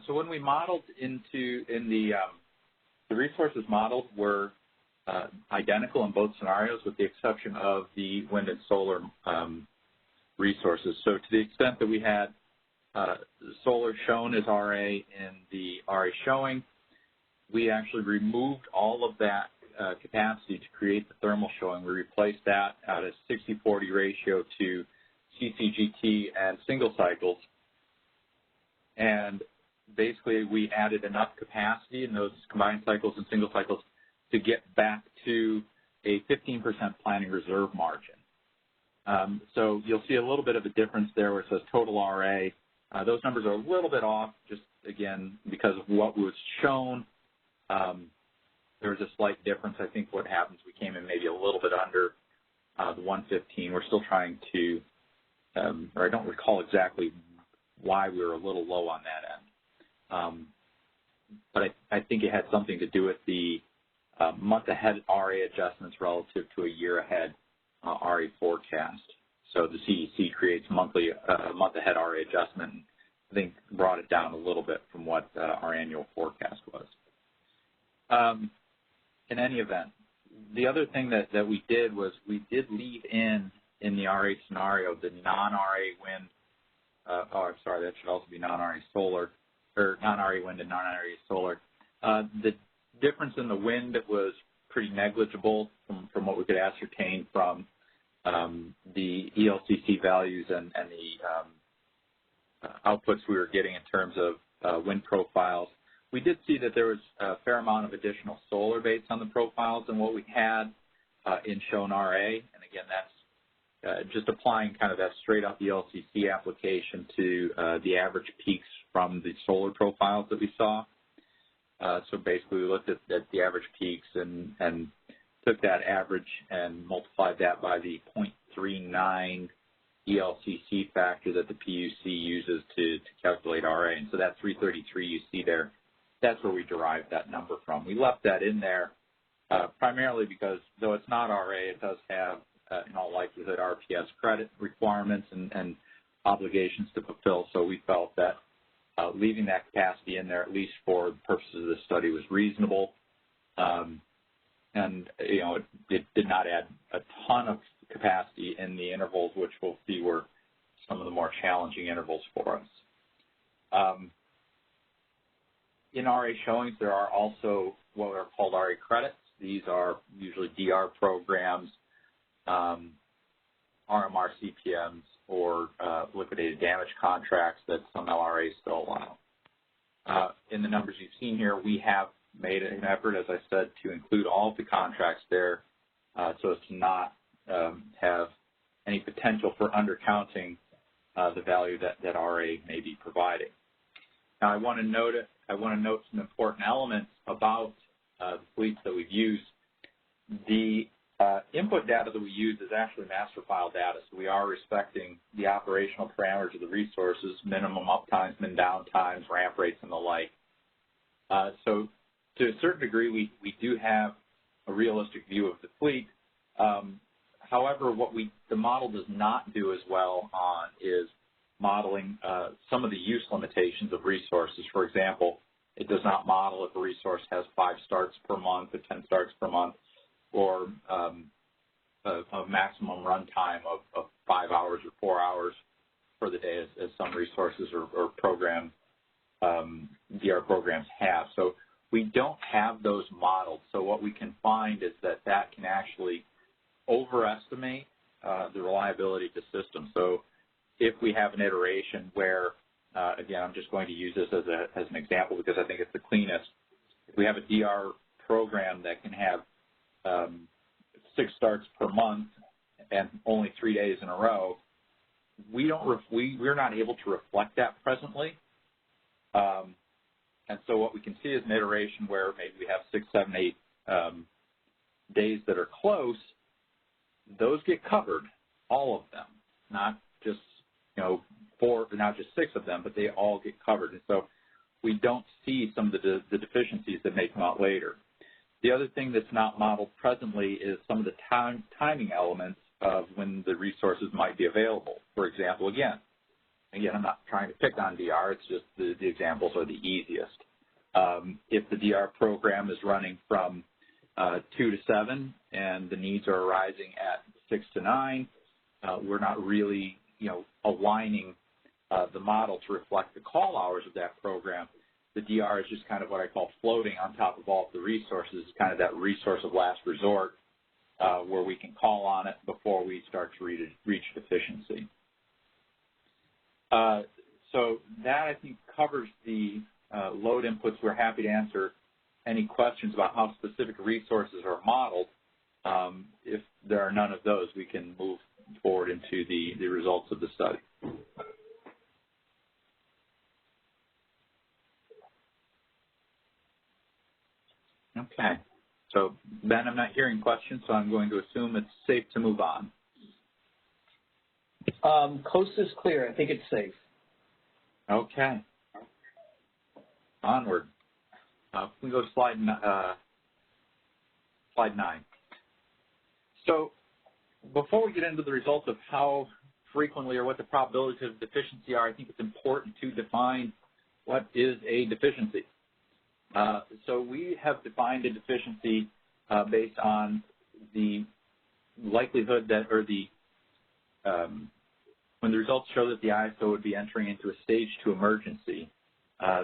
So when we modeled in the resources modeled were identical in both scenarios with the exception of the wind and solar resources. So to the extent that we had solar shown as RA in the RA showing, we actually removed all of that capacity to create the thermal showing. We replaced that at a 60-40 ratio to CCGT and single cycles. And basically we added enough capacity in those combined cycles and single cycles to get back to a 15% planning reserve margin. So you'll see a little bit of a difference there where it says total RA. Those numbers are a little bit off just, again, because of what was shown. There was a slight difference. I think what happens, we came in maybe a little bit under the 115. We're still trying to, or I don't recall exactly why we were a little low on that end. I think it had something to do with the month-ahead RA adjustments relative to a year-ahead RA forecast. So the CEC creates month-ahead RA adjustment, and I think brought it down a little bit from what our annual forecast was. In any event, the other thing that we did was we did leave in the RA scenario the non-RA wind, I'm sorry, that should also be non-RA solar, or non-RA wind and non-RA solar. The difference in the wind was pretty negligible from what we could ascertain from the ELCC values and the outputs we were getting in terms of wind profiles. We did see that there was a fair amount of additional solar based on the profiles than what we had in shown RA. And again, that's just applying kind of that straight up ELCC application to the average peaks from the solar profiles that we saw. So basically we looked at the average peaks and took that average and multiplied that by the 0.39 ELCC factor that the PUC uses to calculate RA. And so that 333 you see there, that's where we derived that number from. We left that in there primarily because though it's not RA, it does have, in all likelihood, RPS credit requirements and obligations to fulfill. So we felt that leaving that capacity in there, at least for the purposes of the study, was reasonable. And, you know, it did not add a ton of capacity in the intervals, which we'll see were some of the more challenging intervals for us. In RA showings, there are also what are called RA credits. These are usually DR programs, RMR CPMs, or liquidated damage contracts that some LRAs still allow. In the numbers you've seen here, we have made an effort, as I said, to include all of the contracts there so as to not have any potential for undercounting the value that RA may be providing. Now, I want to note some important elements about the fleets that we've used. The input data that we use is actually master file data, so we are respecting the operational parameters of the resources, minimum uptimes, min downtimes, ramp rates, and the like. So to a certain degree, we do have a realistic view of the fleet. However, what the model does not do as well on is modeling some of the use limitations of resources. For example, it does not model if a resource has 5 starts per month or 10 starts per month, or a maximum runtime of 5 hours or 4 hours for the day, as some resources or program DR programs have. So we don't have those modeled. So what we can find is that can actually overestimate the reliability of the system. So if we have an iteration where, again, I'm just going to use this as an example because I think it's the cleanest. If we have a DR program that can have 6 starts per month and only 3 days in a row, we're not able to reflect that presently. And so what we can see is an iteration where maybe we have 6, 7, 8 days that are close. Those get covered, all of them, not just 4, not just 6 of them, but they all get covered. And so we don't see some of the deficiencies that may come out later. The other thing that's not modeled presently is some of the timing elements of when the resources might be available. For example, again, I'm not trying to pick on DR, it's just the examples are the easiest. If the DR program is running from 2 to 7 and the needs are arising at 6 to 9, we're not really aligning the model to reflect the call hours of that program. The DR is just kind of what I call floating on top of all of the resources, kind of that resource of last resort where we can call on it before we start to reach deficiency. So that, I think, covers the load inputs. We're happy to answer any questions about how specific resources are modeled. If there are none of those, we can move forward into the results of the study. Okay. So, Ben, I'm not hearing questions, so I'm going to assume it's safe to move on. Coast is clear. I think it's safe. Okay. Onward. we go to slide 9. So before we get into the results of how frequently or what the probabilities of deficiency are, I think it's important to define what is a deficiency. So we have defined a deficiency based on the likelihood that, or the, when the results show that the ISO would be entering into a stage 2 emergency,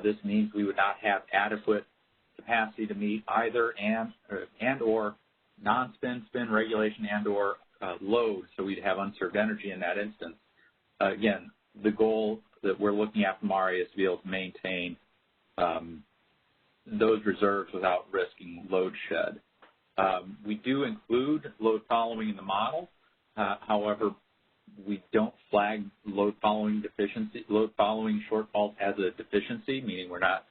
this means we would not have adequate capacity to meet either and or non-spin, spin regulation and or load, so we'd have unserved energy in that instance. Again, the goal that we're looking at from RA is to be able to maintain those reserves without risking load shed. We do include load following in the model. However, we don't flag load following shortfalls as a deficiency, meaning we're not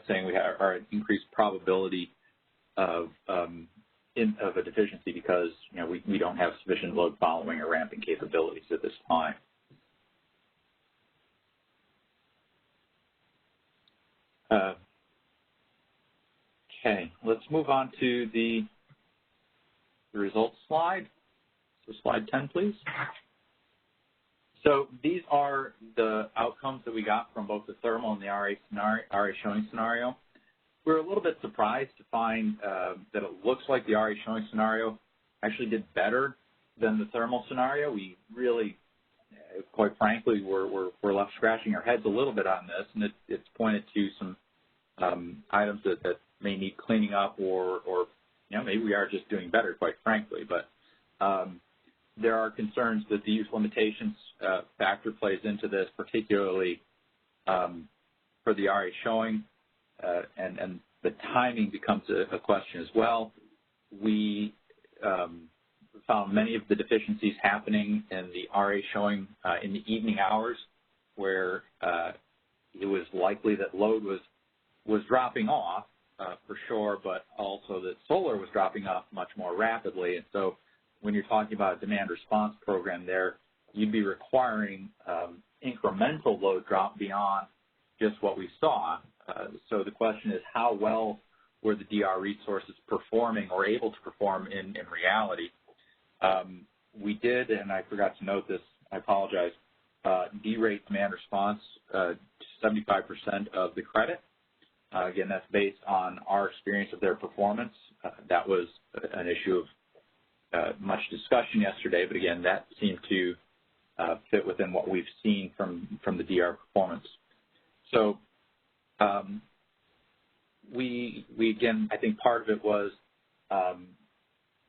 saying we are an increased probability of a deficiency because we don't have sufficient load following or ramping capabilities at this time. Okay, let's move on to the results slide. So slide 10, please. So these are the outcomes that we got from both the thermal and the RA showing scenario. We're a little bit surprised to find that it looks like the RA showing scenario actually did better than the thermal scenario. We really, quite frankly, we're left scratching our heads a little bit on this, and it's pointed to some items that may need cleaning up, or maybe we are just doing better, quite frankly. But there are concerns that the use limitations factor plays into this, particularly for the RA showing, and the timing becomes a question as well. We found many of the deficiencies happening in the RA showing in the evening hours, where it was likely that load was dropping off for sure, but also that solar was dropping off much more rapidly. And so when you're talking about a demand response program there, you'd be requiring incremental load drop beyond just what we saw. So the question is, how well were the DR resources performing or able to perform in reality? We did, and I forgot to note this, I apologize, derate demand response to 75% of the credit. Again, that's based on our experience of their performance. That was an issue of much discussion yesterday, but again, that seemed to fit within what we've seen from the DR performance. So we again, I think part of it was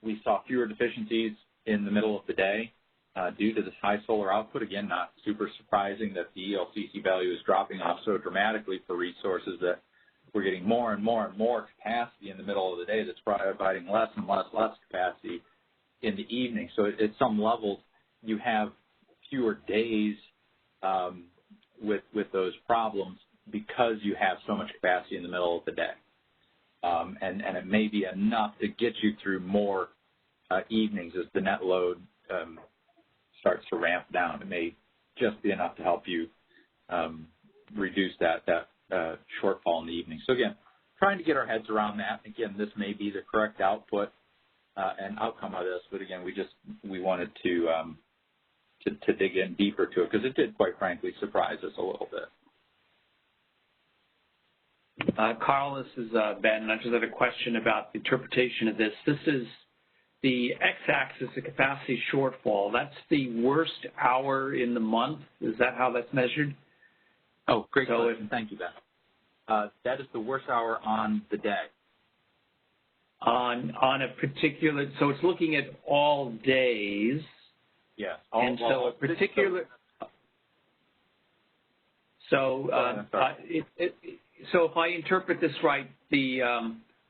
we saw fewer deficiencies in the middle of the day due to this high solar output. Again, not super surprising that the ELCC value is dropping off so dramatically for resources that we're getting more and more and more capacity in the middle of the day that's providing less and less capacity in the evening. So at some levels, you have fewer days with those problems because you have so much capacity in the middle of the day. And it may be enough to get you through more evenings as the net load starts to ramp down. It may just be enough to help you reduce that shortfall in the evening. So again, trying to get our heads around that. Again, this may be the correct output and outcome of this, but again, we wanted to dig in deeper to it because it did, quite frankly, surprise us a little bit. Carl, this is Ben, and I just had a question about the interpretation of this. This is the x-axis, the capacity shortfall. That's the worst hour in the month. Is that how that's measured? Oh, great question. Thank you, Ben. That is the worst hour on the day. On a particular, so it's looking at all days. Yes. So a particular. So so if I interpret this right, the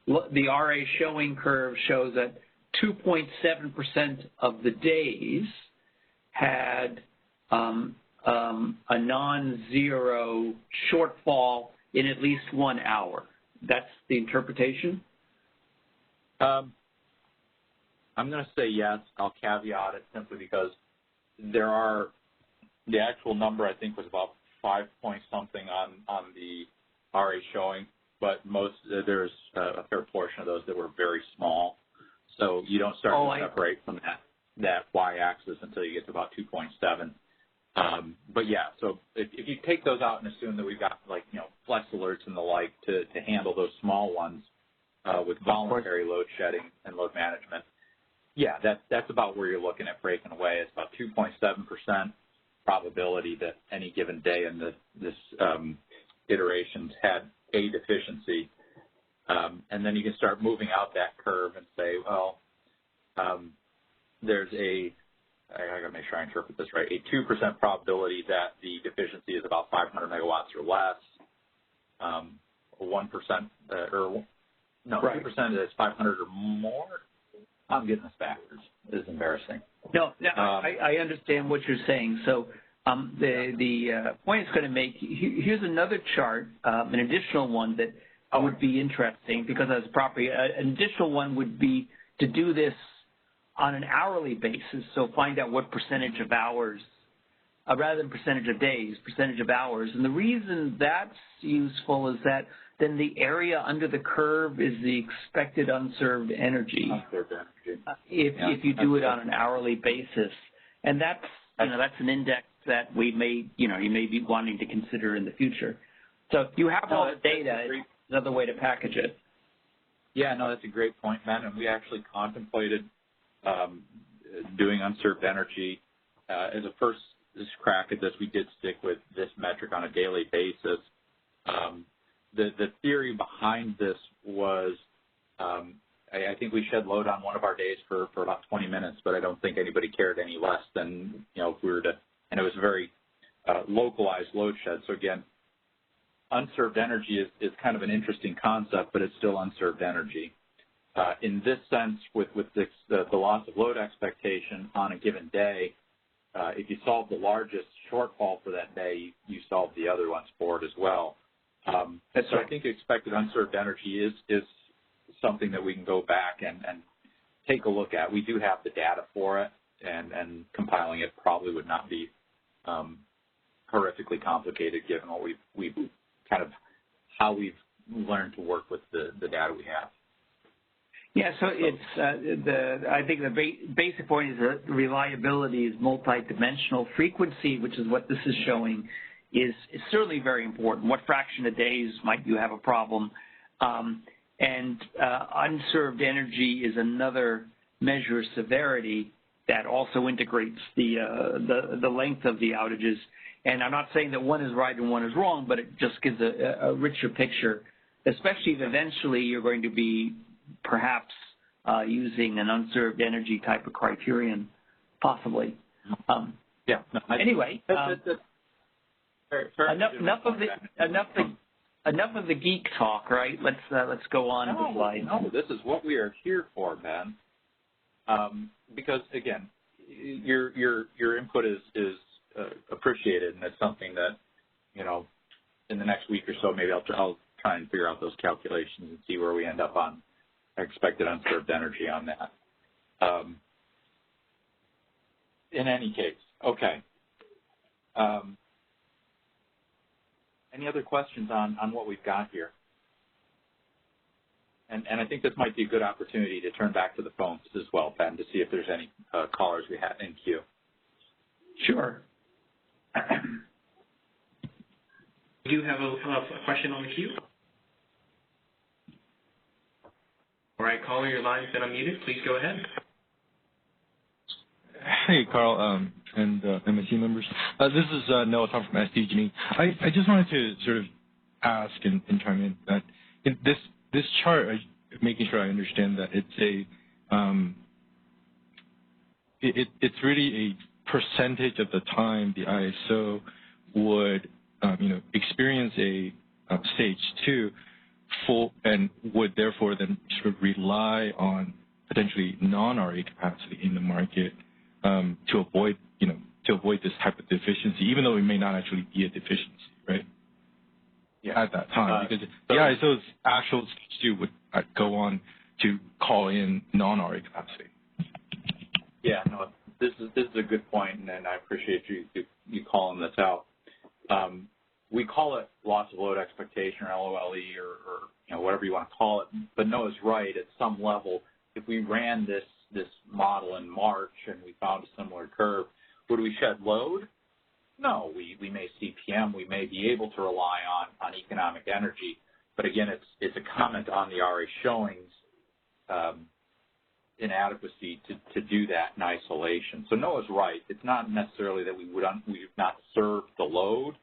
RA showing curve shows that 2.7% of the days had a non-zero shortfall in at least 1 hour. That's the interpretation? I'm going to say yes. I'll caveat it simply because the actual number I think was about 5 point something on the RA showing. but there's a fair portion of those that were very small. So you don't start to separate from that y-axis until you get to about 2.7. But yeah, so if you take those out and assume that we've got flex alerts and the like to handle those small ones with voluntary load shedding and load management, yeah, that's about where you're looking at breaking away. It's about 2.7% probability that any given day in this iterations had a deficiency. And then you can start moving out that curve and say, well, there's I got to make sure I interpret this right, a 2% probability that the deficiency is about 500 megawatts or less, 1%, 2% is 500 or more. I'm getting this backwards. This is embarrassing. No, I understand what you're saying. So the point it's going to make, here's another chart, an additional one that would be interesting because as property, an additional one would be to do this on an hourly basis. So find out what percentage of hours, rather than percentage of days, percentage of hours. And the reason that's useful is that then the area under the curve is the expected unserved energy. If you do it on an hourly basis, and that's an index that we may you may be wanting to consider in the future. So if you have all the data, it's another way to package it. Yeah, no, that's a great point, Matt. And we actually contemplated doing unserved energy as a first crack at this. We did stick with this metric on a daily basis. The theory behind this was I think we shed load on one of our days for about 20 minutes, but I don't think anybody cared any less than, if we were to, and it was a very localized load shed. So again, unserved energy is kind of an interesting concept, but it's still unserved energy. In this sense, with the loss of load expectation on a given day, if you solve the largest shortfall for that day, you solve the other ones for it as well. So I think expected unserved energy is something that we can go back and take a look at. We do have the data for it, and compiling it probably would not be horrifically complicated given what we've kind of how we've learned to work with the data we have. Yeah, so it's I think the basic point is that reliability is multidimensional. Frequency, which is what this is showing, is certainly very important. What fraction of days might you have a problem? And unserved energy is another measure of severity that also integrates the length of the outages. And I'm not saying that one is right and one is wrong, but it just gives a richer picture, especially if eventually you're going to be perhaps using an unserved energy type of criterion, possibly. Anyway, enough of the geek talk, right? Let's go on to the slide. No, this is what we are here for, Ben. Because again, your input is appreciated, and it's something that in the next week or so, maybe I'll try and figure out those calculations and see where we end up on expected unserved energy on that. In any case, okay. Any other questions on what we've got here? And I think this might be a good opportunity to turn back to the phones as well, Ben, to see if there's any callers we have in queue. Sure. We do have a question on the queue. All right, caller, your line's been unmuted. Please go ahead. Hey, Carl, and MSC members. This is Noah Tom from SDG. I just wanted to sort of ask and chime in that in this chart, making sure I understand that it's it's really a percentage of the time the ISO would experience a stage 2 full and would therefore then sort of rely on potentially non-RA capacity in the market to avoid this type of deficiency, even though it may not actually be a deficiency, right? Yeah. At that time, because the ISO's actual stage 2 would go on to call in non-RA capacity. Yeah, no, this is a good point, and I appreciate you calling this out. We call it loss of load expectation, or LOLE, or whatever you want to call it. But Noah's right. At some level, if we ran this model in March and we found a similar curve, would we shed load? No, we may CPM, we may be able to rely on economic energy, but again, it's a comment on the RA showings inadequacy to do that in isolation. So Noah's right. It's not necessarily that we would not serve the load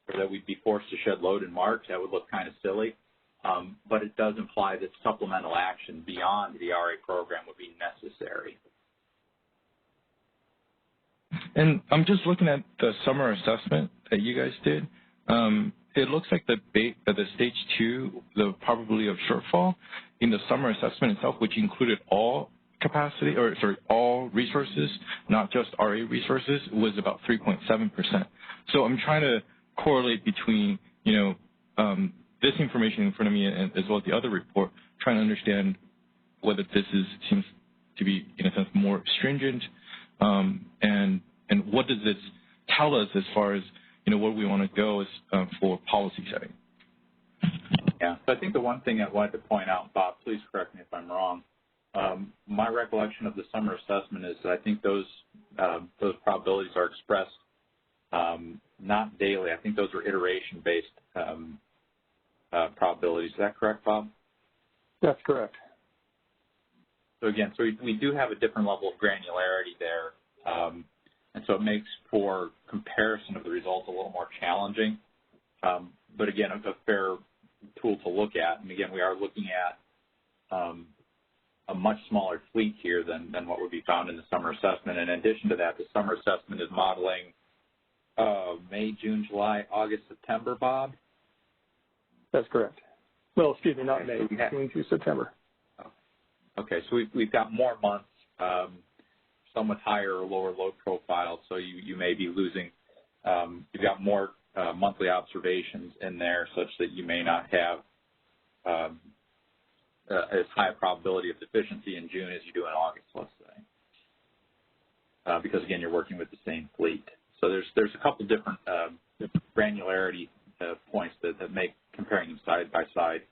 or that we'd be forced to shed load in March. That would look kind of silly, but it does imply that supplemental action beyond the RA program would be necessary. And I'm just looking at the summer assessment that you guys did. It looks like the stage 2, the probability of shortfall in the summer assessment itself, which included all capacity, or sorry, all resources, not just RA resources, was about 3.7%. So I'm trying to correlate between, this information in front of me and as well as the other report, trying to understand whether this seems to be, in a sense, more stringent, and what does this tell us as far as, where we want to go for policy setting? Yeah, so I think the one thing I wanted to point out, Bob, please correct me if I'm wrong, my recollection of the summer assessment is that I think those probabilities are expressed not daily. I think those are iteration-based probabilities. Is that correct, Bob? That's correct. So again, we do have a different level of granularity there, and so it makes for comparison of the results a little more challenging. But again, a fair tool to look at. And again, we are looking at a much smaller fleet here than what would be found in the summer assessment. And in addition to that, the summer assessment is modeling May, June, July, August, September, Bob? That's correct. Well, excuse me, not May, June through September. Okay, so we've got more months, some with higher or lower load profiles, so you may be losing, you've got more monthly observations in there such that you may not have as high a probability of deficiency in June as you do in August, let's say. Because again, you're working with the same fleet. So there's a couple different granularity points that make comparing them side by side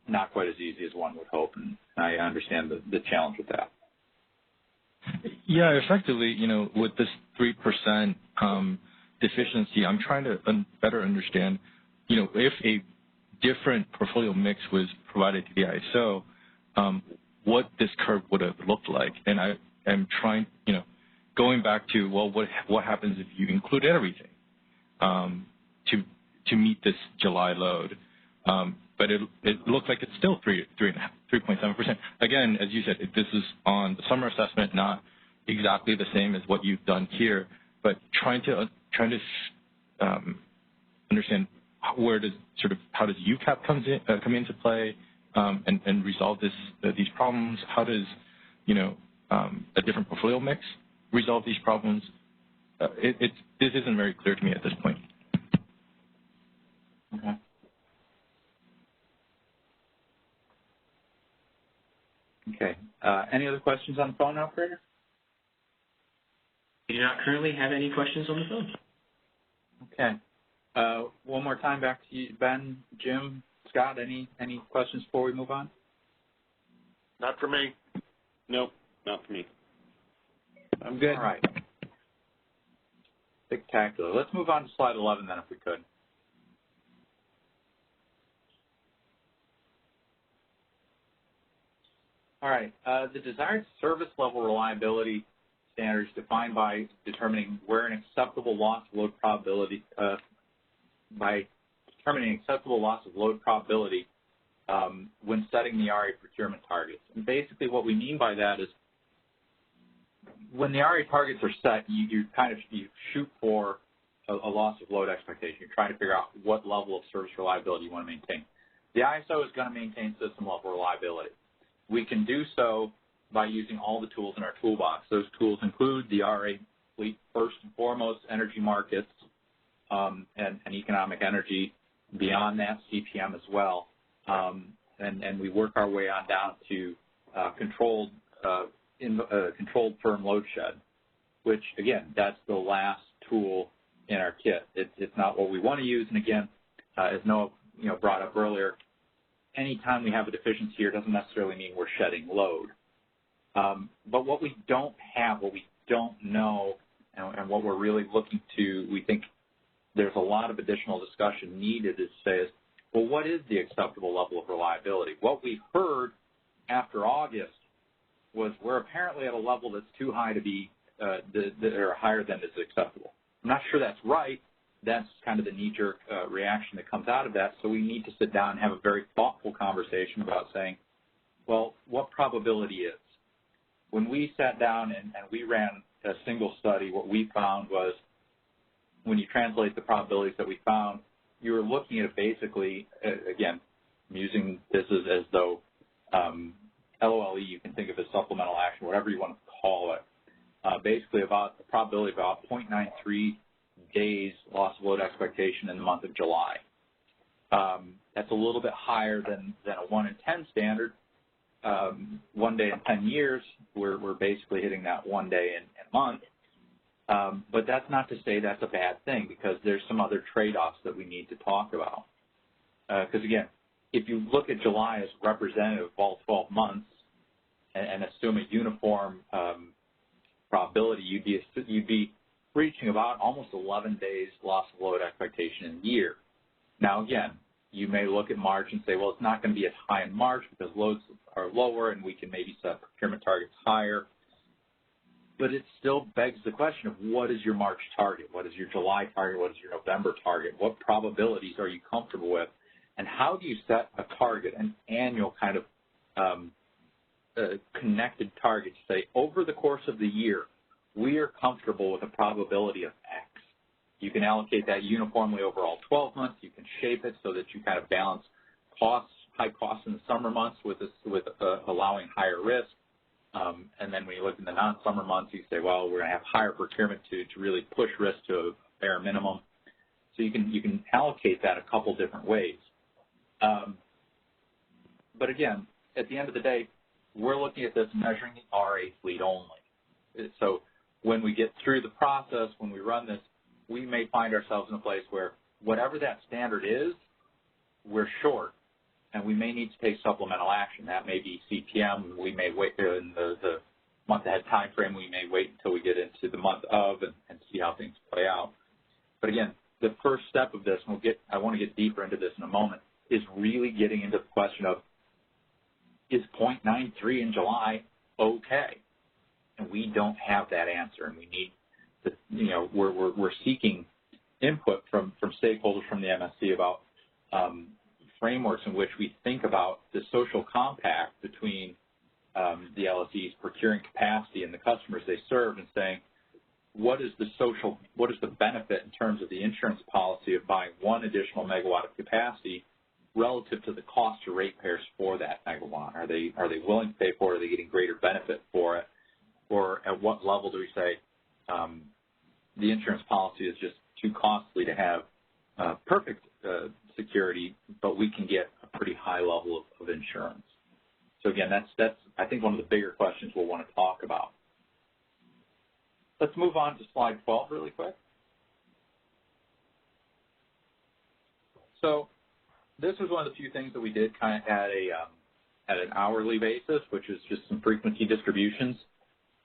not quite as easy as one would hope, and I understand the challenge with that. Yeah, effectively, with this 3% deficiency, I'm trying to better understand, if a different portfolio mix was provided to the ISO, what this curve would have looked like. And I am trying, going back to, well, what happens if you include everything to meet this July load? But it looks like it's still 3.7%. Again, as you said, this is on the summer assessment, not exactly the same as what you've done here, but trying to understand how does UCAP come into play and resolve these problems? How does a different portfolio mix resolve these problems? This isn't very clear to me at this point. Okay. Okay. Any other questions on the phone, operator? We do not currently have any questions on the phone. Okay. One more time back to you, Ben, Jim, Scott, any questions before we move on? Not for me. Nope, not for me. I'm good. All right. Spectacular. Let's move on to slide 11 then, if we could. All right. The desired service level reliability standards defined by determining where an acceptable loss of load probability, when setting the RA procurement targets. And basically what we mean by that is when the RA targets are set, you shoot for a loss of load expectation. You're trying to figure out what level of service reliability you want to maintain. The ISO is going to maintain system level reliability. We can do so by using all the tools in our toolbox. Those tools include the RA fleet, first and foremost, energy markets, and economic energy. Beyond that, CPM as well. And we work our way on down to controlled firm load shed, which, again, that's the last tool in our kit. It's not what we want to use. And, again, as Noah brought up earlier, anytime we have a deficiency here doesn't necessarily mean we're shedding load. But what we don't have, what we don't know, and what we're really looking to, we think there's a lot of additional discussion needed to say is, well, what is the acceptable level of reliability? What we heard after August was we're apparently at a level that's too high to be, or higher than is acceptable. I'm not sure that's right. That's kind of the knee-jerk reaction that comes out of that. So we need to sit down and have a very thoughtful conversation about saying, well, what probability is? When we sat down and we ran a single study, what we found was when you translate the probabilities that we found, you were looking at basically, again, I'm using this as though LOLE you can think of as supplemental action, whatever you want to call it, basically about the probability of about 0.93 days loss of load expectation in the month of July. That's a little bit higher than a 1 in 10 standard. 1 day in 10 years, we're basically hitting that 1 day in a month. But that's not to say that's a bad thing, because there's some other trade-offs that we need to talk about. Because again, if you look at July as representative of all 12 months and assume a uniform probability, you'd be reaching about almost 11 days loss of load expectation in a year. Now again, you may look at March and say, well, it's not going to be as high in March because loads are lower and we can maybe set procurement targets higher. But it still begs the question of what is your March target? What is your July target? What is your November target? What probabilities are you comfortable with? And how do you set a target, an annual kind of connected target to say, over the course of the year, we are comfortable with a probability of X. You can allocate that uniformly over all 12 months. You can shape it so that you kind of balance costs, high costs in the summer months with allowing higher risk. And then when you look in the non-summer months, you say, well, we're going to have higher procurement to really push risk to a bare minimum. So you can allocate that a couple different ways. But again, at the end of the day, we're looking at this measuring the RA fleet only. So when we get through the process, when we run this, we may find ourselves in a place where whatever that standard is, we're short, and we may need to take supplemental action. That may be CPM. We may wait in the month-ahead time frame. We may wait until we get into the month of and see how things play out. But again, the first step of this, and I want to get deeper into this in a moment, is really getting into the question of, is 0.93 in July okay? And we don't have that answer, and we need to, we're seeking input from stakeholders from the MSC about frameworks in which we think about the social compact between the LSEs procuring capacity and the customers they serve, and saying, what is the benefit in terms of the insurance policy of buying 1 additional megawatt of capacity relative to the cost to ratepayers for that megawatt? Are they willing to pay for it? Are they getting greater benefit for it? Or at what level do we say the insurance policy is just too costly to have perfect security, but we can get a pretty high level of insurance? So again, that's I think one of the bigger questions we'll want to talk about. Let's move on to slide 12 really quick. So this was one of the few things that we did kind of at an hourly basis, which is just some frequency distributions.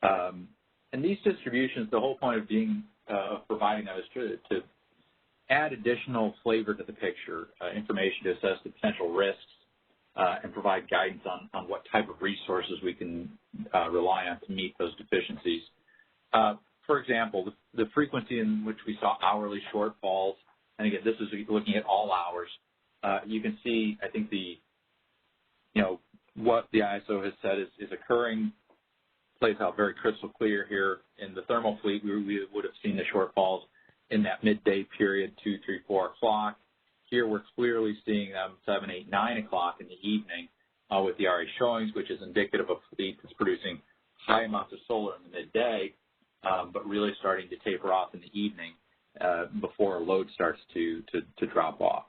And these distributions, the whole point of providing them is to add additional flavor to the picture, information to assess the potential risks, and provide guidance on what type of resources we can rely on to meet those deficiencies. For example, the frequency in which we saw hourly shortfalls, and again, this is looking at all hours. You can see, I think what the ISO has said is occurring, plays out very crystal clear here. In the thermal fleet, we would have seen the shortfalls in that midday period, 2, 3, 4 o'clock. Here we're clearly seeing them 7, 8, 9 o'clock in the evening with the RA showings, which is indicative of a fleet that's producing high amounts of solar in the midday, but really starting to taper off in the evening before a load starts to drop off.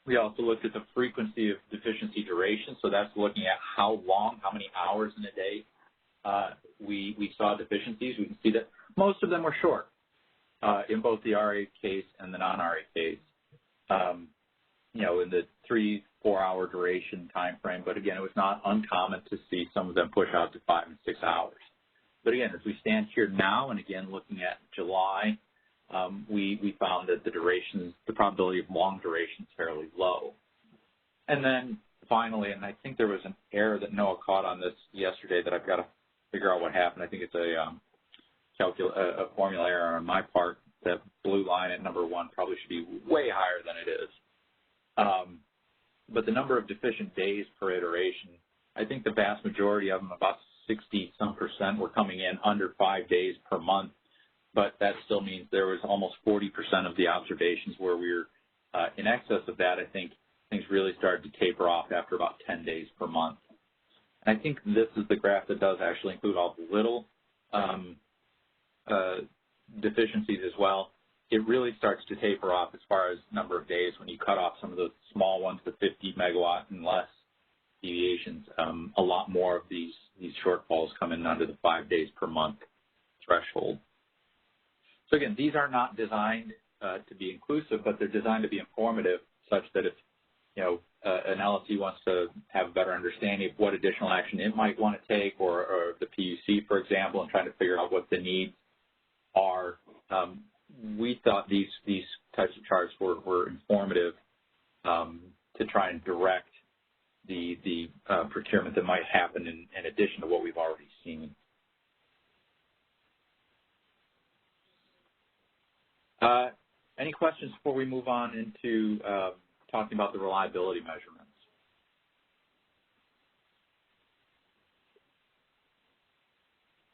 We also looked at the frequency of deficiency duration, so that's looking at how long, how many hours in a day we saw deficiencies. We can see that most of them were short in both the RA case and the non-RA case. in the 3-4 hour duration time frame. But again, it was not uncommon to see some of them push out to 5 and 6 hours. But again, as we stand here now, and again looking at July, we found that the probability of long duration is fairly low. And then finally, and I think there was an error that Noah caught on this yesterday that I've got to figure out what happened. I think it's a formula error on my part. That blue line at number 1 probably should be way higher than it is. But the number of deficient days per iteration, I think the vast majority of them, about 60-some%, were coming in under 5 days per month. But that still means there was almost 40% of the observations where we were in excess of that. I think things really started to taper off after about 10 days per month. And I think this is the graph that does actually include all the little deficiencies as well. It really starts to taper off as far as number of days when you cut off some of the small ones, the 50 megawatt and less deviations. A lot more of these shortfalls come in under the 5 days per month threshold. So again, these are not designed to be inclusive, but they're designed to be informative, such that if an LSC wants to have a better understanding of what additional action it might want to take, or the PUC, for example, and trying to figure out what the needs are, we thought these types of charts were informative to try and direct the procurement that might happen in addition to what we've already seen. Any questions before we move on into talking about the reliability measurements?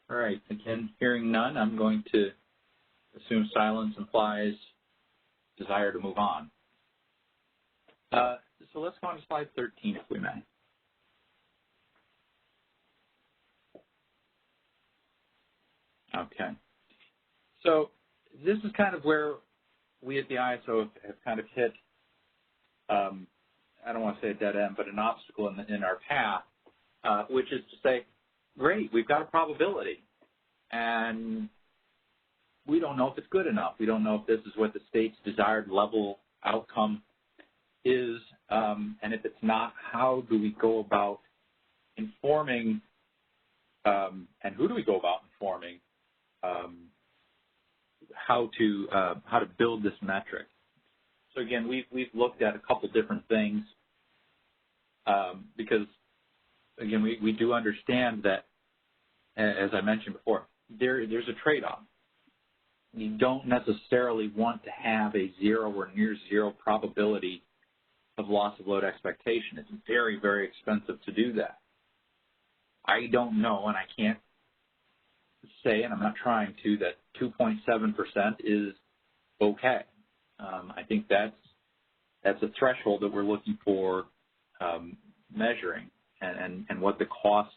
All right, again, hearing none, I'm going to assume silence implies desire to move on. So let's go on to slide 13, if we may. Okay. So this is kind of where we at the ISO have kind of hit, I don't want to say a dead end, but an obstacle in our path, which is to say, great, we've got a probability, and we don't know if it's good enough. We don't know if this is what the state's desired level outcome is, and if it's not, how do we go about informing, and who do we go about informing how to build this metric? So again, we've looked at a couple different things because again we do understand that, as I mentioned before, there's a trade-off. You don't necessarily want to have a zero or near zero probability of loss of load expectation. It's very, very expensive to do that. I don't know, and I can't say, and I'm not trying to, that 2.7% is okay. I think that's a threshold that we're looking for measuring, and what the cost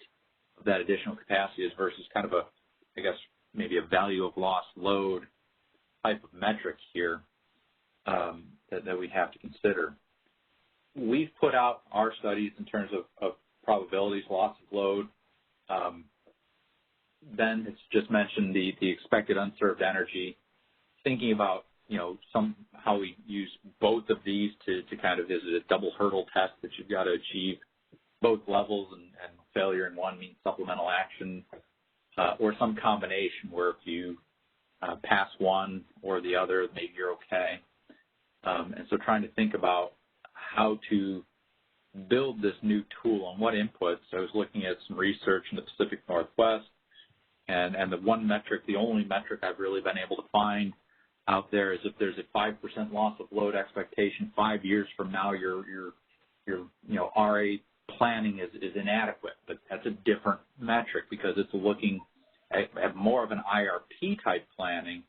of that additional capacity is versus kind of a, I guess, maybe a value of lost load type of metric here that we have to consider. We've put out our studies in terms of probabilities, loss of load. Ben has just mentioned the expected unserved energy. Thinking about, how we use both of these to kind of, is it a double hurdle test that you've got to achieve both levels, and failure in one means supplemental action, or some combination where if you pass one or the other, maybe you're okay. And so trying to think about how to build this new tool and what inputs. I was looking at some research in the Pacific Northwest, and the one metric, the only metric I've really been able to find out there is if there's a 5% loss of load expectation 5 years from now, your RA planning is inadequate. But that's a different metric because it's looking at more of an IRP type planning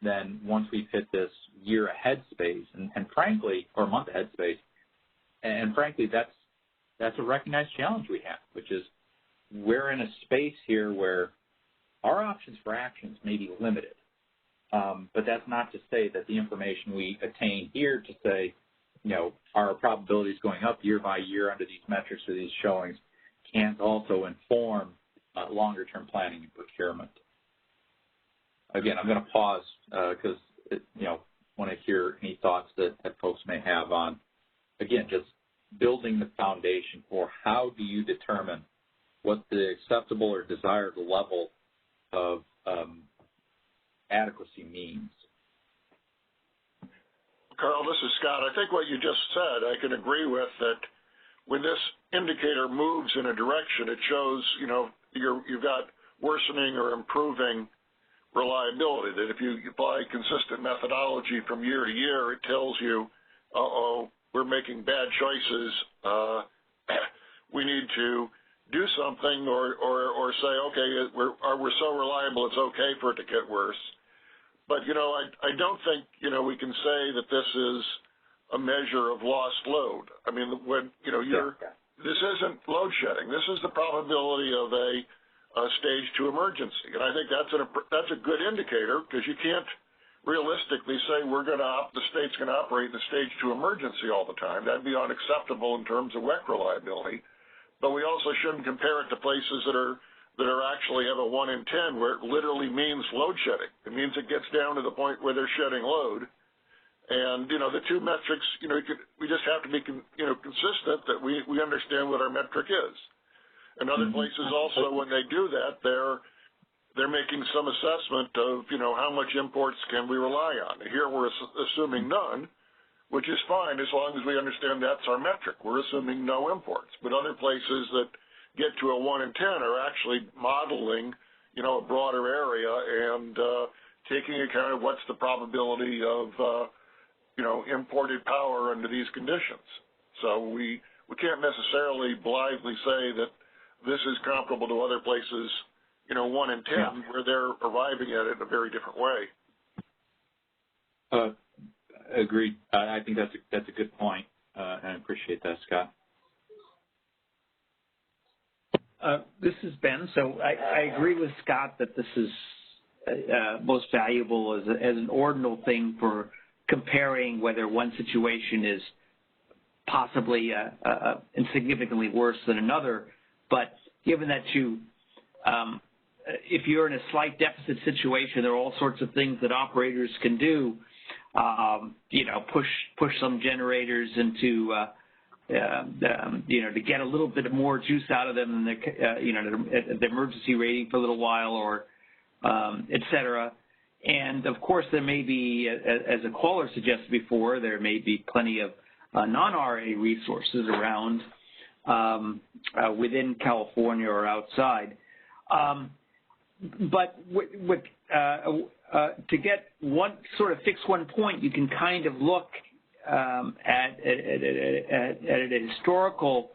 than once we've hit this year ahead space, and frankly, or month ahead space. And frankly, that's a recognized challenge we have, which is we're in a space here where our options for actions may be limited. But that's not to say that the information we attain here to say, our probabilities going up year by year under these metrics or these showings can't also inform longer-term planning and procurement. Again, I'm going to pause because, want to hear any thoughts that folks may have on again, just building the foundation for how do you determine what the acceptable or desired level of adequacy means. Carl, this is Scott. I think what you just said, I can agree with that. When this indicator moves in a direction, it shows, you've got worsening or improving reliability. That if you apply consistent methodology from year to year, it tells you, we're making bad choices. We need to do something, or say, okay, we're so reliable, it's okay for it to get worse. But I don't think we can say that this is a measure of lost load. I mean, when this isn't load shedding. This is the probability of a stage 2 emergency, and I think that's a good indicator, because you can't realistically say the state's going to operate in the stage 2 emergency all the time. That'd be unacceptable in terms of WEC reliability. But we also shouldn't compare it to places that actually have a 1 in 10, where it literally means load shedding. It means it gets down to the point where they're shedding load. And, the two metrics, we just have to be, consistent that we understand what our metric is. And other places also, when they do that, they're making some assessment of, how much imports can we rely on. Here we're assuming none, which is fine as long as we understand that's our metric. We're assuming no imports. But other places that get to a 1 in 10 are actually modeling, a broader area and taking account of what's the probability of, imported power under these conditions. So we can't necessarily blithely say that this is comparable to other places, 1 in 10, where they're arriving at it in a very different way. Agreed. I think that's a good point, and I appreciate that, Scott. This is Ben. So I agree with Scott that this is most valuable as an ordinal thing for comparing whether one situation is possibly insignificantly worse than another. But given that if you're in a slight deficit situation, there are all sorts of things that operators can do. Push some generators into to get a little bit more juice out of them than the emergency rating for a little while, or et cetera. And of course, there may be, as a caller suggested before, there may be plenty of non-RA resources around within California or outside. But to get fix one point, you can kind of look at a historical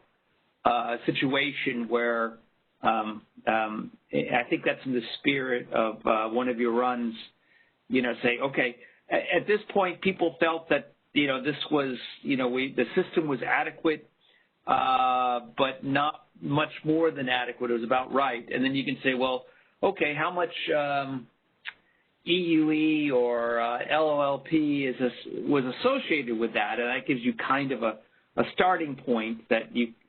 situation where I think that's in the spirit of one of your runs. Say, okay, at this point, people felt that this was the system was adequate, but not much more than adequate. It was about right, and then you can say, well, okay, how much EUE or LOLP was associated with that, and that gives you kind of a starting point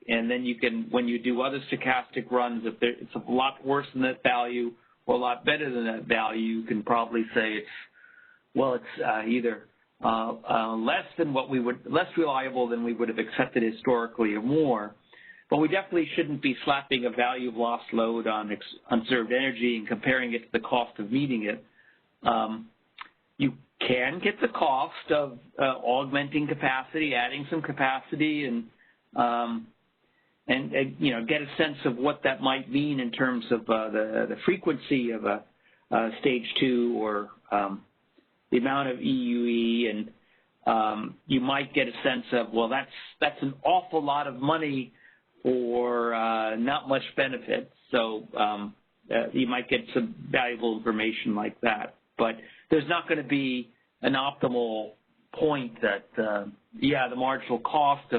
and then you can, when you do other stochastic runs, if it's a lot worse than that value or a lot better than that value, you can probably say it's either less reliable than we would have accepted historically or more. But we definitely shouldn't be slapping a value of lost load on conserved energy and comparing it to the cost of meeting it. You can get the cost of augmenting capacity, adding some capacity, and get a sense of what that might mean in terms of the frequency of a stage 2 or the amount of EUE, and you might get a sense of, well, that's an awful lot of money for not much benefit. So you might get some valuable information like that. But there's not going to be an optimal point that, the marginal cost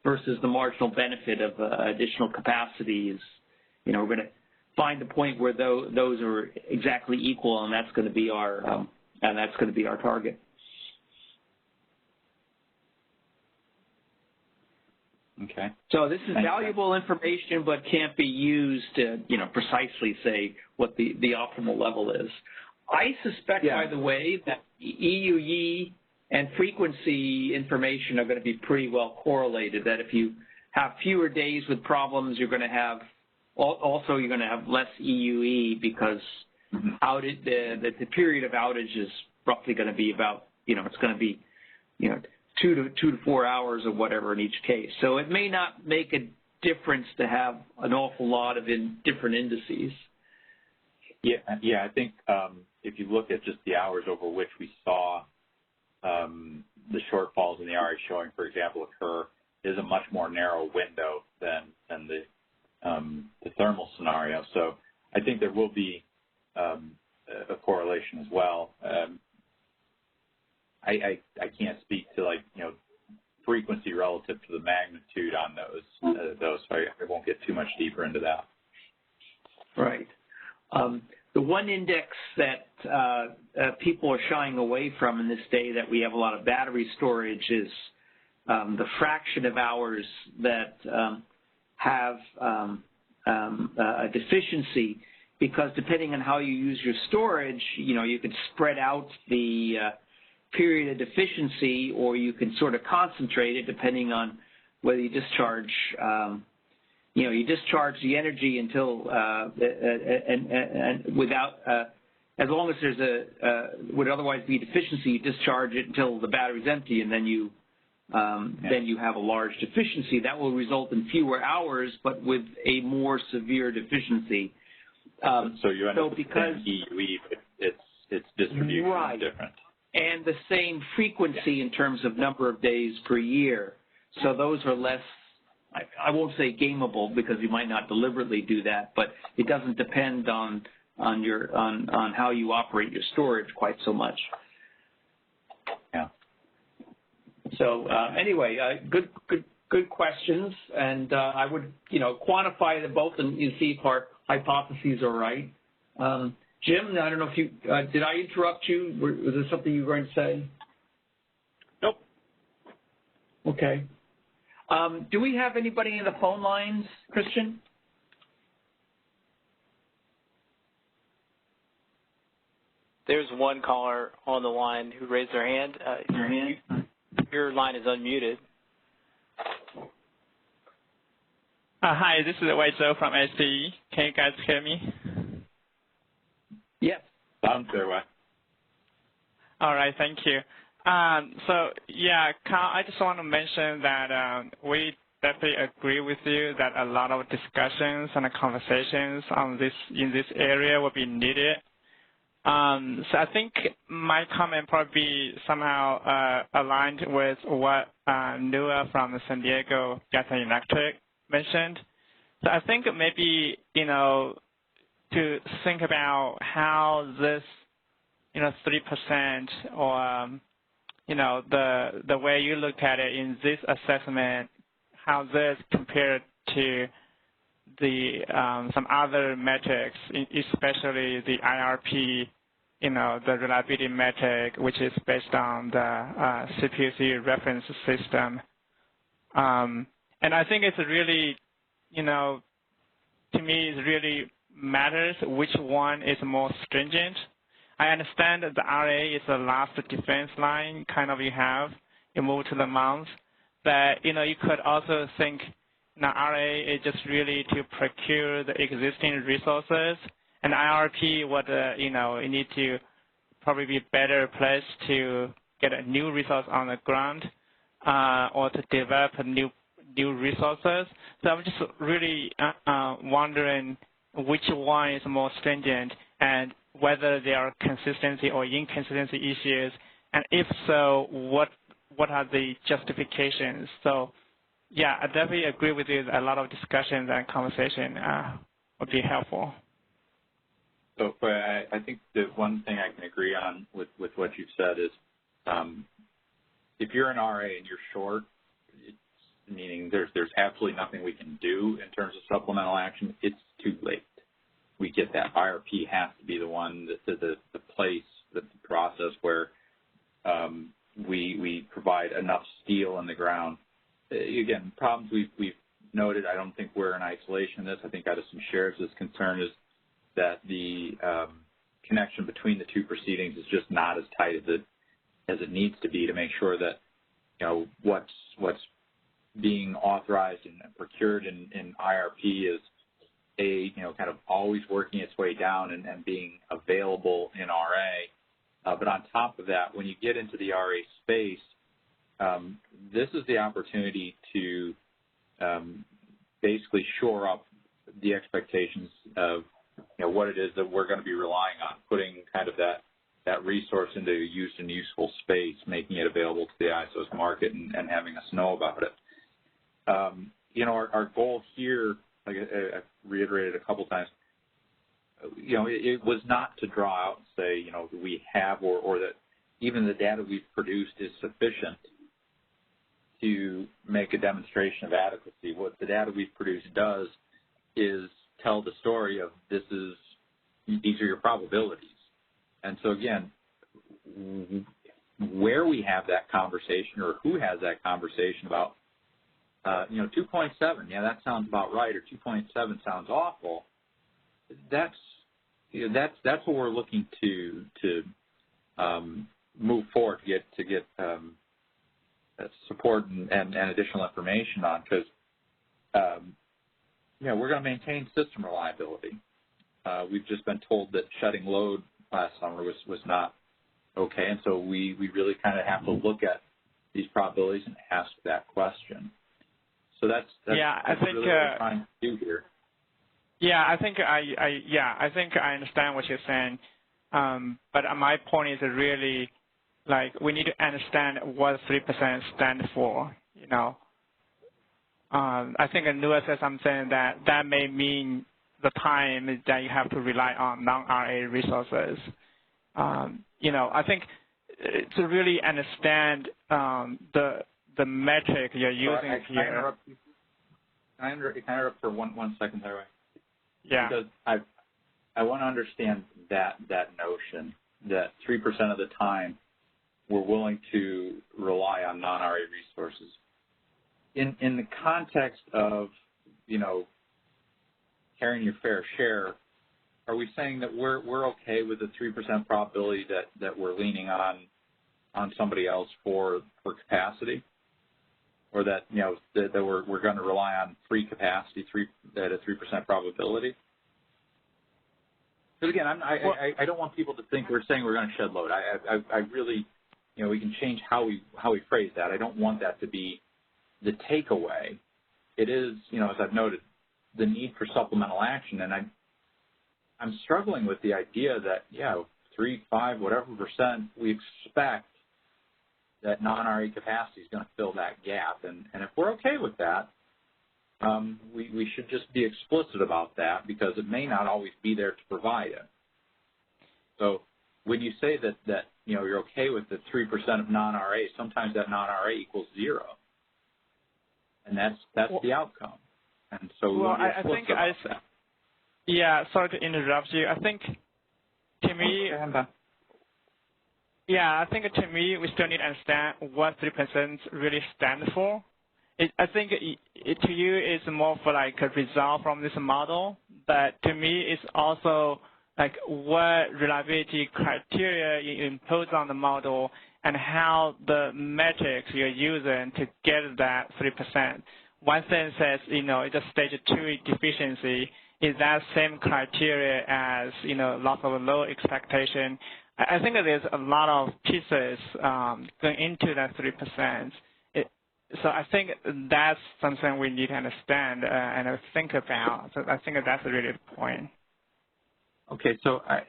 versus the marginal benefit of additional capacity is, we're going to find a point where those are exactly equal, and that's going to be our target. Okay. So this is valuable information, but can't be used to, precisely say what the optimal level is. I suspect, by the way, that EUE and frequency information are going to be pretty well correlated, that if you have fewer days with problems, you're going to have, also you're going to have less EUE because the period of outage is roughly going to be about, it's going to be, 2 to 4 hours or whatever in each case. So it may not make a difference to have an awful lot of different indices. Yeah, I think if you look at just the hours over which we saw the shortfalls in the RA showing, for example, occur, is a much more narrow window than the thermal scenario. So I think there will be a correlation as well. I can't speak to frequency relative to the magnitude on those, so I won't get too much deeper into that. Right. The one index that people are shying away from in this day that we have a lot of battery storage is the fraction of hours that have a deficiency, because depending on how you use your storage, you could spread out the period of deficiency, or you can sort of concentrate it depending on whether you discharge, you discharge the energy until, and without, as long as there's would otherwise be deficiency, you discharge it until the battery's empty, and then you have a large deficiency. That will result in fewer hours, but with a more severe deficiency. So you end up with the same EUE, but its distribution is different. And the same frequency in terms of number of days per year. So those are less, I won't say gameable because you might not deliberately do that, but it doesn't depend on how you operate your storage quite so much. Yeah. So anyway, good questions, and I would quantify them both and see if our hypotheses are right. Jim, I don't know if you did I interrupt you? Was there something you were going to say? Nope. Okay. Do we have anybody in the phone lines, Christian? There's one caller on the line who raised their hand. Your line is unmuted. Hi, this is Wei Zhou from SCE. Can you guys hear me? Yes. Sounds good, Wei. All right, thank you. So, yeah, Carl, I just want to mention that we definitely agree with you that a lot of discussions and conversations on in this area will be needed. So I think my comment probably somehow aligned with what Noah from San Diego Gas and Electric mentioned. So I think maybe, to think about how this, 3% or, the way you look at it in this assessment, how this compared to the some other metrics, especially the IRP, the reliability metric, which is based on the CPUC reference system. And I think it's really, to me, it really matters which one is more stringent. I understand that the RA is the last defense line you have, you move to the month, but, you could also think RA is just really to procure the existing resources, and IRP would, you need to probably be better placed to get a new resource on the ground or to develop new resources. So I'm just really wondering which one is more stringent and whether there are consistency or inconsistency issues, and if so, what are the justifications? So, yeah, I definitely agree with you. A lot of discussions and conversation would be helpful. So I think the one thing I can agree on with what you've said is if you're an RA and you're short, meaning there's absolutely nothing we can do in terms of supplemental action, it's too late. We get that. IRP has to be the one, the place, the process where we provide enough steel in the ground. Again, problems we've noted, I don't think we're in isolation in this. I think Edison shares this concern, is that the connection between the two proceedings is just not as tight as as it needs to be to make sure that, you know, what's being authorized and procured in IRP is you know, kind of always working its way down and being available in RA. But on top of that, when you get into the RA space, this is the opportunity to basically shore up the expectations of, you know, what it is that we're going to be relying on, putting kind of that resource into used and useful space, making it available to the ISO's market and having us know about it. You know, our goal here, like I've reiterated a couple times, you know, it was not to draw out and say, you know, we have or that even the data we've produced is sufficient to make a demonstration of adequacy. What the data we've produced does is tell the story of these are your probabilities. And so again, where we have that conversation or who has that conversation about, you know, 2.7, yeah, that sounds about right, or 2.7 sounds awful. That's what we're looking to move forward to get support and additional information on, because you know, we're going to maintain system reliability. We've just been told that shutting load last summer was not okay, and so we really kind of have to look at these probabilities and ask that question. So that's yeah, I think really what we're trying to do here. Yeah, I think I think I understand what you're saying, but my point is really, like, we need to understand what 3% stands for. You know, I think Nuala said something that may mean the time that you have to rely on non-RA resources. You know, I think to really understand the metric you're using here. Can I interrupt for one second there, Ray? Yeah. Because I want to understand that notion that 3% of the time we're willing to rely on non-RA resources. In the context of, you know, carrying your fair share, are we saying that we're okay with the 3% probability that we're leaning on somebody else for capacity, or that, you know, that we're going to rely on free capacity at a 3% probability? Because again, I don't want people to think we're saying we're going to shed load. I really, you know, we can change how we phrase that. I don't want that to be the takeaway. It is, you know, as I've noted, the need for supplemental action, and I'm struggling with the idea that, yeah, 3, 5, whatever percent, we expect that non-RA capacity is going to fill that gap. And if we're okay with that, we should just be explicit about that, because it may not always be there to provide it. So when you say that you know, you're okay with the 3% of non-RA, sometimes that non-RA equals 0. And that's the outcome. And so we want to be explicit about that. Yeah, sorry to interrupt you. I think, to me, I think to me, we still need to understand what 3% really stands for. I think to you, it's more for like a result from this model, but to me, it's also like what reliability criteria you impose on the model and how the metrics you're using to get that 3%. One thing says, you know, it's a stage 2 deficiency. Is that same criteria as, you know, loss of load expectation? I think that there's a lot of pieces going into that 3%. So I think that's something we need to understand and think about. So I think that's really the point. Okay, so I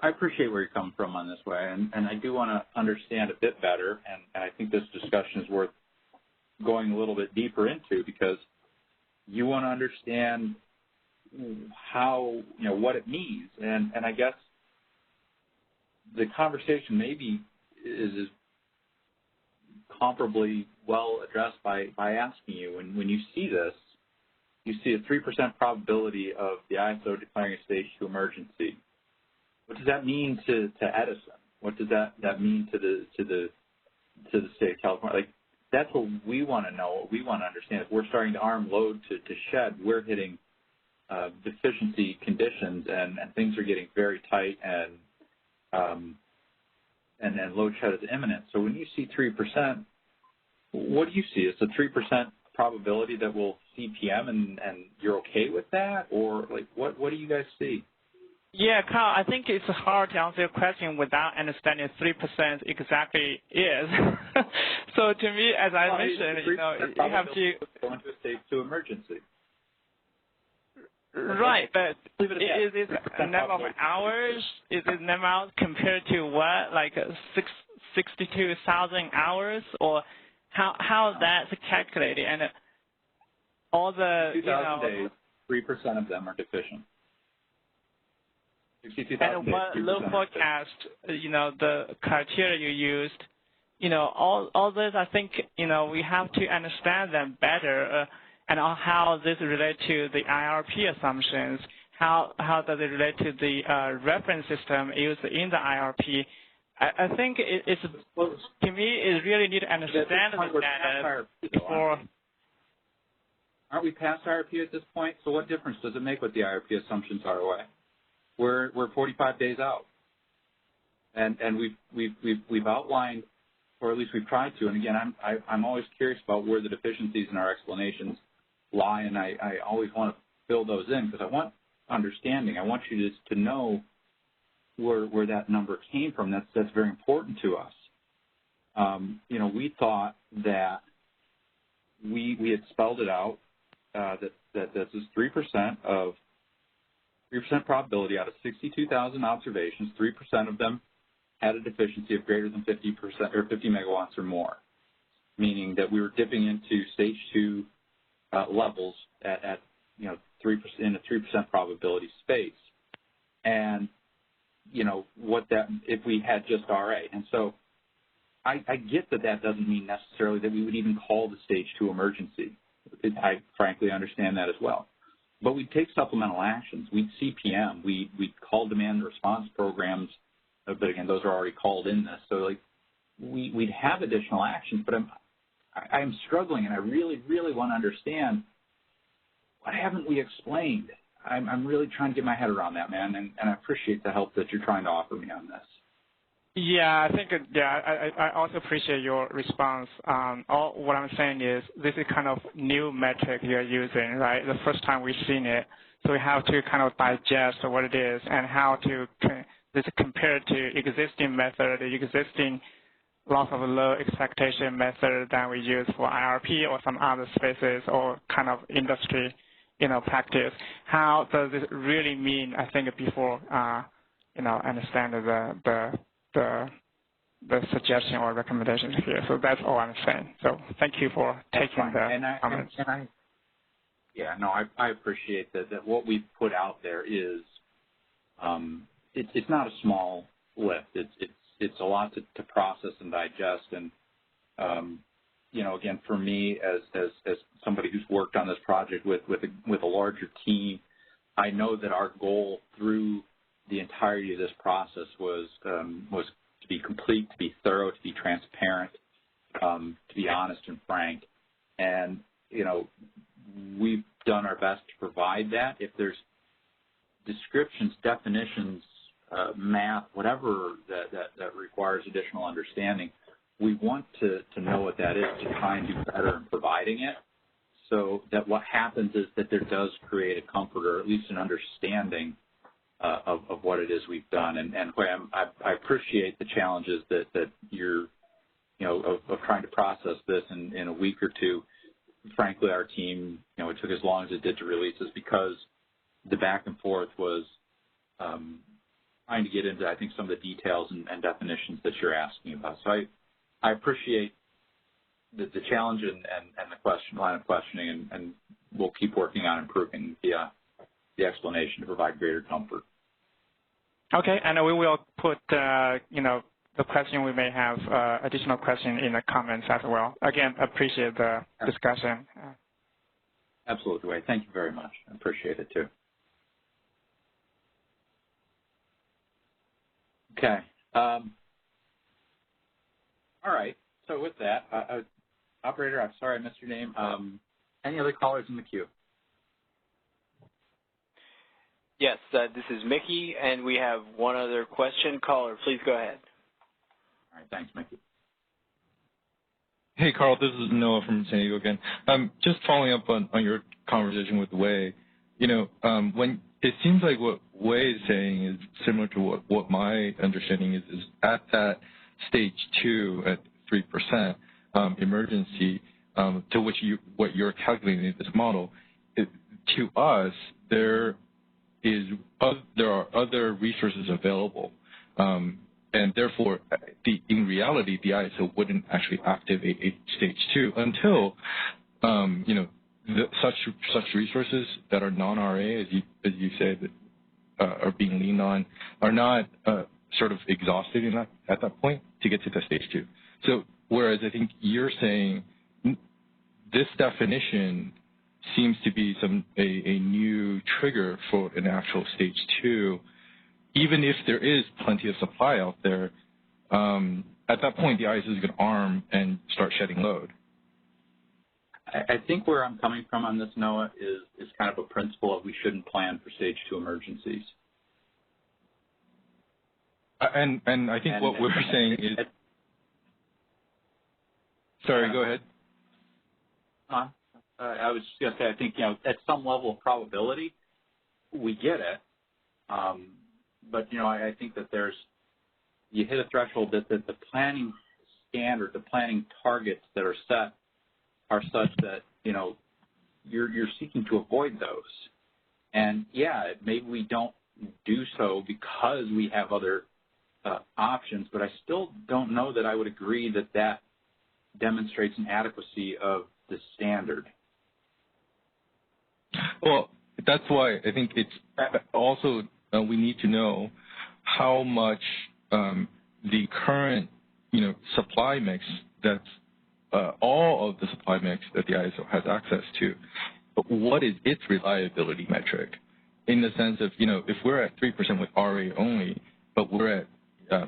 appreciate where you're coming from on this way, and I do want to understand a bit better, and I think this discussion is worth going a little bit deeper into, because you want to understand how, you know, what it means, and I guess the conversation maybe is comparably well addressed by asking you, when you see this, you see a 3% probability of the ISO declaring a stage 2 emergency. What does that mean to Edison? What does that mean to the state of California? Like, that's what we want to know. What we want to understand. If we're starting to arm load to shed, we're hitting deficiency conditions, and things are getting very tight, and and then load shed is imminent. So when you see 3%, what do you see? It's a 3% probability that we'll see PM, and you're okay with that, or like what do you guys see? Yeah, Carl, I think it's hard to answer your question without understanding 3% exactly is. So to me, as I mentioned, you have to go into a stage 2 emergency. Right, but is it a number of hours? Is it number of hours compared to what, like 62,000 hours, or how that's calculated? And all the 2,000 days, 3% of them are deficient. 62,000 and days, what low forecast, the criteria you used, all this, I think, we have to understand them better, and how this relate to the IRP assumptions, how does it relate to the reference system used in the IRP. I think it's, to me, it really need to understand the data before. Aren't we past IRP at this point? So what difference does it make what the IRP assumptions are away? We're 45 days out, and we've outlined, or at least we've tried to. And again, I'm always curious about where the deficiencies in our explanations lie, and I always want to fill those in because I want understanding. I want you to know where that number came from. That's very important to us. We thought that we had spelled it out that this is 3% of 3% probability out of 62,000 observations. 3% of them had a deficiency of greater than 50% or 50 megawatts or more, meaning that we were dipping into stage 2 levels at 3% in a 3% probability space. And what that if we had just RA. And so I get that doesn't mean necessarily that we would even call the stage 2 emergency. I frankly understand that as well. But we'd take supplemental actions. We'd CPM. We'd call demand response programs. But again, those are already called in this. So we'd have additional actions. But I'm struggling, and I really, really want to understand what haven't we explained. I'm really trying to get my head around that, man, and I appreciate the help that you're trying to offer me on this. Yeah, I think, I also appreciate your response. What I'm saying is this is kind of new metric you're using, right? The first time we've seen it. So we have to kind of digest what it is and how to this compare to existing method, the existing loss of low expectation method that we use for IRP or some other spaces or kind of industry, practice. How does this really mean, I think, before, understand the suggestion or recommendations here. So that's all I'm saying. So thank you for taking the comments. I appreciate that what we've put out there is it's not a small lift. It's a lot to process and digest. And again, for me as somebody who's worked on this project with a larger team, I know that our goal through the entirety of this process was to be complete, to be thorough, to be transparent, to be honest and frank. And, we've done our best to provide that. If there's descriptions, definitions, math, whatever that requires additional understanding, we want to know what that is to try and do better in providing it, so that what happens is that there does create a comfort or at least an understanding of what it is we've done. And I appreciate the challenges that you're, of trying to process this in a week or two. Frankly, our team, it took as long as it did to release this because the back and forth was trying to get into, I think, some of the details and definitions that you're asking about. So I appreciate the challenge and the line of questioning, and we'll keep working on improving the explanation to provide greater comfort. Okay, and we will put, the question we may have additional question in the comments as well. Again, appreciate the discussion. Absolutely, Wei. Thank you very much. I appreciate it too. Okay. All right. So with that, operator, I'm sorry I missed your name. Any other callers in the queue? Yes, this is Mickey, and we have one other question. Caller, please go ahead. All right, thanks, Mickey. Hey, Carl, this is Noah from San Diego again. Just following up on your conversation with Wei, when it seems like what Wei is saying is similar to what my understanding is at that stage 2 at 3% emergency, to which what you're calculating in this model, to us, there are other resources available. And therefore, in reality, the ISO wouldn't actually activate a stage 2 until, such resources that are non-RA, as you said, are being leaned on, are not sort of exhausted at that point to get to the stage 2. So, whereas I think you're saying this definition seems to be a new trigger for an actual stage 2. Even if there is plenty of supply out there, at that point, the ISO is going to arm and start shedding load. I think where I'm coming from on this, Noah, is kind of a principle of we shouldn't plan for stage 2 emergencies. And I think what we're saying is... Sorry, go ahead. I was just going to say, I think, at some level of probability, we get it. But, I think that you hit a threshold that the planning standard, the planning targets that are set are such that, you're seeking to avoid those. And, yeah, maybe we don't do so because we have other options, but I still don't know that I would agree that demonstrates an adequacy of the standard. Well, that's why I think it's also we need to know how much the current, supply mix that's all of the supply mix that the ISO has access to, but what is its reliability metric? In the sense of, if we're at 3% with RA only, but we're at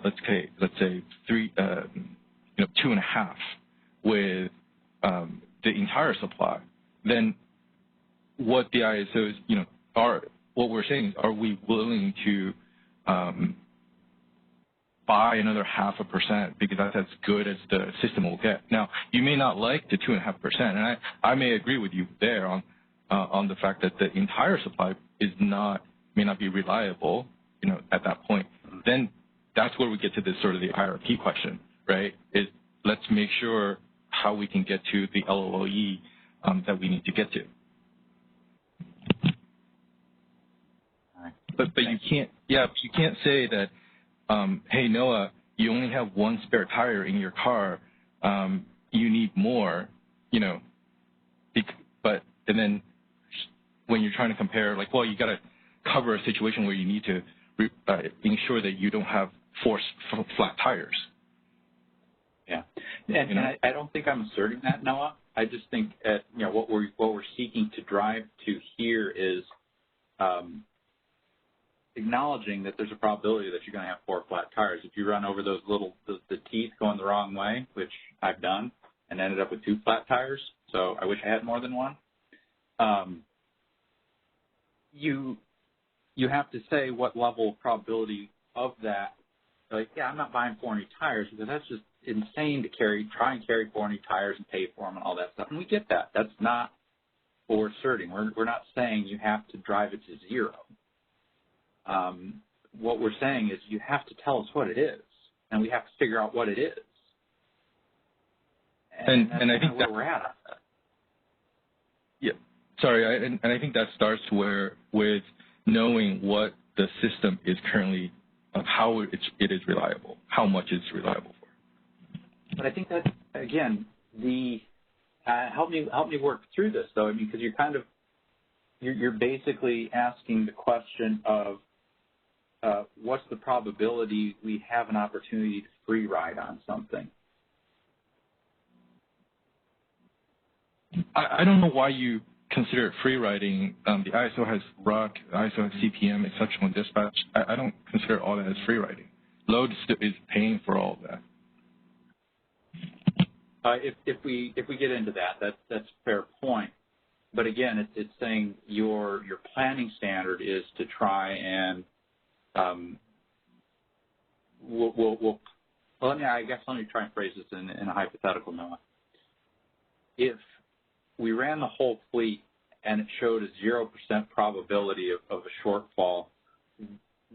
let's say 2.5 with the entire supply, then what the ISOs, what we're saying is, are we willing to buy another 0.5% because that's as good as the system will get? Now, you may not like the 2.5%, and I may agree with you there on the fact that the entire supply may not be reliable, at that point. Then that's where we get to this sort of the hierarchy question, right? Is let's make sure how we can get to the LOE that we need to get to. But you can't say that, hey, Noah, you only have one spare tire in your car, you need more, and then when you're trying to compare, like, well, you got to cover a situation where you need to ensure that you don't have forced flat tires. Yeah, and I don't think I'm asserting that, Noah. I just think what we're seeking to drive to here is acknowledging that there's a probability that you're going to have 4 flat tires. If you run over those the teeth going the wrong way, which I've done, and ended up with 2 flat tires, so I wish I had more than one. You have to say what level of probability of that. Like, yeah, I'm not buying 4 new tires because that's just insane to try and carry 4 new tires and pay for them and all that stuff. And we get that. That's not what we're asserting. We're not saying you have to drive it to 0. What we're saying is you have to tell us what it is, and we have to figure out what it is. And I think that's where we're at. Yeah, sorry, and I think that starts with knowing what the system is currently, how it is reliable, how much it's reliable for. But I think that, again, help me work through this, though, because you're basically asking the question of what's the probability we have an opportunity to free ride on something. I don't know why you consider it free riding. The ISO has RUC, the ISO has CPM, exceptional dispatch. I don't consider all that as free riding. Load is paying for all of that. If we get into that's a fair point. But again, it's saying your planning standard is to try and we'll Well, I guess let me try and phrase this in a hypothetical, Noah. If we ran the whole fleet and it showed a 0% probability of a shortfall,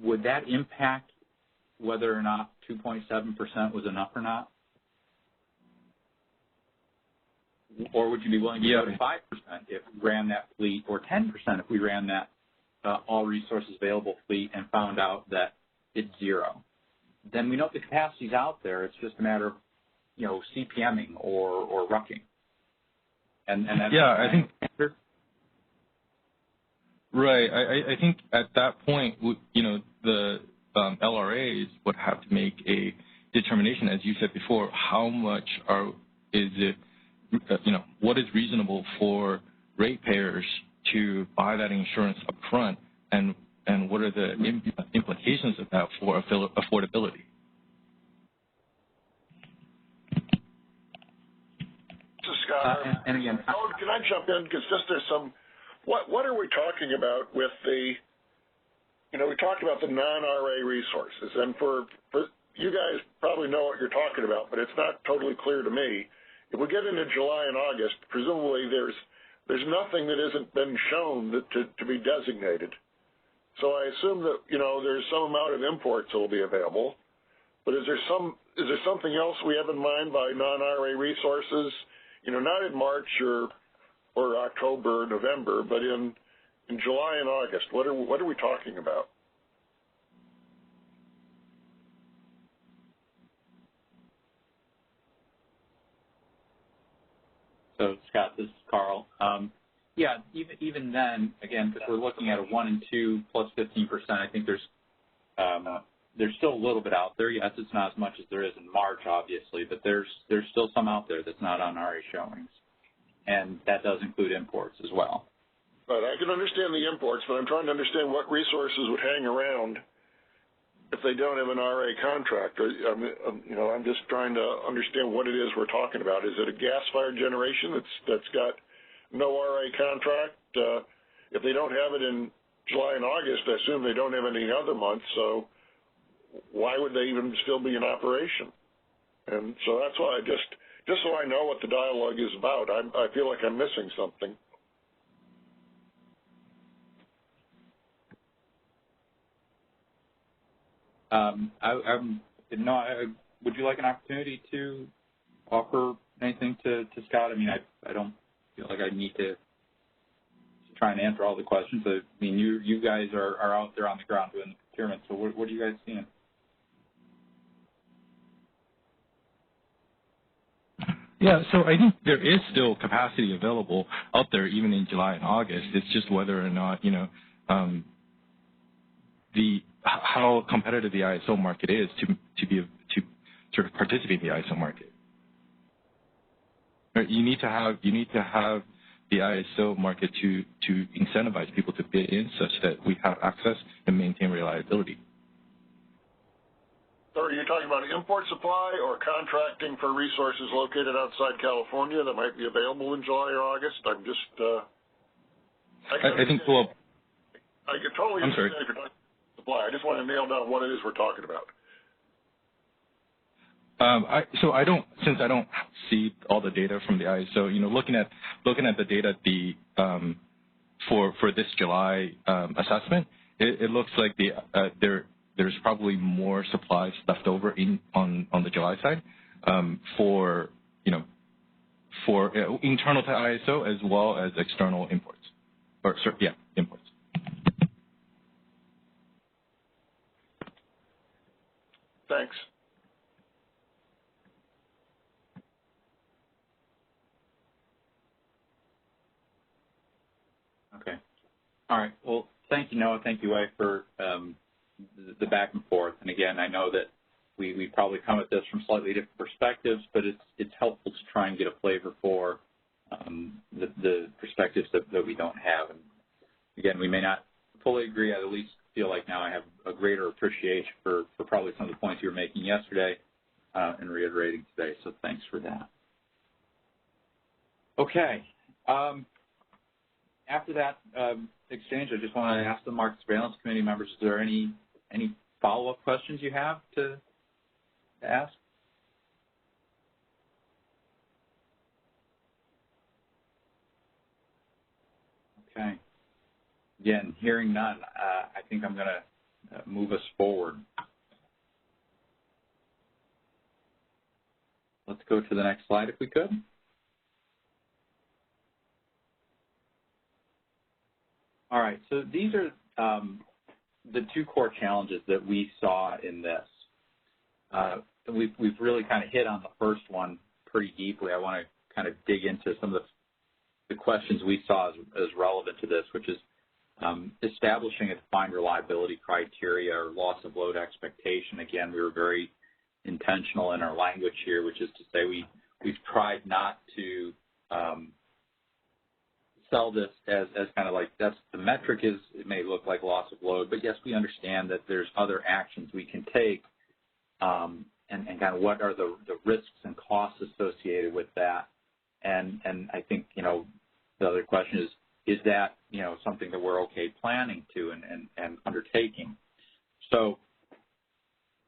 would that impact whether or not 2.7% was enough or not? Or would you be willing to go to 5% if we ran that fleet, or 10% if we ran that all resources available fleet and found out that it's 0? Then we know the capacity's out there. It's just a matter of, CPMing or rucking. And that's I think. Right. I think at that point, the LRAs would have to make a determination, as you said before, how much is it, what is reasonable for ratepayers to buy that insurance up front, and what are the implications of that for affordability? This is Scott. And again, can I jump in? Because just there's some, what are we talking about with the, we talked about the non-RA resources, and for you guys probably know what you're talking about, but it's not totally clear to me. If we get into July and August, presumably there's nothing that hasn't been shown to be designated. So I assume that there's some amount of imports that will be available. But is there something else we have in mind by non-RA resources? Not in March or October or November, but in July and August. What are we talking about? So, Scott, this is Carl. Even then, again, if we're looking at a 1 and 2 plus 15%, I think there's still a little bit out there. Yes, it's not as much as there is in March, obviously, but there's still some out there that's not on RA showings, and that does include imports as well. Right, I can understand the imports, but I'm trying to understand what resources would hang around if they don't have an RA contract. I'm just trying to understand what it is we're talking about. Is it a gas-fired generation that's got no RA contract? If they don't have it in July and August, I assume they don't have any other months, so why would they even still be in operation? And so that's why just so I know what the dialogue is about, I feel like I'm missing something. Would you like an opportunity to offer anything to Scott? I don't feel like I need to try and answer all the questions. You guys are out there on the ground doing the procurement, so what are you guys seeing? Yeah, so I think there is still capacity available out there even in July and August. It's just whether or not, how competitive the ISO market is to sort of participate in the ISO market. You need to have the ISO market to incentivize people to bid in such that we have access and maintain reliability. So are you talking about import supply or contracting for resources located outside California that might be available in July or August? I'm just, I think, well, I can totally I'm understand sorry. if you're talking about supply. I just want to nail down what it is we're talking about. Since I don't see all the data from the ISO, looking at the data, for this July assessment, it looks like there's probably more supplies left over on the July side for internal to ISO as well as external imports, imports. Thanks. Okay. All right. Well, thank you, Noah. Thank you, Wei, for the back and forth. And again, I know that we probably come at this from slightly different perspectives, but it's helpful to try and get a flavor for the perspectives that we don't have. And again, we may not fully agree. I at least feel like now I have a greater appreciation for probably some of the points you were making yesterday and reiterating today. So thanks for that. Okay. After that exchange, I just want to ask the Market Surveillance Committee members, is there any follow-up questions you have to ask? Okay. Again, hearing none, I think I'm going to move us forward. Let's go to the next slide if we could. All right, so these are the two core challenges that we saw in this. We've really kind of hit on the first one pretty deeply. I want to kind of dig into some of the questions we saw as relevant to this, which is establishing a defined reliability criteria or loss of load expectation. Again, we were very intentional in our language here, which is to say we've tried not to sell this as kind of like that's the metric is, it may look like loss of load, but yes, we understand that there's other actions we can take and kind of what are the risks and costs associated with that. And I think, the other question is that, something that we're okay planning to and undertaking. So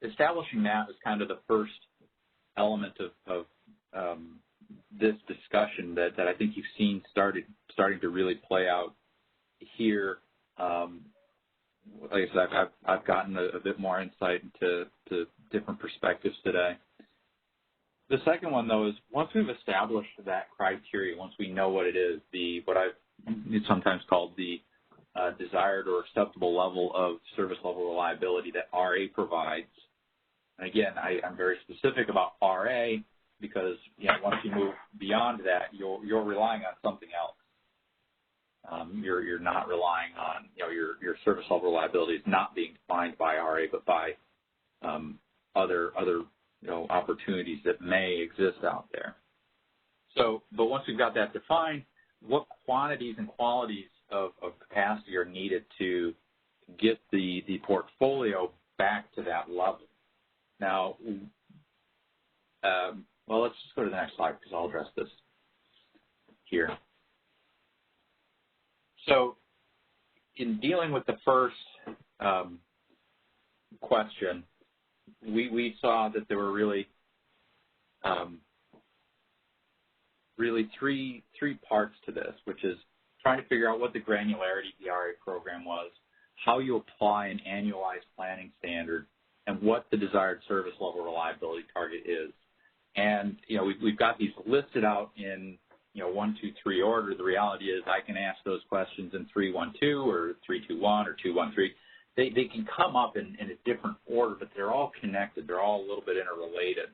establishing that is kind of the first element of this discussion that I think you've seen starting to really play out here. Like I said, I've gotten a bit more insight into different perspectives today. The second one, though, is once we've established that criteria, once we know what it is, what I've sometimes called the desired or acceptable level of service level reliability that RA provides. And again, I'm very specific about RA because once you move beyond that, you're relying on something else. You're not relying on your service level reliability is not being defined by RA, but by other opportunities that may exist out there. So, but once we've got that defined, what quantities and qualities of capacity are needed to get the portfolio back to that level? Now, well, let's just go to the next slide because I'll address this here. So, in dealing with the first question, we saw that there were really three parts to this, which is trying to figure out what the granularity of the RA program was, how you apply an annualized planning standard, and what the desired service level reliability target is. And we've got these listed out in 1, 2, 3 order. The reality is I can ask those questions in 3, 1, 2 or 3, 2, 1 or 2, 1, 3. They can come up in a different order, but they're all connected. They're all a little bit interrelated.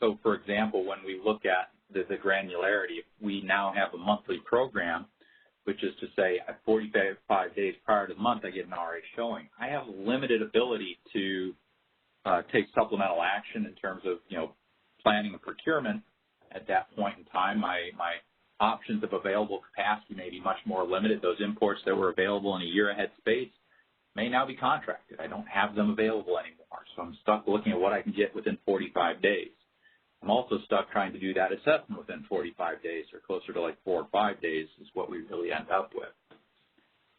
So, for example, when we look at the granularity, we now have a monthly program, which is to say at 45 days prior to the month, I get an RA showing. I have limited ability to take supplemental action in terms of, planning and procurement at that point in time. My options of available capacity may be much more limited. Those imports that were available in a year ahead space may now be contracted. I don't have them available anymore. So I'm stuck looking at what I can get within 45 days. I'm also stuck trying to do that assessment within 45 days or closer to like 4 or 5 days is what we really end up with.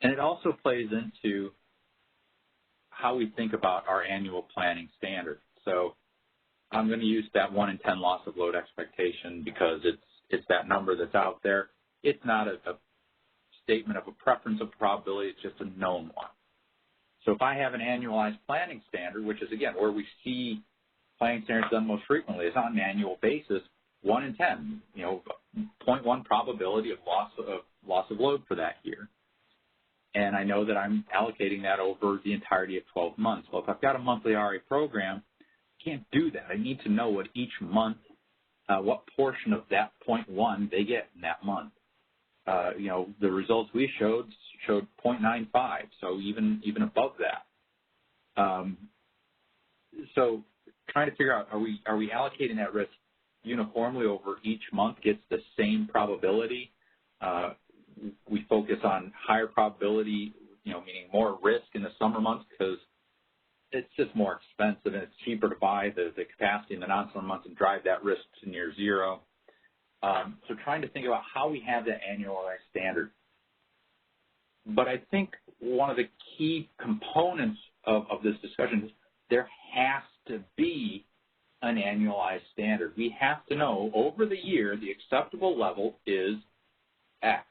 And it also plays into how we think about our annual planning standard. So I'm going to use that 1 in 10 loss of load expectation because it's that number that's out there. It's not a statement of a preference of probability. It's just a known one. So if I have an annualized planning standard, which is, again, where we see planning standards done most frequently, is on an annual basis, 1 in 10, 0.1 probability of loss of load for that year. And I know that I'm allocating that over the entirety of 12 months. Well, if I've got a monthly RA program, I can't do that. I need to know what each month, what portion of that 0.1 they get in that month. The results we showed 0.95, so even above that. So trying to figure out, are we allocating that risk uniformly over each month, gets the same probability? We focus on higher probability, meaning more risk in the summer months because it's just more expensive and it's cheaper to buy the capacity in the non-summer months and drive that risk to near zero. So trying to think about how we have that annualized standard. But I think one of the key components of this discussion is there has to be an annualized standard. We have to know over the year the acceptable level is X.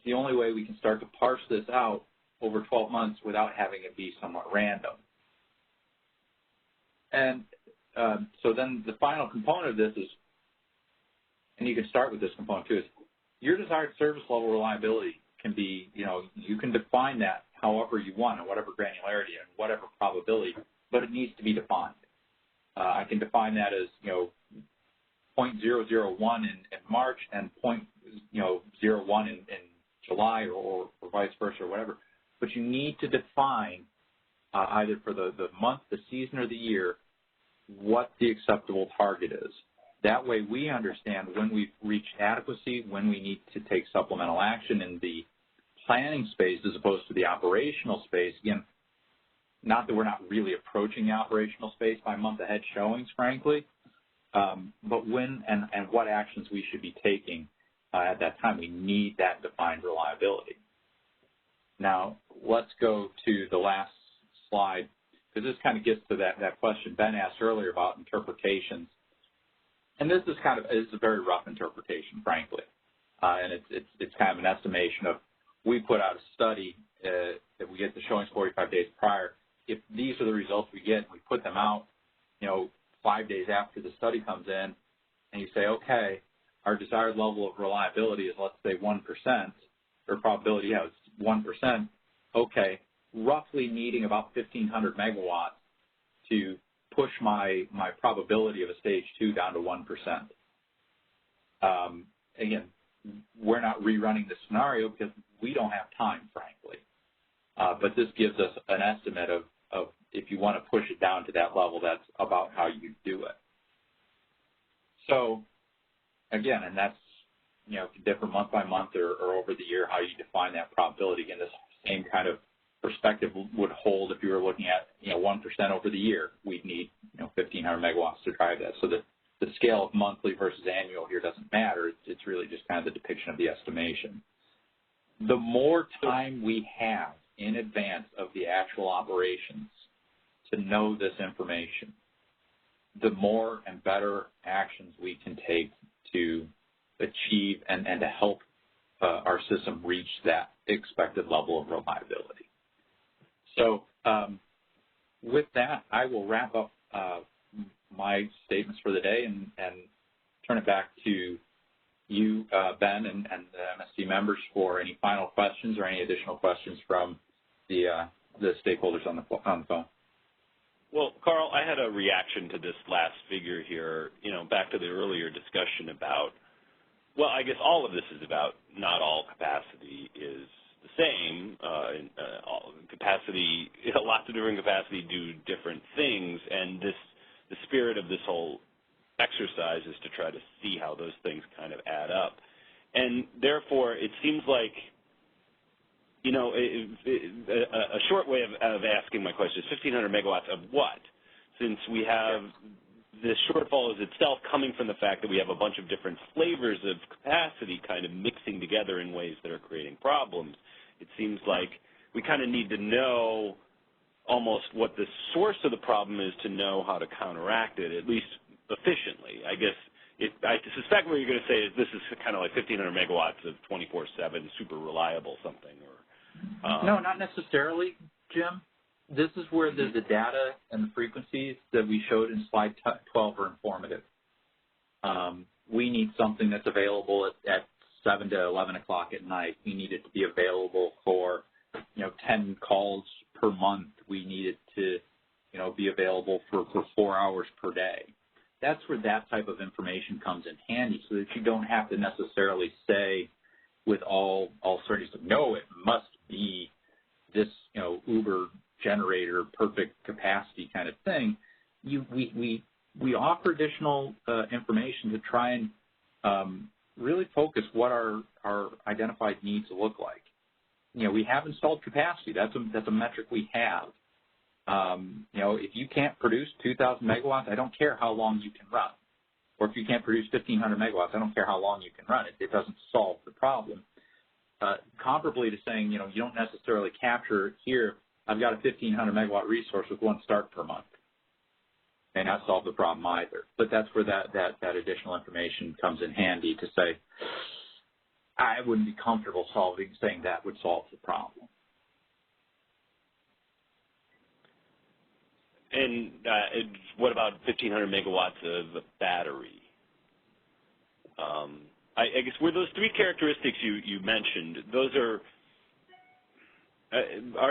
the only way we can start to parse this out over 12 months without having it be somewhat random. And so then the final component of this is, and you can start with this component too, is your desired service level reliability can be, you can define that however you want, at whatever granularity and whatever probability, but it needs to be defined. I can define that as, 0.001 in March and 0.01 in July or vice versa or whatever. But you need to define either for the month, the season, or the year what the acceptable target is. That way we understand when we've reached adequacy, when we need to take supplemental action in the planning space as opposed to the operational space. Again, not that we're not really approaching the operational space by month ahead showings, frankly, but when and what actions we should be taking at that time. We need that defined reliability. Now, let's go to the last slide, because this kind of gets to that question Ben asked earlier about interpretations. And this is a very rough interpretation, frankly. And it's kind of an estimation of, we put out a study that we get the showings 45 days prior. If these are the results we get, we put them out, 5 days after the study comes in, and you say, okay, our desired level of reliability is, let's say, 1%, or probability, it's 1%. Okay, roughly needing about 1,500 megawatts to push my probability of a stage 2 down to 1%. Again, we're not rerunning the scenario because we don't have time, frankly. But this gives us an estimate of if you want to push it down to that level, that's about how you do it. So, again, and that's, different month by month or over the year how you define that probability. Again, this same kind of perspective would hold if you were looking at, 1% over the year. We'd need, 1,500 megawatts to drive that. So the scale of monthly versus annual here doesn't matter. It's really just kind of the depiction of the estimation. The more time we have in advance of the actual operations to know this information, the more and better actions we can take to achieve and to help our system reach that expected level of reliability. So with that, I will wrap up my statements for the day and turn it back to you, Ben, and the MSC members for any final questions or any additional questions from the stakeholders on the phone. Well, Carl, I had a reaction to this last figure here, back to the earlier discussion about, well, I guess all of this is about not all capacity is the same. Capacity, lots of different capacity do different things, and the spirit of this whole exercise is to try to see how those things kind of add up. And therefore, it seems like, a short way of asking my question is 1,500 megawatts of what? Since we have the shortfall is itself coming from the fact that we have a bunch of different flavors of capacity kind of mixing together in ways that are creating problems. It seems like we kind of need to know almost what the source of the problem is to know how to counteract it, at least efficiently. I guess I suspect what you're going to say is this is kind of like 1,500 megawatts of 24/7 super reliable something. No, not necessarily, Jim. This is where the data and the frequencies that we showed in slide 12 are informative. We need something that's available at 7 to 11 o'clock at night. We need it to be available for, 10 calls per month. We need it to, be available for 4 hours per day. That's where that type of information comes in handy, so that you don't have to necessarily say with all certainty, no, it must be this, Uber generator, perfect capacity kind of thing. We offer additional information to try and really focus what our identified needs look like. We have installed capacity. That's a metric we have. If you can't produce 2,000 megawatts, I don't care how long you can run. Or if you can't produce 1,500 megawatts, I don't care how long you can run it. It doesn't solve the problem. Comparably to saying, you don't necessarily capture here, I've got a 1,500 megawatt resource with one start per month. May not solve the problem either. But that's where that additional information comes in handy to say, I wouldn't be comfortable saying that would solve the problem. And what about 1,500 megawatts of battery? I guess were those three characteristics you mentioned, those are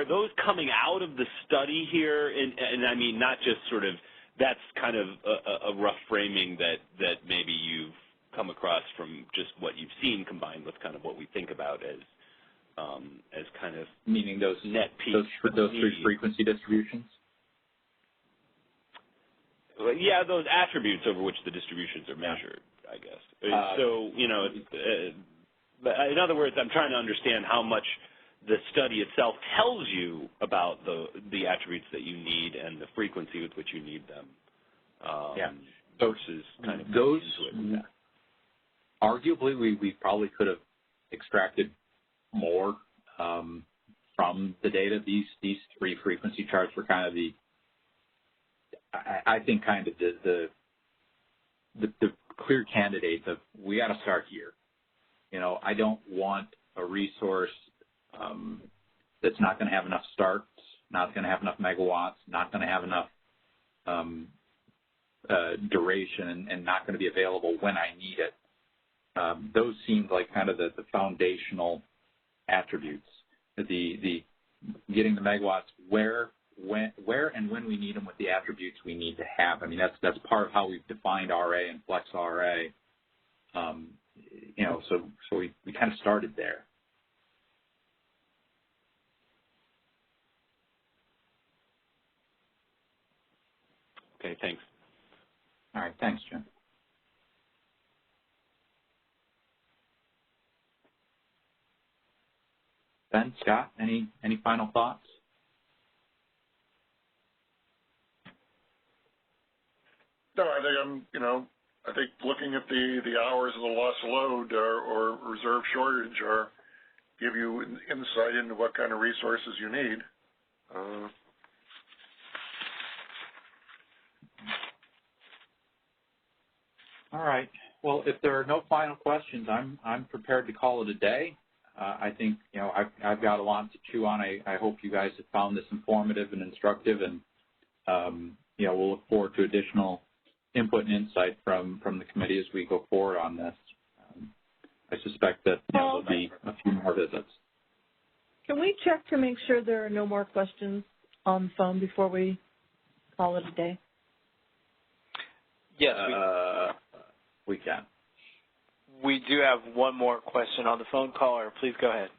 those coming out of the study here? And I mean, not just sort of, that's kind of a rough framing that maybe you've come across from just what you've seen combined with kind of what we think about as kind of meaning those net peak. Those three frequency distributions? Yeah, those attributes over which the distributions are measured, I guess. So, you know, in other words, I'm trying to understand how much the study itself tells you about the attributes that you need and the frequency with which you need them. Versus kind of those. Into it. Arguably, we probably could have extracted more from the data. These three frequency charts were kind of I think kind of the clear candidates of we got to start here. You know, I don't want a resource that's not going to have enough starts, not going to have enough megawatts, not going to have enough duration, and not going to be available when I need it. Those seemed like kind of the foundational attributes. The getting the megawatts where and when we need them with the attributes we need to have. I mean, that's part of how we've defined RA and flex RA. You know, so we kind of started there. Okay, thanks. All right, thanks, Jim. Ben, Scott, any final thoughts? No, I think looking at the hours of the loss of load or reserve shortage give you insight into what kind of resources you need. All right. Well, if there are no final questions, I'm prepared to call it a day. I think, you know, I've got a lot to chew on. I hope you guys have found this informative and instructive, and you know, we'll look forward to additional input and insight from the committee as we go forward on this. I suspect that there'll be a few more visits. Can we check to make sure there are no more questions on the phone before we call it a day? Yes, we can. We do have one more question on the phone. Caller, please go ahead.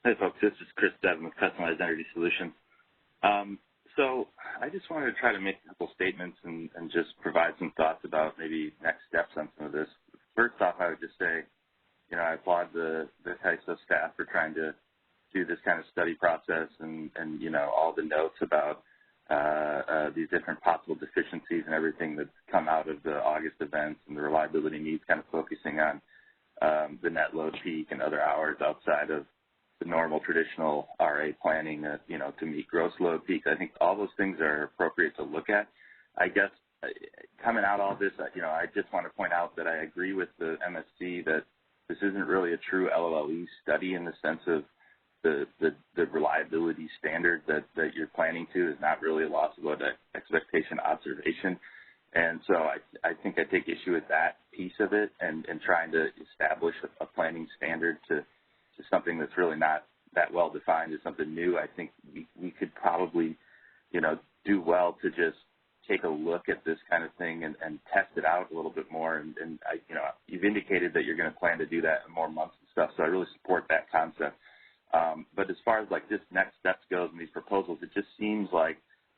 Hey, folks. This is Chris Devin with Customized Energy Solutions. So I just wanted to try to make a couple statements and just provide some thoughts about maybe next steps on some of this. First off, I would just say, you know, I applaud the HASP staff for trying to do this kind of study process and you know, all the notes about these different possible deficiencies and everything that's come out of the August events and the reliability needs, kind of focusing on the net load peak and other hours outside of the normal traditional RA planning, you know, to meet gross load peaks. I think all those things are appropriate to look at. I guess coming out all this, you know, I just want to point out that I agree with the MSC that this isn't really a true LLE study in the sense of the reliability standard that you're planning to is not really a loss of load expectation observation. And so I think I take issue with that piece of it and trying to establish a planning standard to something that's really not that well defined is something new. I think we could probably, you know, do well to just take a look at this kind of thing and test it out a little bit more. And you know, you've indicated that you're going to plan to do that in more months and stuff, so I really support that concept. But as far as like this next steps goes in these proposals, it just seems like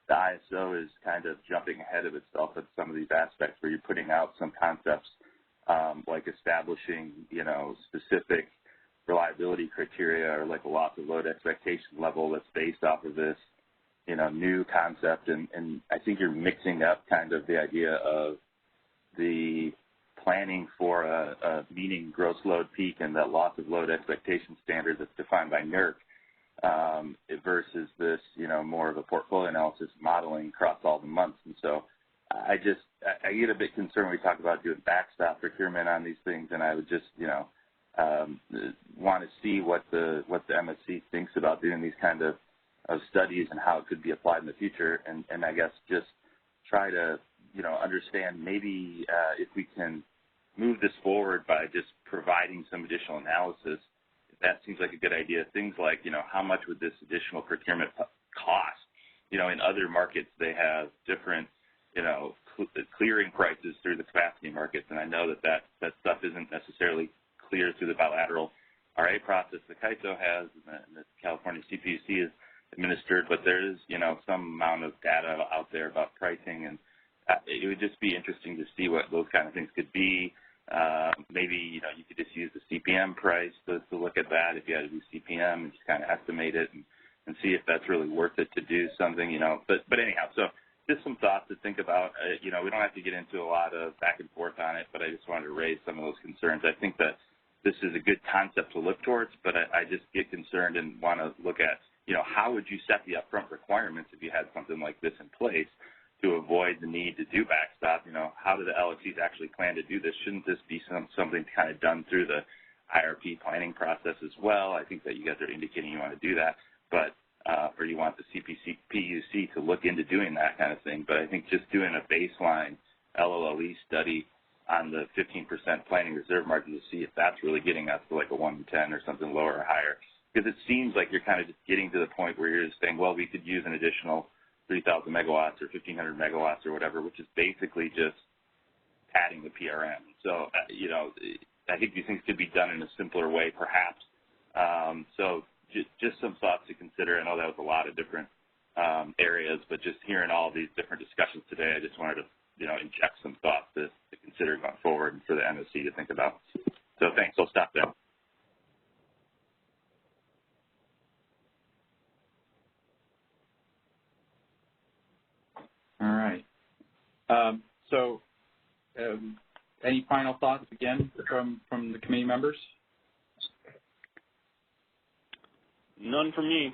the ISO is kind of jumping ahead of itself at some of these aspects where you're putting out some concepts like establishing, you know, specific reliability criteria or like a loss of load expectation level that's based off of this, you know, new concept. And I think you're mixing up kind of the idea of the planning for a meeting gross load peak and that loss of load expectation standard that's defined by NERC versus this, you know, more of a portfolio analysis modeling across all the months. And so I get a bit concerned when we talk about doing backstop procurement on these things, and I would just, want to see what the MSC thinks about doing these kind of studies and how it could be applied in the future, and I guess just try to, understand maybe if we can move this forward by just providing some additional analysis. That seems like a good idea. Things like, how much would this additional procurement cost? In other markets, they have different, clearing prices through the capacity markets, and I know that stuff isn't necessarily clear through the bilateral RA process the CAISO has and the California CPUC is administered, but there is, some amount of data out there about pricing, and it would just be interesting to see what those kind of things could be. Maybe, you could just use the CPM price to look at that if you had to do CPM and just kind of estimate it and see if that's really worth it to do something, But anyhow, so just some thoughts to think about. We don't have to get into a lot of back and forth on it, but I just wanted to raise some of those concerns. I think that this is a good concept to look towards, but I just get concerned and want to look at, how would you set the upfront requirements if you had something like this in place to avoid the need to do backstop? How do the LXCs actually plan to do this? Shouldn't this be something kind of done through the IRP planning process as well? I think that you guys are indicating you want to do that, but or you want the PUC to look into doing that kind of thing. But I think just doing a baseline LOLE study on the 15% planning reserve margin to see if that's really getting us to like a 1 to 10 or something lower or higher. Because it seems like you're kind of just getting to the point where you're just saying, well, we could use an additional 3,000 megawatts or 1,500 megawatts or whatever, which is basically just padding the PRM. So, I think these things could be done in a simpler way, perhaps. So just some thoughts to consider. I know that was a lot of different areas, but just hearing all these different discussions today, I just wanted to, inject some thoughts to consider going forward and for the MSC to think about. So thanks. I'll stop there. All right. Any final thoughts again from the committee members? None from me.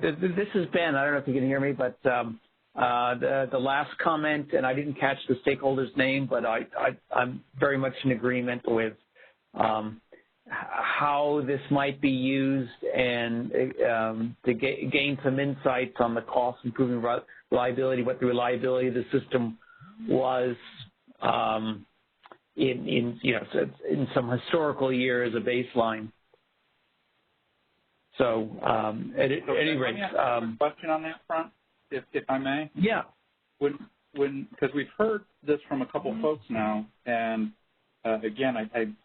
This is Ben. I don't know if you can hear me, but the last comment, and I didn't catch the stakeholder's name, but I'm very much in agreement with how this might be used and to gain some insights on the cost improving reliability, what the reliability of the system was in some historical year as a baseline. So at any rate, let me ask a question on that front, if I may. Yeah. Because we've heard this from a couple of folks now, and again,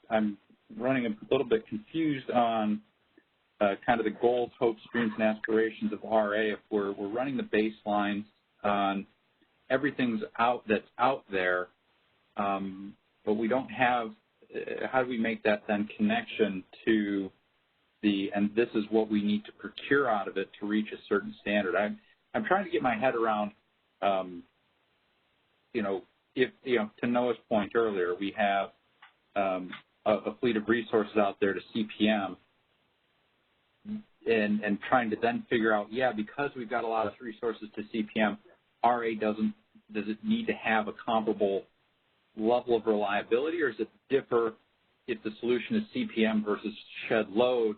I'm running a little bit confused on kind of the goals, hopes, dreams, and aspirations of RA. If we're running the baselines on everything's that's out there, but we don't have, how do we make that then connection to and this is what we need to procure out of it to reach a certain standard? I'm trying to get my head around, if, to Noah's point earlier, we have a fleet of resources out there to CPM and trying to then figure out, because we've got a lot of resources to CPM, RA does it need to have a comparable level of reliability, or does it differ if the solution is CPM versus shed load?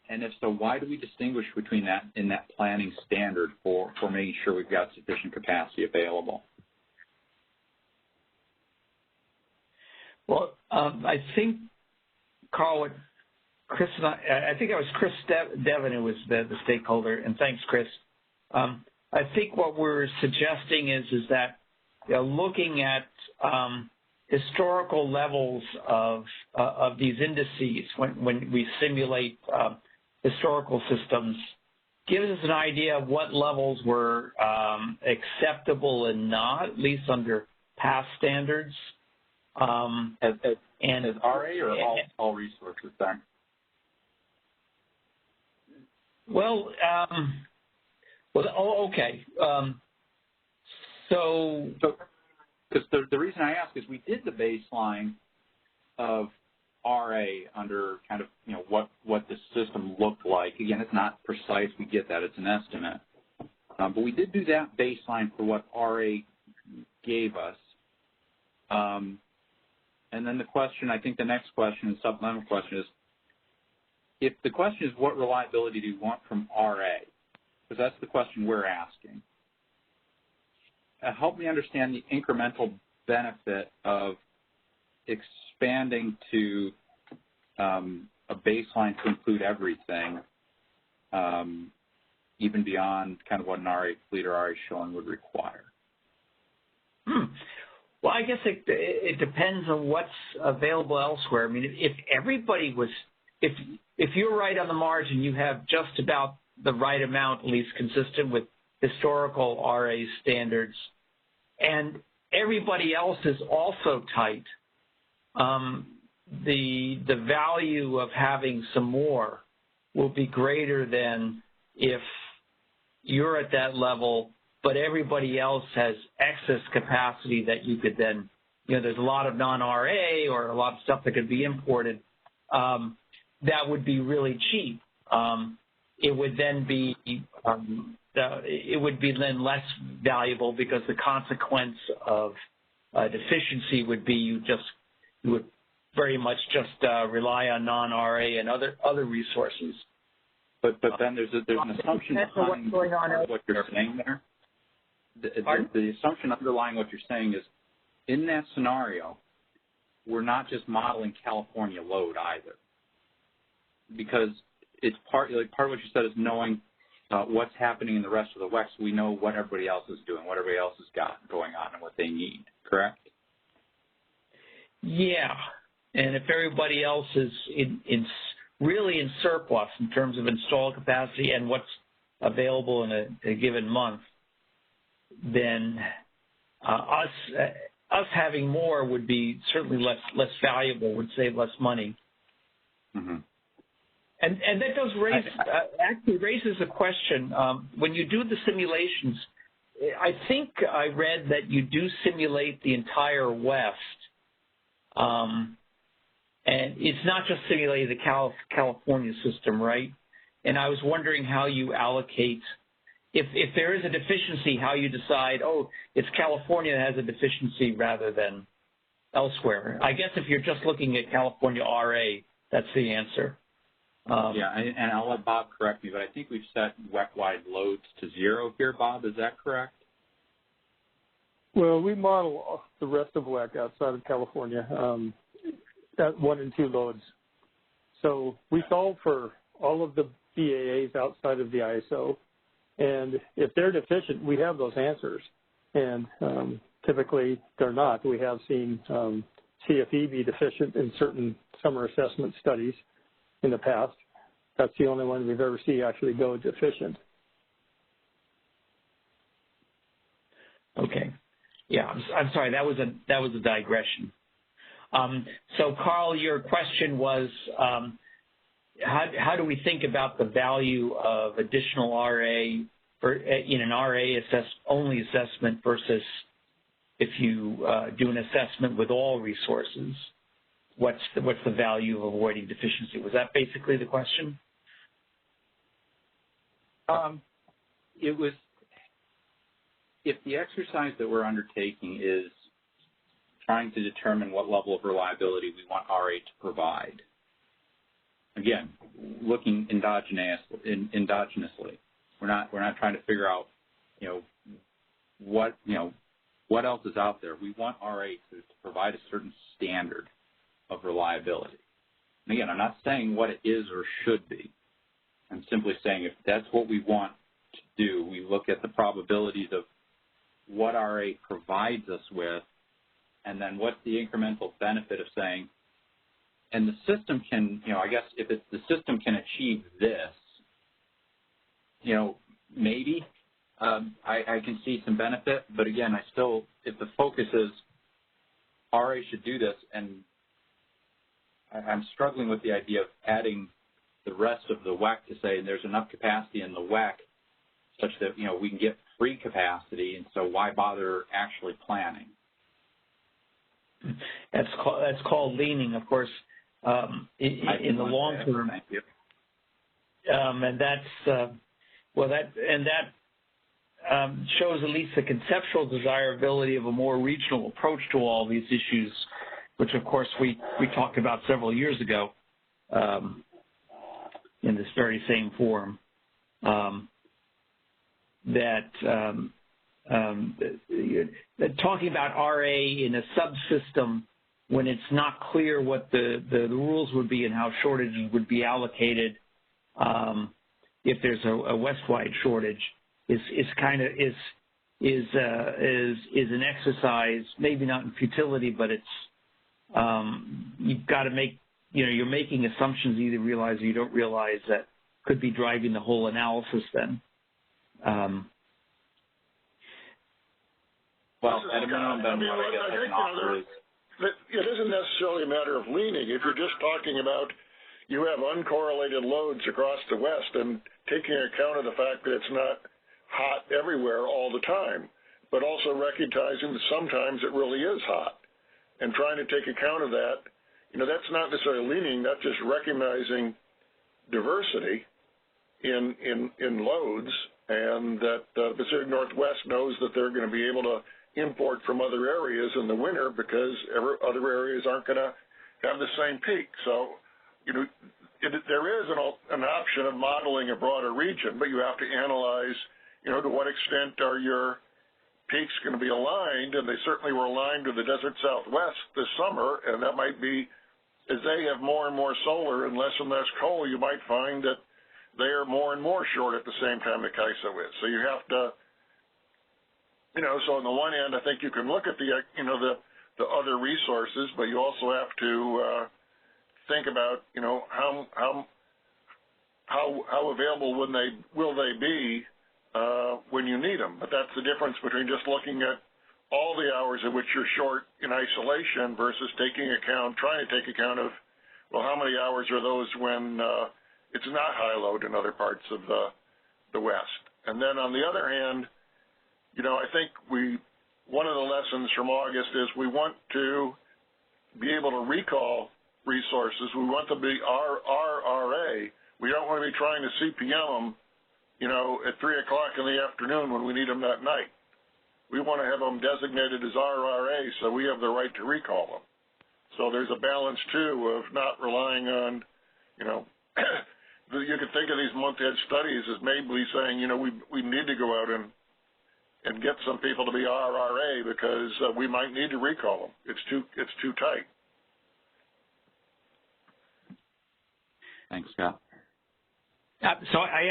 And if so, why do we distinguish between that in that planning standard for making sure we've got sufficient capacity available? Well, I think, Carl, Chris and I think it was Chris Devon who was the stakeholder, and thanks, Chris. I think what we're suggesting is that looking at historical levels of these indices when we simulate historical systems gives us an idea of what levels were acceptable and not, at least under past standards. As RA or all resources there? Well, okay. Because the reason I ask is we did the baseline of RA under kind of, what the system looked like. Again, it's not precise. We get that. It's an estimate. But we did do that baseline for what RA gave us. And then the question, I think the next question, the supplemental question is, if the question is what reliability do you want from RA, because that's the question we're asking, help me understand the incremental benefit of expanding to a baseline to include everything, even beyond kind of what an RA fleet or RA showing would require. Well, I guess it depends on what's available elsewhere. I mean, if everybody was, if you're right on the margin, you have just about the right amount, at least consistent with historical RA standards, and everybody else is also tight, the value of having some more will be greater than if you're at that level, but everybody else has excess capacity that you could then, there's a lot of non-RA or a lot of stuff that could be imported that would be really cheap. It would then be less valuable because the consequence of deficiency would be you would very much just rely on non-RA and other resources. But then there's an assumption behind what you're saying there. The assumption underlying what you're saying is, in that scenario, we're not just modeling California load either, because it's part of what you said is knowing what's happening in the rest of the WEC, so we know what everybody else is doing, what everybody else has got going on, and what they need. Correct? Yeah, and if everybody else is really in surplus in terms of installed capacity and what's available in a given month, then us having more would be certainly less valuable, would save less money. Mm-hmm. And that does actually raises a question. When you do the simulations, I think I read that you do simulate the entire West. And it's not just simulating the California system, right? And I was wondering how you allocate, if there is a deficiency, how you decide, oh, it's California that has a deficiency rather than elsewhere. I guess if you're just looking at California RA, that's the answer. And I'll let Bob correct me, but I think we've set WEC-wide loads to 0 here, Bob. Is that correct? Well, we model the rest of WEC outside of California at 1 and 2 loads. So we solve for all of the BAAs outside of the ISO, and if they're deficient, we have those answers. And typically they're not. We have seen CFE be deficient in certain summer assessment studies in the past. That's the only one we've ever seen actually go deficient. Okay. Yeah, I'm sorry. That was a digression. So, Carl, your question was, how do we think about the value of additional RA in an RA only assessment versus if you do an assessment with all resources? What's the value of avoiding deficiency? Was that basically the question? It was, if the exercise that we're undertaking is trying to determine what level of reliability we want RA to provide, again, looking endogenously, we're not trying to figure out, what else is out there. We want RA to provide a certain standard of reliability. And again, I'm not saying what it is or should be. I'm simply saying if that's what we want to do, we look at the probabilities of what RA provides us with, and then what's the incremental benefit of saying, and the system can, I guess if the system can achieve this, maybe I can see some benefit, but again, if the focus is RA should do this, and I'm struggling with the idea of adding the rest of the WEC to say there's enough capacity in the WEC such that, we can get free capacity, and so why bother actually planning? That's called leaning, of course, in the long term. Thank you. And that's, that shows at least the conceptual desirability of a more regional approach to all these issues, which of course we talked about several years ago in this very same forum. That talking about RA in a subsystem when it's not clear what the rules would be and how shortages would be allocated if there's a west-wide shortage is an exercise, maybe not in futility, but it's you've got to make, you're making assumptions you either realize or you don't realize that could be driving the whole analysis then. Well, at a minimum, then what I guess I can offer is it isn't necessarily a matter of leaning. If you're just talking about you have uncorrelated loads across the West and taking account of the fact that it's not hot everywhere all the time, but also recognizing that sometimes it really is hot and trying to take account of that, that's not necessarily leaning, that's just recognizing diversity in loads, and that the Pacific Northwest knows that they're going to be able to import from other areas in the winter because other areas aren't going to have the same peak. So, there is an option of modeling a broader region, but you have to analyze, to what extent are your peaks going to be aligned, and they certainly were aligned to the desert Southwest this summer, and that might be, as they have more and more solar and less coal, you might find that they are more and more short at the same time that CAISO is. So you have to, so on the one hand, I think you can look at the other resources, but you also have to think about, how available will they be when you need them. But that's the difference between just looking at all the hours at which you're short in isolation versus trying to take account of, well, how many hours are those when it's not high load in other parts of the West. And then on the other hand, I think one of the lessons from August is we want to be able to recall resources. We want them to be RRA. We don't want to be trying to CPM them, at 3 o'clock in the afternoon when we need them that night. We want to have them designated as RRA so we have the right to recall them. So there's a balance, too, of not relying on, you could think of these month-ahead studies as maybe saying, we need to go out and get some people to be RRA because we might need to recall them. It's too tight. Thanks, Scott. So I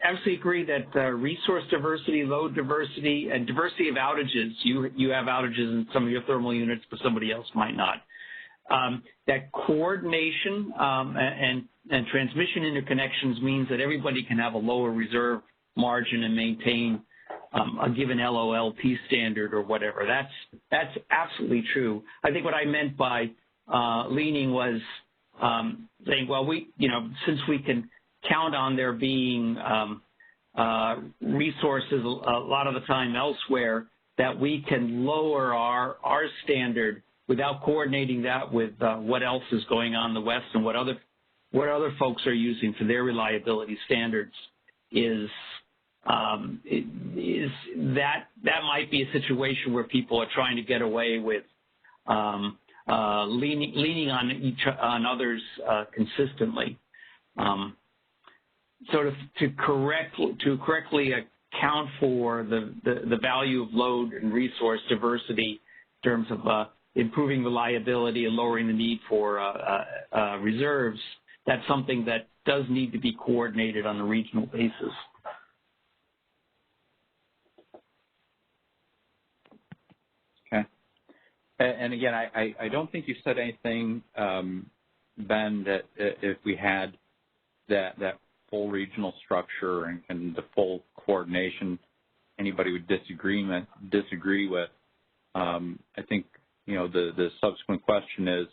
absolutely agree that resource diversity, load diversity, and diversity of outages, you have outages in some of your thermal units, but somebody else might not. That coordination and transmission interconnections means that everybody can have a lower reserve margin and maintain a given LOLP standard or whatever. That's absolutely true. I think what I meant by leaning was saying, well, since we can count on there being resources a lot of the time elsewhere, that we can lower our standard without coordinating that with what else is going on in the West and what other folks are using for their reliability standards is that might be a situation where people are trying to get away with leaning on others consistently. Sort of to correctly account for the value of load and resource diversity in terms of improving reliability and lowering the need for reserves, that's something that does need to be coordinated on a regional basis. Okay. And again, I don't think you said anything, Ben, that if we had that full regional structure and the full coordination, anybody would disagree with. I think the subsequent question is,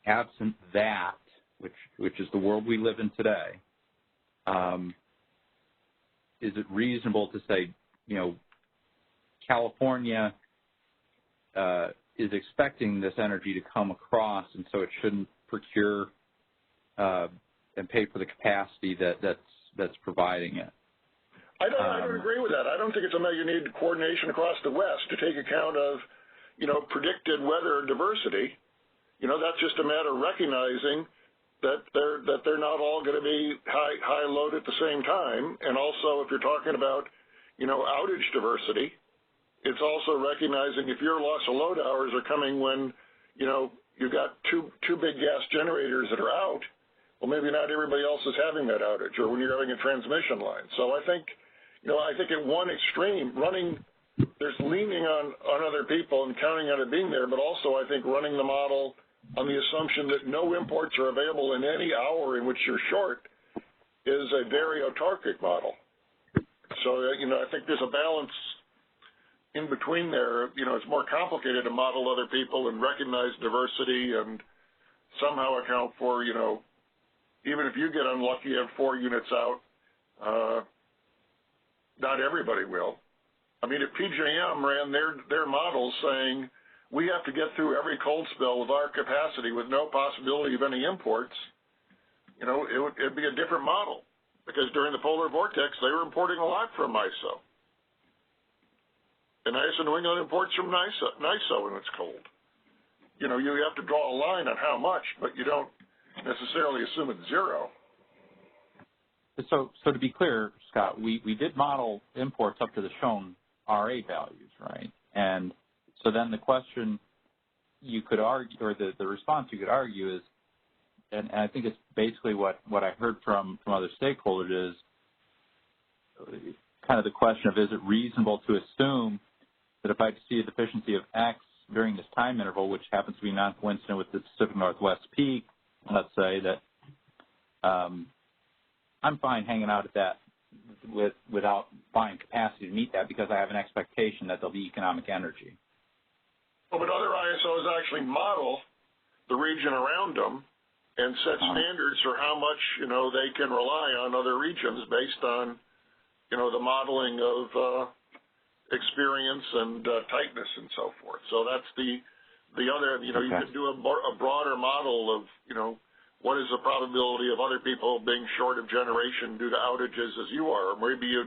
absent that, which is the world we live in today, is it reasonable to say, California is expecting this energy to come across, and so it shouldn't procure and pay for the capacity that's providing it? I don't agree with that. I don't think it's you need coordination across the West to take account of, predicted weather diversity. That's just a matter of recognizing that they're not all going to be high load at the same time. And also, if you're talking about, outage diversity, it's also recognizing if your loss of load hours are coming when, you've got two big gas generators that are out, well, maybe not everybody else is having that outage, or when you're having a transmission line. So I think, I think at one extreme, there's leaning on other people and counting on it being there, but also I think running the model on the assumption that no imports are available in any hour in which you're short is a very autarkic model. So, I think there's a balance in between there. It's more complicated to model other people and recognize diversity and somehow account for, even if you get unlucky, have 4 units out, not everybody will. I mean, if PJM ran their models saying we have to get through every cold spell with our capacity with no possibility of any imports, it'd be a different model, because during the polar vortex, they were importing a lot from MISO. And ISO New England imports from NISO when it's cold. You have to draw a line on how much, but you don't necessarily assume it's zero. So to be clear, Scott, we did model imports up to the shown RA values, right? And so then the question you could argue, or the response you could argue is, and I think it's basically what I heard from other stakeholders is kind of the question of, is it reasonable to assume that if I see a deficiency of X during this time interval, which happens to be non-coincident with the Pacific Northwest peak, let's say that I'm fine hanging out at that without buying capacity to meet that because I have an expectation that there'll be economic energy. Well, but other ISOs actually model the region around them and set standards for how much, they can rely on other regions based on, the modeling of experience and tightness and so forth. So that's the other, you could do a broader model of, what is the probability of other people being short of generation due to outages as you are? Or maybe you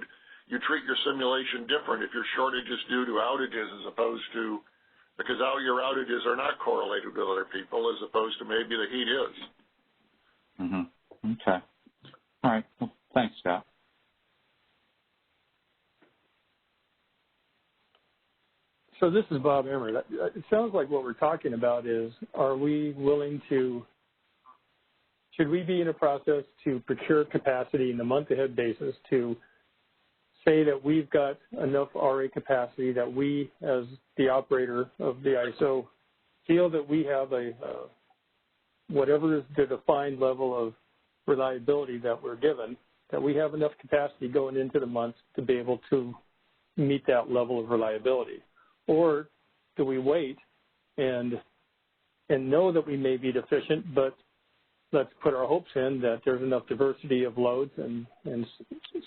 treat your simulation different if your shortage is due to outages as opposed to, because your outages are not correlated with other people as opposed to maybe the heat is. Mm-hmm. Okay. All right. Well, thanks, Scott. So this is Bob Emmer. It sounds like what we're talking about is, are we willing to, should we be in a process to procure capacity in the month-ahead basis to say that we've got enough RA capacity that we, as the operator of the ISO, feel that we have whatever is the defined level of reliability that we're given, that we have enough capacity going into the month to be able to meet that level of reliability? Or do we wait and know that we may be deficient, but let's put our hopes in that there's enough diversity of loads and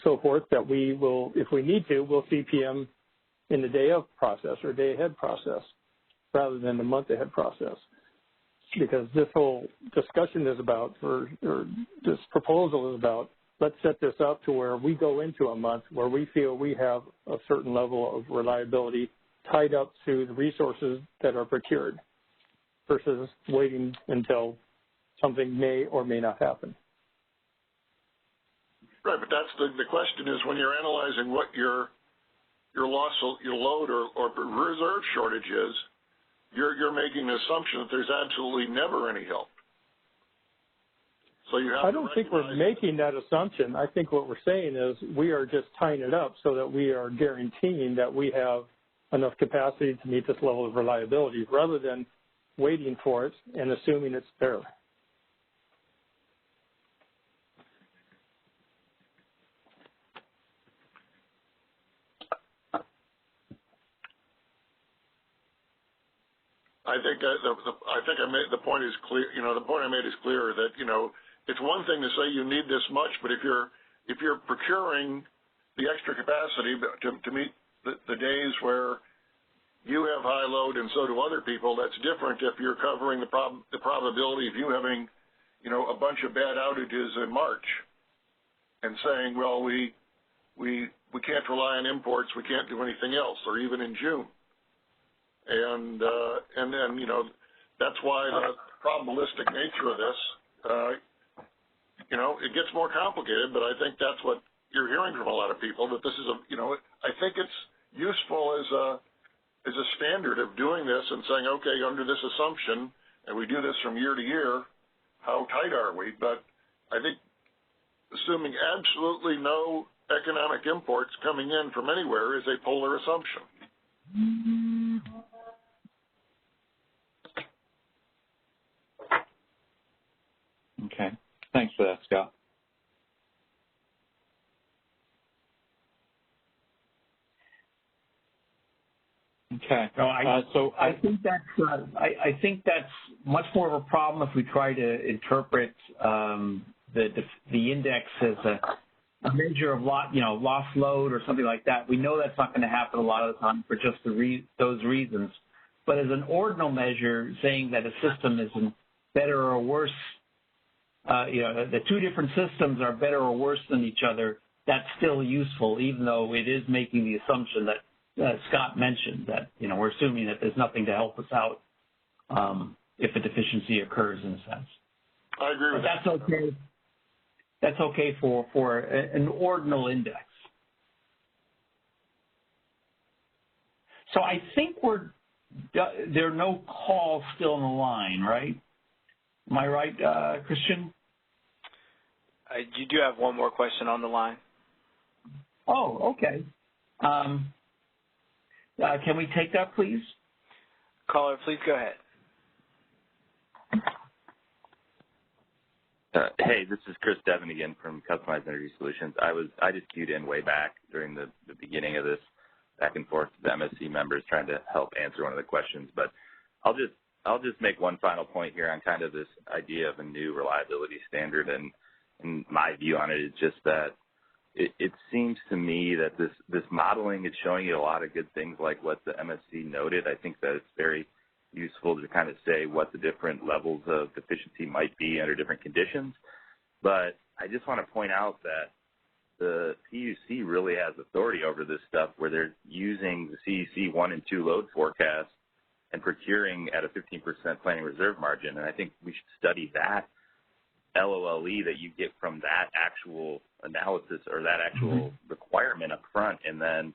so forth that we will, if we need to, we'll CPM in the day of process or day ahead process rather than the month ahead process. Because this whole discussion is about, or this proposal is about, let's set this up to where we go into a month where we feel we have a certain level of reliability tied up to the resources that are procured versus waiting until something may or may not happen. Right, but that's the question is when you're analyzing what your loss, your load or reserve shortage is, you're making the assumption that there's absolutely never any help. So you have I don't think we're making that assumption. I think what we're saying is we are just tying it up so that we are guaranteeing that we have enough capacity to meet this level of reliability rather than waiting for it and assuming it's there. I think I made the point is clear. The point I made is clear that it's one thing to say you need this much, but if you're procuring the extra capacity to meet the days where you have high load and so do other people, that's different if you're covering the probability of you having a bunch of bad outages in March and saying, well, we we can't rely on imports. We can't do anything else, or even in June. And then, you know, that's why the probabilistic nature of this, you know, it gets more complicated, but I think that's what you're hearing from a lot of people, that this is a, you know, I think it's useful as a standard of doing this and saying, okay, under this assumption, and we do this from year to year, how tight are we? But I think assuming absolutely no economic imports coming in from anywhere is a polar assumption. Okay. Thanks for that, Scott. Okay. No, so I think that's much more of a problem if we try to interpret the index as a measure of lost load or something like that. We know that's not going to happen a lot of the time for just those reasons. But as an ordinal measure, saying that a system is better or worse, you know, the two different systems are better or worse than each other, that's still useful, even though it is making the assumption that Scott mentioned, that, you know, we're assuming that there's nothing to help us out if a deficiency occurs, in a sense. I agree with that. That's okay. That's okay for an ordinal index. So I think there are no calls still on the line, right? Am I right, Christian? You do have one more question on the line. Oh, okay. Can we take that, please? Caller, please go ahead. Hey, this is Chris Devin again from Customized Energy Solutions. I just queued in way back during the beginning of this, back and forth to the MSC members trying to help answer one of the questions. But I'll just make one final point here on kind of this idea of a new reliability standard, and my view on it is just that it seems to me that this modeling is showing you a lot of good things like what the MSC noted. I think that it's very useful to kind of say what the different levels of deficiency might be under different conditions. But I just want to point out that the PUC really has authority over this stuff, where they're using the CEC 1 and 2 load forecasts and procuring at a 15% planning reserve margin. And I think we should study that LOLE that you get from that actual analysis or that actual requirement up front, and then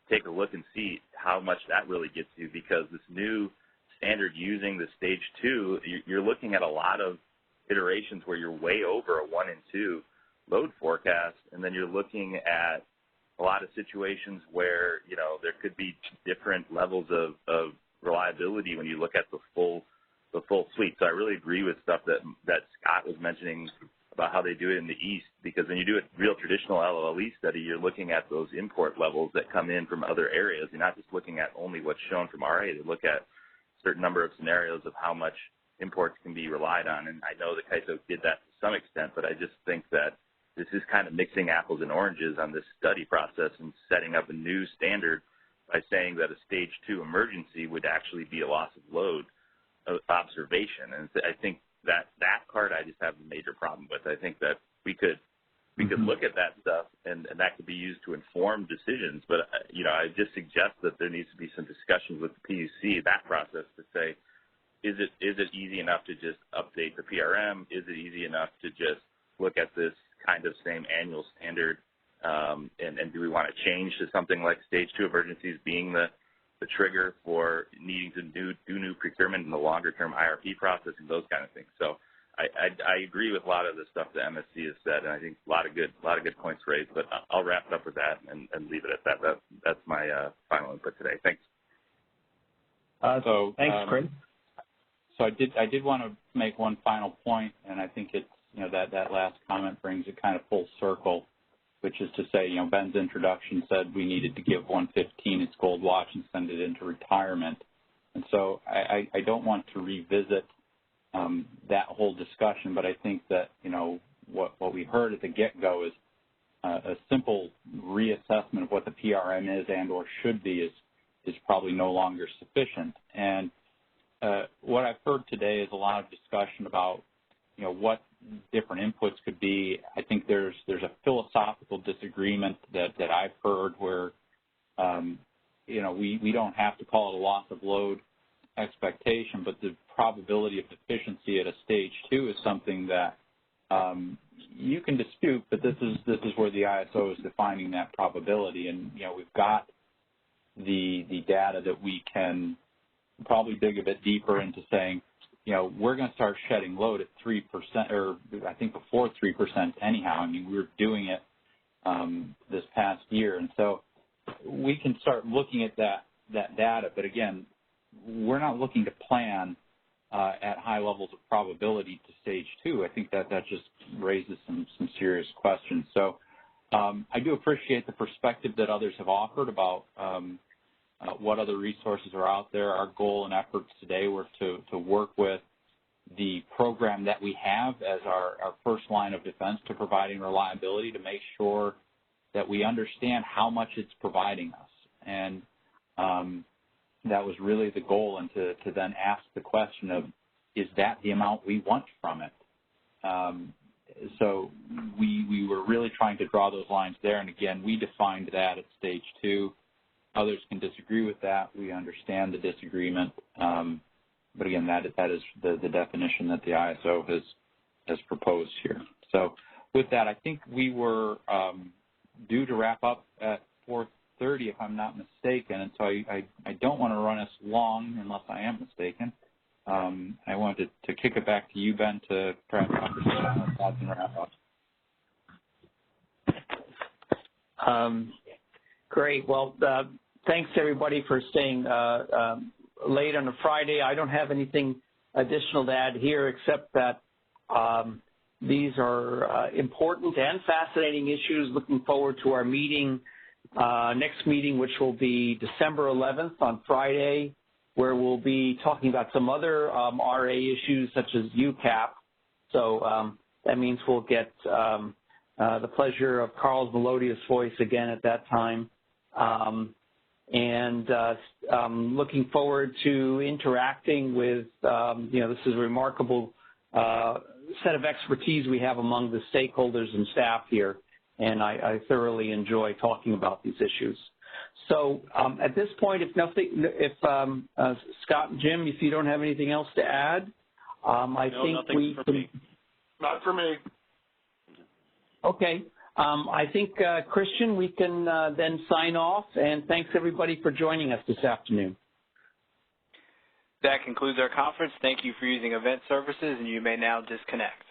take a look and see how much that really gets you, because this new standard using the stage 2, you're looking at a lot of iterations where you're way over a 1 and 2 load forecast, and then you're looking at a lot of situations where, you know, there could be different levels of reliability when you look at the full suite. So I really agree with stuff that Scott was mentioning about how they do it in the East, because when you do a real traditional LOLE study, you're looking at those import levels that come in from other areas. You're not just looking at only what's shown from RA. They look at a certain number of scenarios of how much imports can be relied on. And I know that CAISO did that to some extent, but I just think that this is kind of mixing apples and oranges on this study process and setting up a new standard by saying that a stage 2 emergency would actually be a loss of load observation. And I think that part I just have a major problem with. I think that we could look at that stuff and that could be used to inform decisions. But, you know, I just suggest that there needs to be some discussions with the PUC, that process, to say, is it easy enough to just update the PRM? Is it easy enough to just look at this kind of same annual standard? And do we want to change to something like stage 2 emergencies being the trigger for needing to do new procurement in the longer-term IRP process and those kind of things? So I agree with a lot of the stuff that MSC has said, and I think a lot of good points raised. But I'll wrap it up with that and leave it at that. That's my final input today. Thanks. Thanks, Chris. So I did want to make one final point, and I think it's, you know, that last comment brings it kind of full circle, which is to say, you know, Ben's introduction said we needed to give 115 its gold watch and send it into retirement. And so I don't want to revisit that whole discussion, but I think that, you know, what we heard at the get-go is a simple reassessment of what the PRM is and or should be is probably no longer sufficient. And what I've heard today is a lot of discussion about, you know, what different inputs could be. I think there's a philosophical disagreement that I don't have to call it a loss of load expectation, but the probability of deficiency at a stage 2 is something that you can dispute, but this is where the ISO is defining that probability. And, we've got the data that we can probably dig a bit deeper into saying, we're going to start shedding load at 3%, or I think before 3% anyhow. I mean, we were doing it this past year. And so we can start looking at that data. But again, we're not looking to plan at high levels of probability to stage 2. I think that just raises some serious questions. So I do appreciate the perspective that others have offered about what other resources are out there. Our goal and efforts today were to work with the program that we have as our first line of defense to providing reliability, to make sure that we understand how much it's providing us. And that was really the goal, and to then ask the question of, is that the amount we want from it? So we were really trying to draw those lines there, and again, we defined that at stage 2. Others can disagree with that. We understand the disagreement, but again, that is the definition that the ISO has proposed here. So with that, I think we were due to wrap up at 4:30, if I'm not mistaken, and so I don't want to run us long unless I am mistaken. I wanted to kick it back to you, Ben, to perhaps conversation on thoughts and wrap up. Great. Well, thanks everybody for staying late on a Friday. I don't have anything additional to add here except that these are important and fascinating issues. Looking forward to our meeting, next meeting, which will be December 11th on Friday, where we'll be talking about some other RA issues such as UCAP. So that means we'll get the pleasure of Carl's melodious voice again at that time. And looking forward to interacting with, this is a remarkable set of expertise we have among the stakeholders and staff here, and I thoroughly enjoy talking about these issues. So at this point, if Scott and Jim, if you don't have anything else to add, I think we can. Not for me. Okay. I think, Christian, we can then sign off, and thanks everybody for joining us this afternoon. That concludes our conference. Thank you for using Event Services, and you may now disconnect.